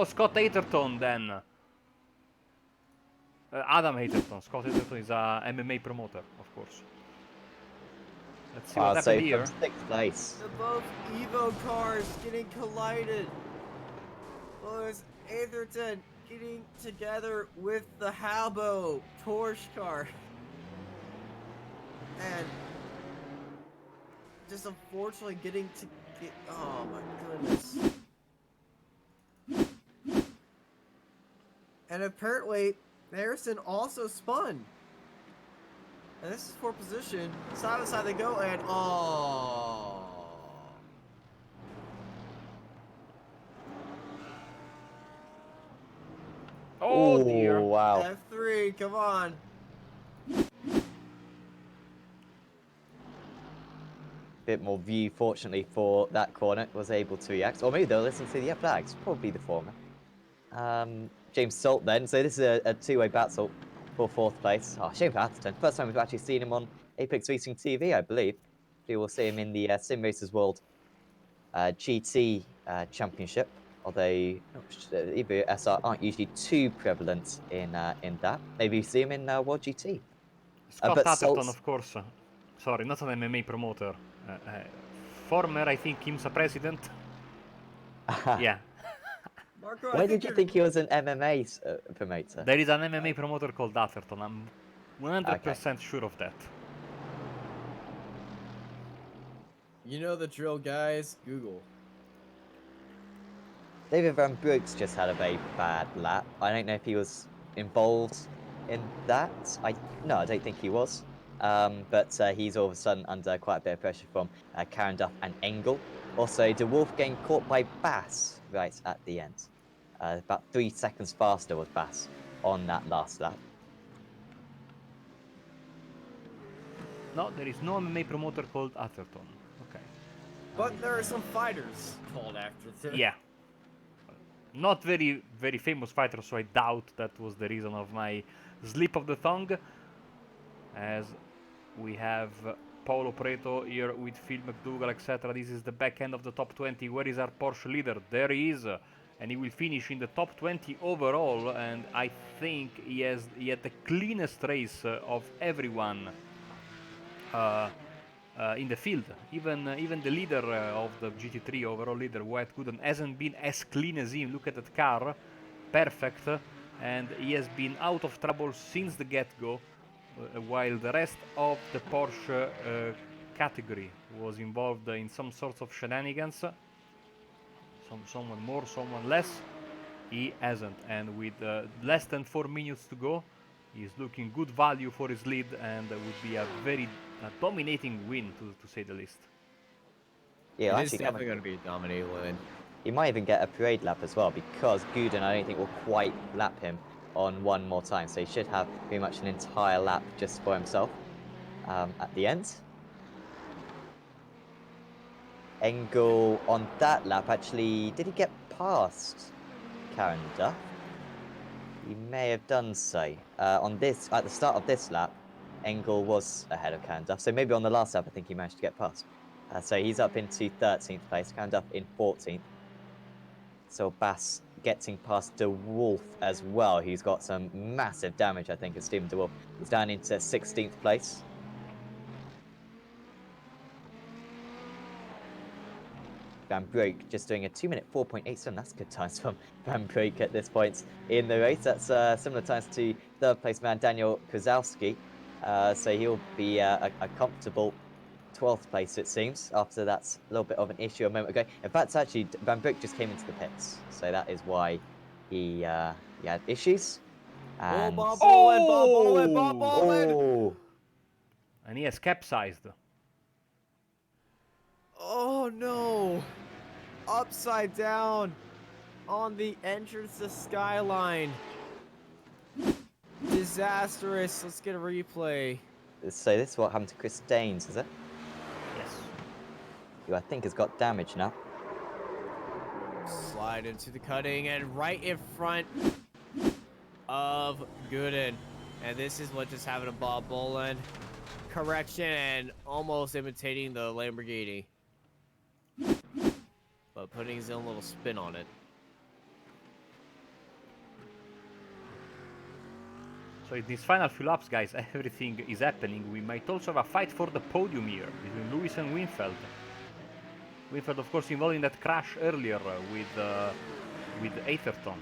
Scott Atherton then. Adam Atherton. Scott Atherton is a MMA promoter, of course. Let's see what So happened here. from 6th place. The both Evo cars getting collided. Was Atherton getting together with the Halbo Porsche car. And just unfortunately getting to get. Oh my goodness. And apparently, Harrison also spun. And this is for position. Side by side they go, and oh. Oh dear. Wow. F3, come on. Bit more view, fortunately, for that corner. Was able to react. Or maybe they'll listen to the flags. Probably the former. James Salt then. So this is a two-way battle for 4th place. Oh, shame for Atherton. First time we've actually seen him on Apex Racing TV, I believe. We will see him in the Sim Racers World GT Championship. Although Evo SR aren't usually too prevalent in that. Maybe you see him in World GT. Scott But Atherton, Salt's- of course. Sorry, not an MMA promoter. Former, I think, IMSA president. Yeah. Marco, Why did you think he was an MMA promoter? There is an MMA promoter called Atherton. I'm 100% sure of that. You know the drill, guys. Google. David Van Brooks just had a very bad lap. I don't know if he was involved in that. No, I don't think he was. But he's all of a sudden under quite a bit of pressure from Karen Duff and Engel. Also, De Wolf getting caught by Bass right at the end. About 3 seconds faster was Bass on that last lap. No, there is no MMA promoter called Atherton. Okay. But there are some fighters called after them. Yeah. Not very, very famous fighter, so I doubt that was the reason of my slip of the tongue. As we have Paulo Preto here with Phil McDougall, etc. This is the back end of the top 20. Where is our Porsche leader? There he is. And he will finish in the top 20 overall. And I think he had the cleanest race of everyone in the field. Even the leader of the GT3 overall leader, Wyatt Gooden, hasn't been as clean as him. Look at that car, perfect, and he has been out of trouble since the get-go, while the rest of the Porsche category was involved in some sorts of shenanigans. Someone more, someone less. He hasn't, and with less than 4 minutes to go, he's looking good value for his lead, and would be a very dominating win, to say the least. Yeah, It is actually, definitely going to be a dominating win. he might even get a parade lap as well, because Gooden, I don't think, will quite lap him on one more time. So he should have pretty much an entire lap just for himself at the end. Engel on that lap, actually, did he get past Karen Duff? He may have done so. At the start of this lap, Engel was ahead of Karen Duff. So maybe on the last lap, I think he managed to get past. So he's up into 13th place, Karen Duff in 14th. So Bass getting past De Wolf as well. He's got some massive damage, I think, as Stephen De Wolf. He's down into 16th place. Van Broek just doing a 2-minute 4.87. That's good times from Van Broek at this point in the race. That's similar times to third place man Daniel Kozowski. So he'll be a comfortable 12th place, it seems, after that's a little bit of an issue a moment ago. In fact, actually, Van Broek just came into the pits, so that is why he had issues. Oh, And Bob Boland, Bob Boland, Bob Oh! Boland! oh, And he has capsized. Oh no! Upside down on the entrance to Skyline. Disastrous. Let's get a replay. so this is what happened to Chris Danes, is it? Yes. Who I think has got damage now. Slide into the cutting and right in front of Gooden. And this is what just happened to Bob Boland. Correction and almost imitating the Lamborghini. But putting his own little spin on it. So in these final few laps, guys, everything is happening. We might also have a fight for the podium here between Lewis and Winfeld. Winfeld, of course, involved in that crash earlier with Atherton.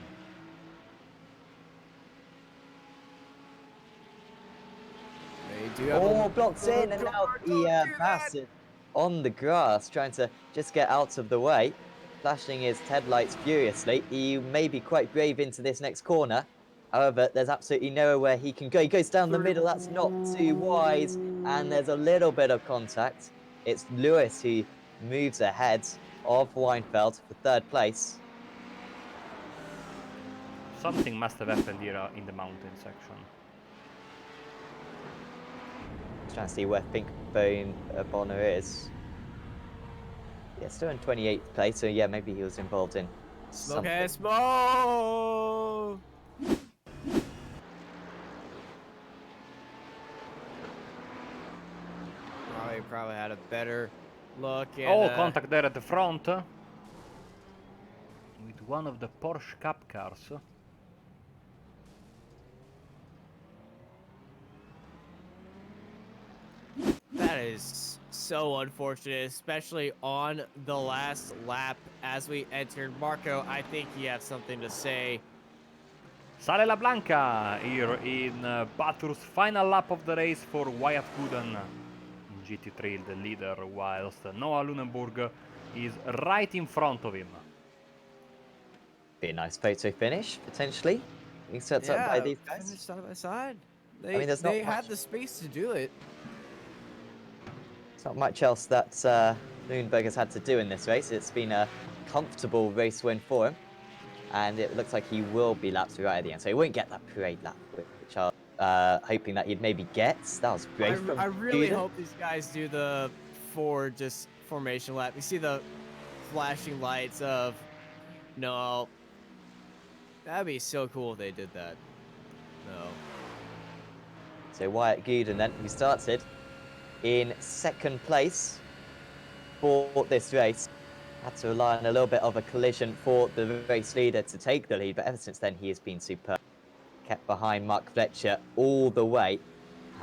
They do have Oh, a blocks in, and now the Bassett on the grass, trying to just get out of the way, flashing his headlights furiously. He may be quite brave into this next corner. However, there's absolutely nowhere he can go. He goes down the middle, that's not too wise, and there's a little bit of contact. It's Lewis who moves ahead of Weinfeld for third place. Something must have happened here in the mountain section. Trying to see where Pink Bone Bonner is. Yeah, still in 28th place, so yeah, maybe he was involved in smoke something. and smoke. Probably had a better look. And, Oh, contact there at the front with one of the Porsche Cup cars. That is so unfortunate, especially on the last lap as we entered. Marco, I think you have something to say. Sale la Blanca here in Bathurst, final lap of the race for Wyatt Gooden in GT3, the leader, whilst Noah Lunenburg is right in front of him. Be a nice photo finish, potentially. Being set up by these guys. Finished side by side. mean, there's not They had much- the space to do it. There's not much else that Lundberg has had to do in this race. It's been a comfortable race win for him. And it looks like he will be lapped right at the end. So he won't get that parade lap, which I was hoping that he'd maybe get. That was great from I really Gooden. hope these guys do the formation lap. You see the flashing lights of no. That'd be so cool if they did that. No. So Wyatt Gooden then, who started in second place for this race, had to rely on a little bit of a collision for the race leader to take the lead, but ever since then he has been superb. Kept behind Mark Fletcher all the way,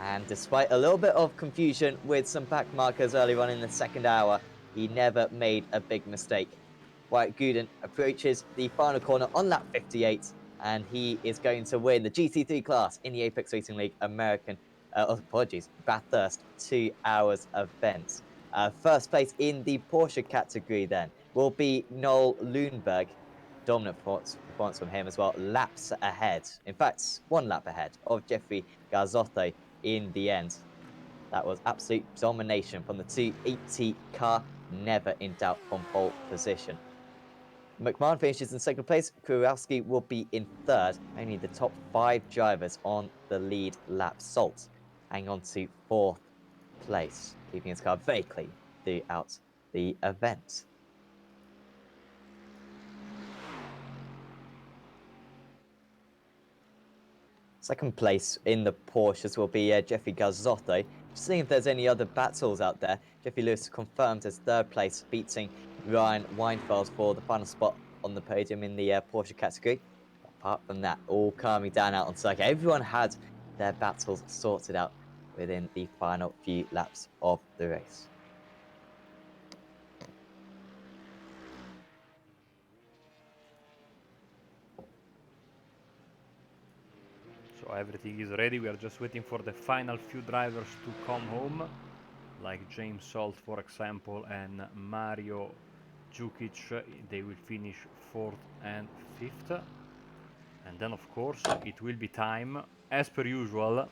and despite a little bit of confusion with some back markers earlier on in the second hour, he never made a big mistake. Wyatt Gooden approaches the final corner on lap 58, and he is going to win the GT3 class in the Apex Racing League American, Bathurst 2 hours event. First place in the Porsche category then will be Noel Lundberg. Dominant performance from him as well, laps ahead. In fact, 1 lap ahead of Jeffrey Garzotto in the end. That was absolute domination from the 280 car, never in doubt from pole position. McMahon finishes in second place. Kurowski will be in third. Only the top 5 drivers on the lead lap. Salt hang on to 4th place, keeping his car very clean throughout the event. Second place in the Porsches will be Jeffrey Garzotto. Just seeing if there's any other battles out there. Jeffrey Lewis confirmed as third place, beating Ryan Weinfeld for the final spot on the podium in the Porsche category. Apart from that, all calming down out on circuit. Everyone had their battles sorted out within the final few laps of the race. So everything is ready, we are just waiting for the final few drivers to come home. like James Salt, for example, and Mario Jukic, they will finish 4th and 5th. And then, of course, it will be time, as per usual,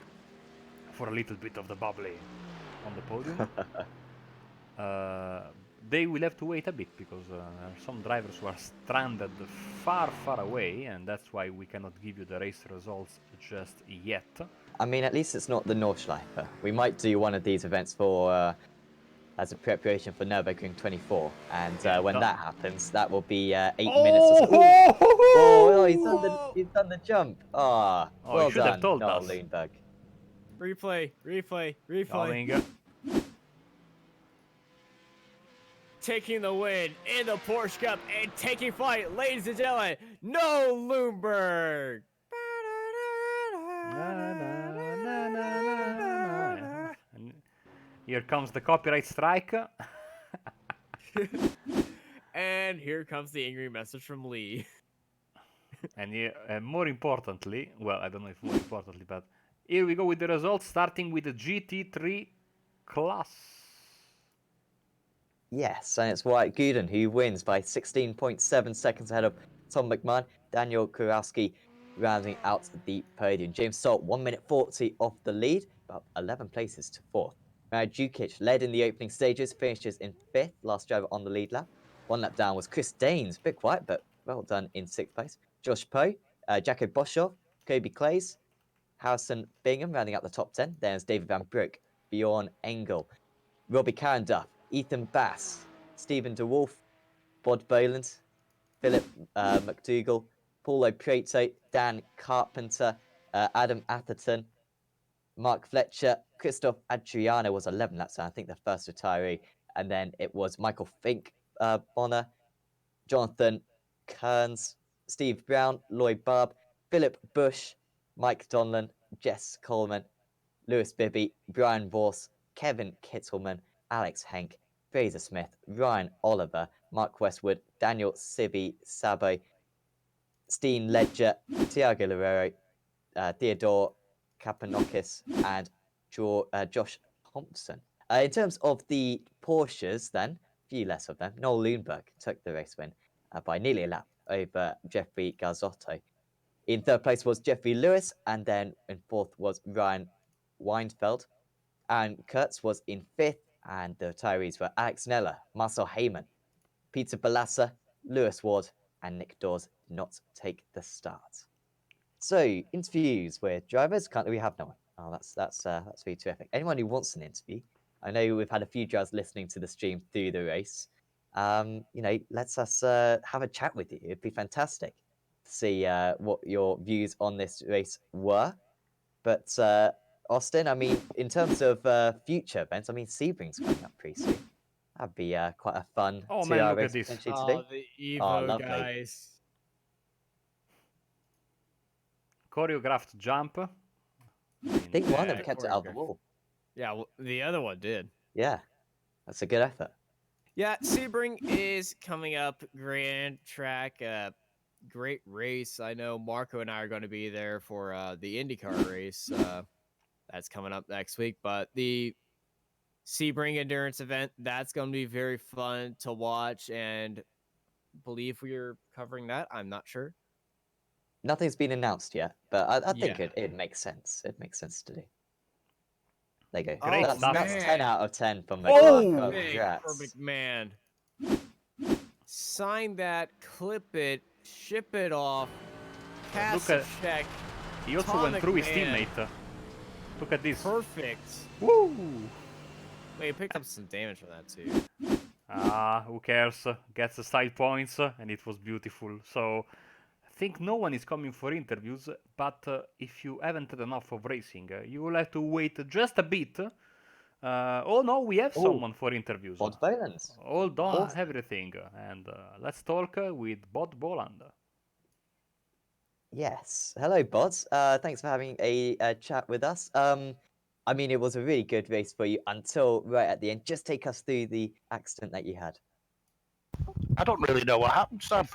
for a little bit of the bubbly on the podium. They will have to wait a bit because there are some drivers who are stranded far, far away, and that's why we cannot give you the race results just yet. I mean, at least it's not the Nordschleife. We might do one of these events for as a preparation for Nürburgring 24, and Yeah, when done. that happens, that will be 8 minutes. Or so. Oh, he's done the jump. Ah, Oh, well you should have done, told Noel us. Lundberg. Replay. Coming. Taking the win in the Porsche Cup and taking flight, ladies and gentlemen, no Loomberg. And here comes the copyright strike. And here comes the angry message from Lee. And more importantly, well, I don't know if more importantly, but here we go with the results, starting with the GT3 class. Yes, and it's Wyatt Gooden who wins by 16.7 seconds ahead of Tom McMahon. Daniel Kurowski rounding out the podium. James Salt, 1 minute 40 off the lead, about 11 places to 4th. Mario Jukic led in the opening stages, finishes in 5th, last driver on the lead lap. 1 lap down was Chris Danes, a bit quiet, but well done in 6th place. Josh Poe, Jaco Boshoff, Kobe Clays, Harrison Bingham rounding out the top 10. There's David Van Broek, Bjorn Engel, Robbie Carenduff, Ethan Bass, Stephen DeWolf, Bod Boland, Philip McDougall, Paulo Prieto, Dan Carpenter, Adam Atherton, Mark Fletcher, Christoph Adriano was 11 laps, I think the first retiree, and then it was Michael Fink, Bonner, Jonathan Kearns, Steve Brown, Lloyd Barb, Philip Bush, Mike Donlan, Jess Coleman, Lewis Bibby, Brian Voss, Kevin Kittleman, Alex Henk, Fraser Smith, Ryan Oliver, Mark Westwood, Daniel Sibi Sabo, Steen Ledger, Tiago Loureiro, Theodore Kapanokis, and Josh Thompson. In terms of the Porsches, then, a few less of them. Noel Lundberg took the race win by nearly a lap over Jeffrey Garzotto. In 3rd place was Jeffrey Lewis, and then in 4th was Ryan Weinfeld. And Kurtz was in 5th, and the retirees were Alex Neller, Marcel Heyman, Peter Balassa, Lewis Ward, and Nick Dawes did not take the start. So, interviews with drivers. Currently, we have no one. Oh, that's really terrific. Anyone who wants an interview, I know we've had a few drivers listening to the stream through the race. Let's us have a chat with you. It'd be fantastic to see what your views on this race were. But Austin, I mean, in terms of future events, I mean, Sebring's coming up pretty soon. That'd be quite a fun Oh, man, two-hour look at race this. potentially to Oh, do. the Oh, Evo lovely. guys. Choreographed jump. I think one of them Yeah, kept it out of the choreographed. wall. Yeah, well, the other one did. Yeah, that's a good effort. Yeah, Sebring is coming up. Grand Track, great race. I know Marco and I are going to be there for the IndyCar race. That's coming up next week. But the Sebring Endurance event, that's going to be very fun to watch. And believe we're covering that. I'm not sure. Nothing's been announced yet, but I think Yeah. it makes sense. It makes sense to do. There you go. Great Oh, stuff. That's 10 out of 10 from Oh! McMahon. Big for Congrats. McMahon. Sign that, clip it, ship it off, pass Look a check. He also Tom went through his McMahon. teammate. Look at this. Perfect. Woo! Wait, he picked up some damage from that too. Ah, who cares? Gets the side points, and it was beautiful. So, I think no one is coming for interviews, but if you haven't had enough of racing, you will have to wait just a bit. Oh no, we have Oh, someone for interviews. Bod Boland. Hold on, Awesome. everything, and let's talk with Bod Boland. Yes. Hello, Bods. Thanks for having a chat with us. I mean, it was a really good race for you until right at the end. Just take us through the accident that you had. I don't really know what happened, Sam.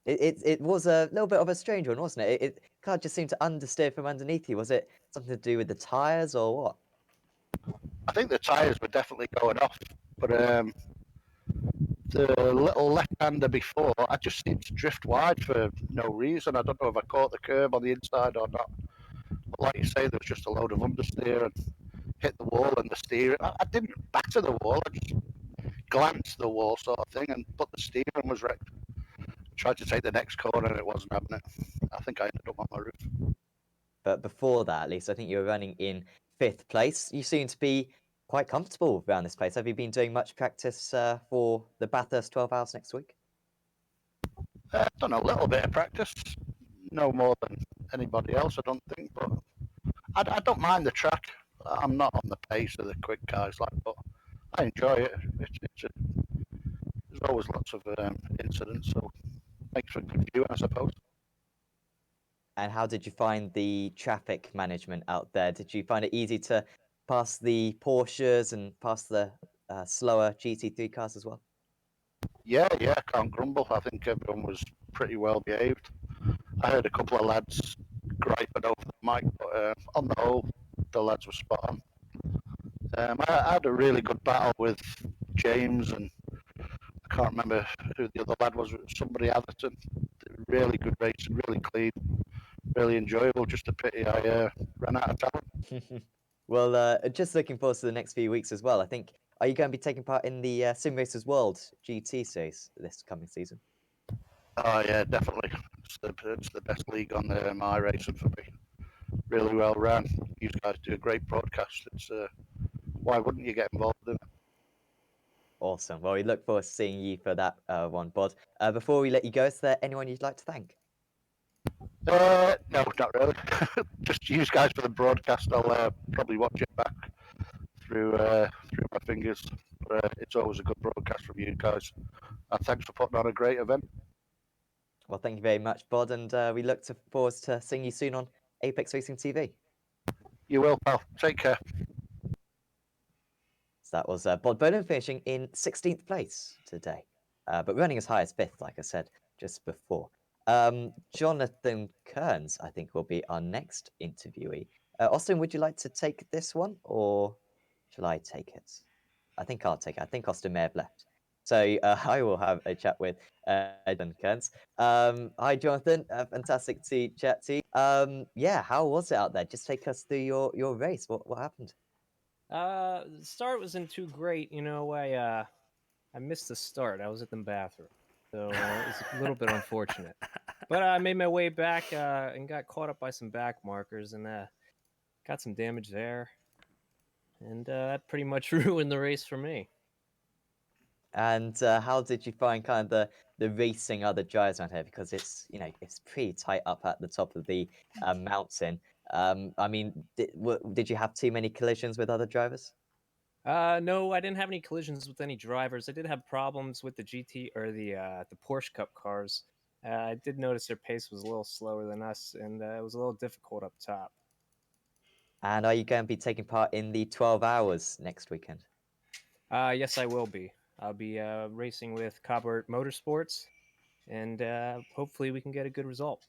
It was a little bit of a strange one, wasn't it? Car just seemed to understeer from underneath you. Was it something to do with the tires or what? I think the tyres were definitely going off, but the little left-hander before, I just seemed to drift wide for no reason. I don't know if I caught the curb on the inside or not. But like you say, there was just a load of understeer and hit the wall and the steering. I didn't batter the wall. I just glanced the wall sort of thing, but the steering was wrecked. Tried to take the next corner and it wasn't having it. I think I ended up on my roof. But before that, at least, I think you were running in 5th place. You seem to be quite comfortable around this place. Have you been doing much practice for the Bathurst 12 hours next week? Done a little bit of practice, no more than anybody else, I don't think. But I don't mind the track. I'm not on the pace of the quick guys, but I enjoy it. There's always lots of incidents, so makes for good viewing, I suppose. And how did you find the traffic management out there? Did you find it easy to pass the Porsches and pass the slower GT3 cars as well? Yeah, can't grumble. I think everyone was pretty well behaved. I heard a couple of lads griping over the mic, but on the whole, the lads were spot on. I had a really good battle with James, and I can't remember who the other lad was. Somebody Atherton. Really good racing, really clean, really enjoyable. Just a pity I ran out of talent. Well, just looking forward to the next few weeks as well. I think, are you going to be taking part in the Sim Racers World GT series this coming season? Oh yeah, definitely. It's the best league on my racing for me. Really well run. You guys do a great broadcast. It's why wouldn't you get involved in it? Awesome. Well, we look forward to seeing you for that one, Bod. Before we let you go, is there anyone you'd like to thank? No, not really. Just you guys for the broadcast. I'll probably watch it back through my fingers. But it's always a good broadcast from you guys. And thanks for putting on a great event. Well, thank you very much, Bod, and we look forward to seeing you soon on Apex Racing TV. You will, pal. Take care. So that was Bod Bowden finishing in 16th place today, but running as high as 5th, like I said just before. Jonathan Kearns, I think, will be our next interviewee. Austin, would you like to take this one, or shall I take it? I think I'll take it. I think Austin may have left. So I will have a chat with Jonathan Kearns. Hi, Jonathan. Fantastic to chat to you. Yeah, how was it out there? Just take us through your race. What happened? The start wasn't too great. I missed the start. I was at the bathroom, so it was a little bit unfortunate. But I made my way back and got caught up by some back markers and got some damage there, and that pretty much ruined the race for me. And how did you find kind of the racing other drivers around here? Because it's it's pretty tight up at the top of the mountain. I mean, did you have too many collisions with other drivers? No, I didn't have any collisions with any drivers. I did have problems with the GT or the Porsche Cup cars. I did notice their pace was a little slower than us, and it was a little difficult up top. And are you going to be taking part in the 12 hours next weekend? Yes, I will be. I'll be racing with Cobart Motorsports, and hopefully we can get a good result.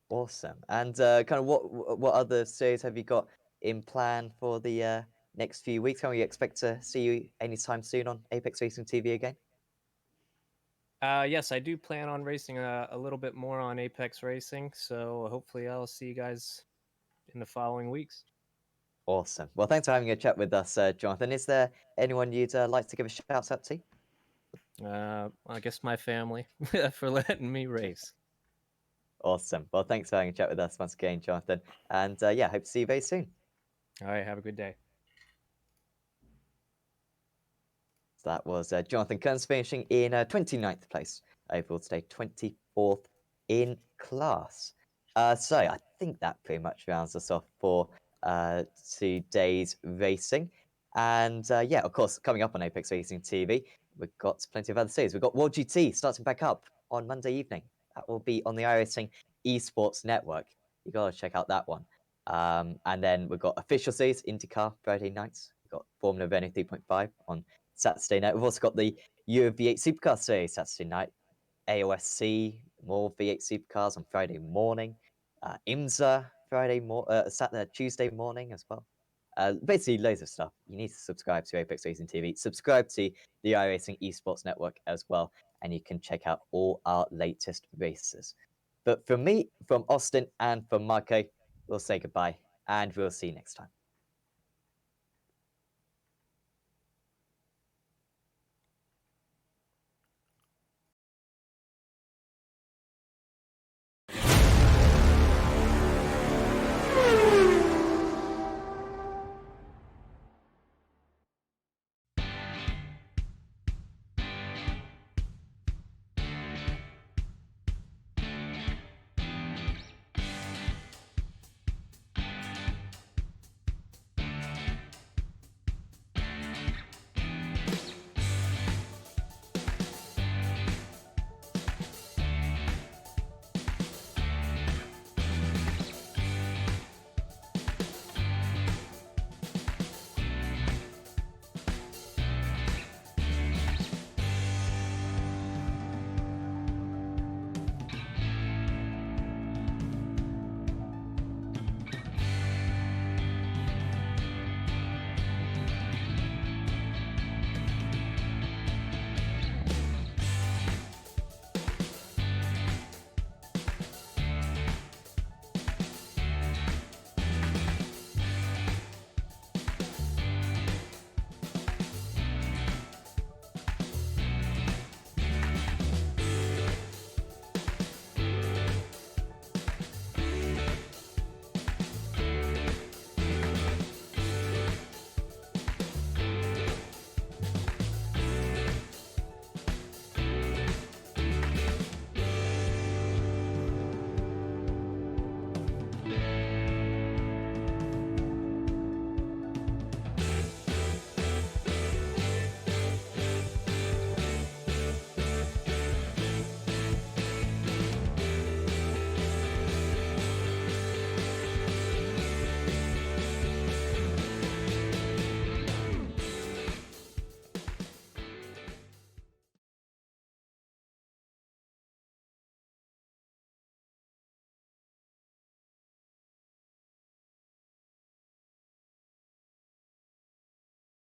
Awesome. And kind of what other series have you got in plan for the next few weeks? Can we expect to see you anytime soon on Apex Racing TV again? Yes, I do plan on racing a little bit more on Apex Racing, so hopefully I'll see you guys in the following weeks. Awesome. Well, thanks for having a chat with us, Jonathan. Is there anyone you'd like to give a shout out to? I guess my family for letting me race. Awesome. Well, thanks for having a chat with us once again, Jonathan. And yeah, hope to see you very soon. All right, have a good day. So that was Jonathan Kearns finishing in 29th place overall today, 24th in class. So I think that pretty much rounds us off for today's racing. And yeah, of course, coming up on Apex Racing TV, we've got plenty of other series. We've got World GT starting back up on Monday evening. That will be on the iRacing Esports Network. You got to check out that one. And then we've got official series, IndyCar Friday nights. We've got Formula Renault 3.5 on Saturday night. We've also got the Euro V8 Supercar Series Saturday night. AOSC, more V8 Supercars on Friday morning. IMSA Tuesday morning as well. Basically, loads of stuff. You need to subscribe to Apex Racing TV. Subscribe to the iRacing Esports Network as well, and you can check out all our latest races. But from me, from Austin, and from Marco, we'll say goodbye, and we'll see you next time.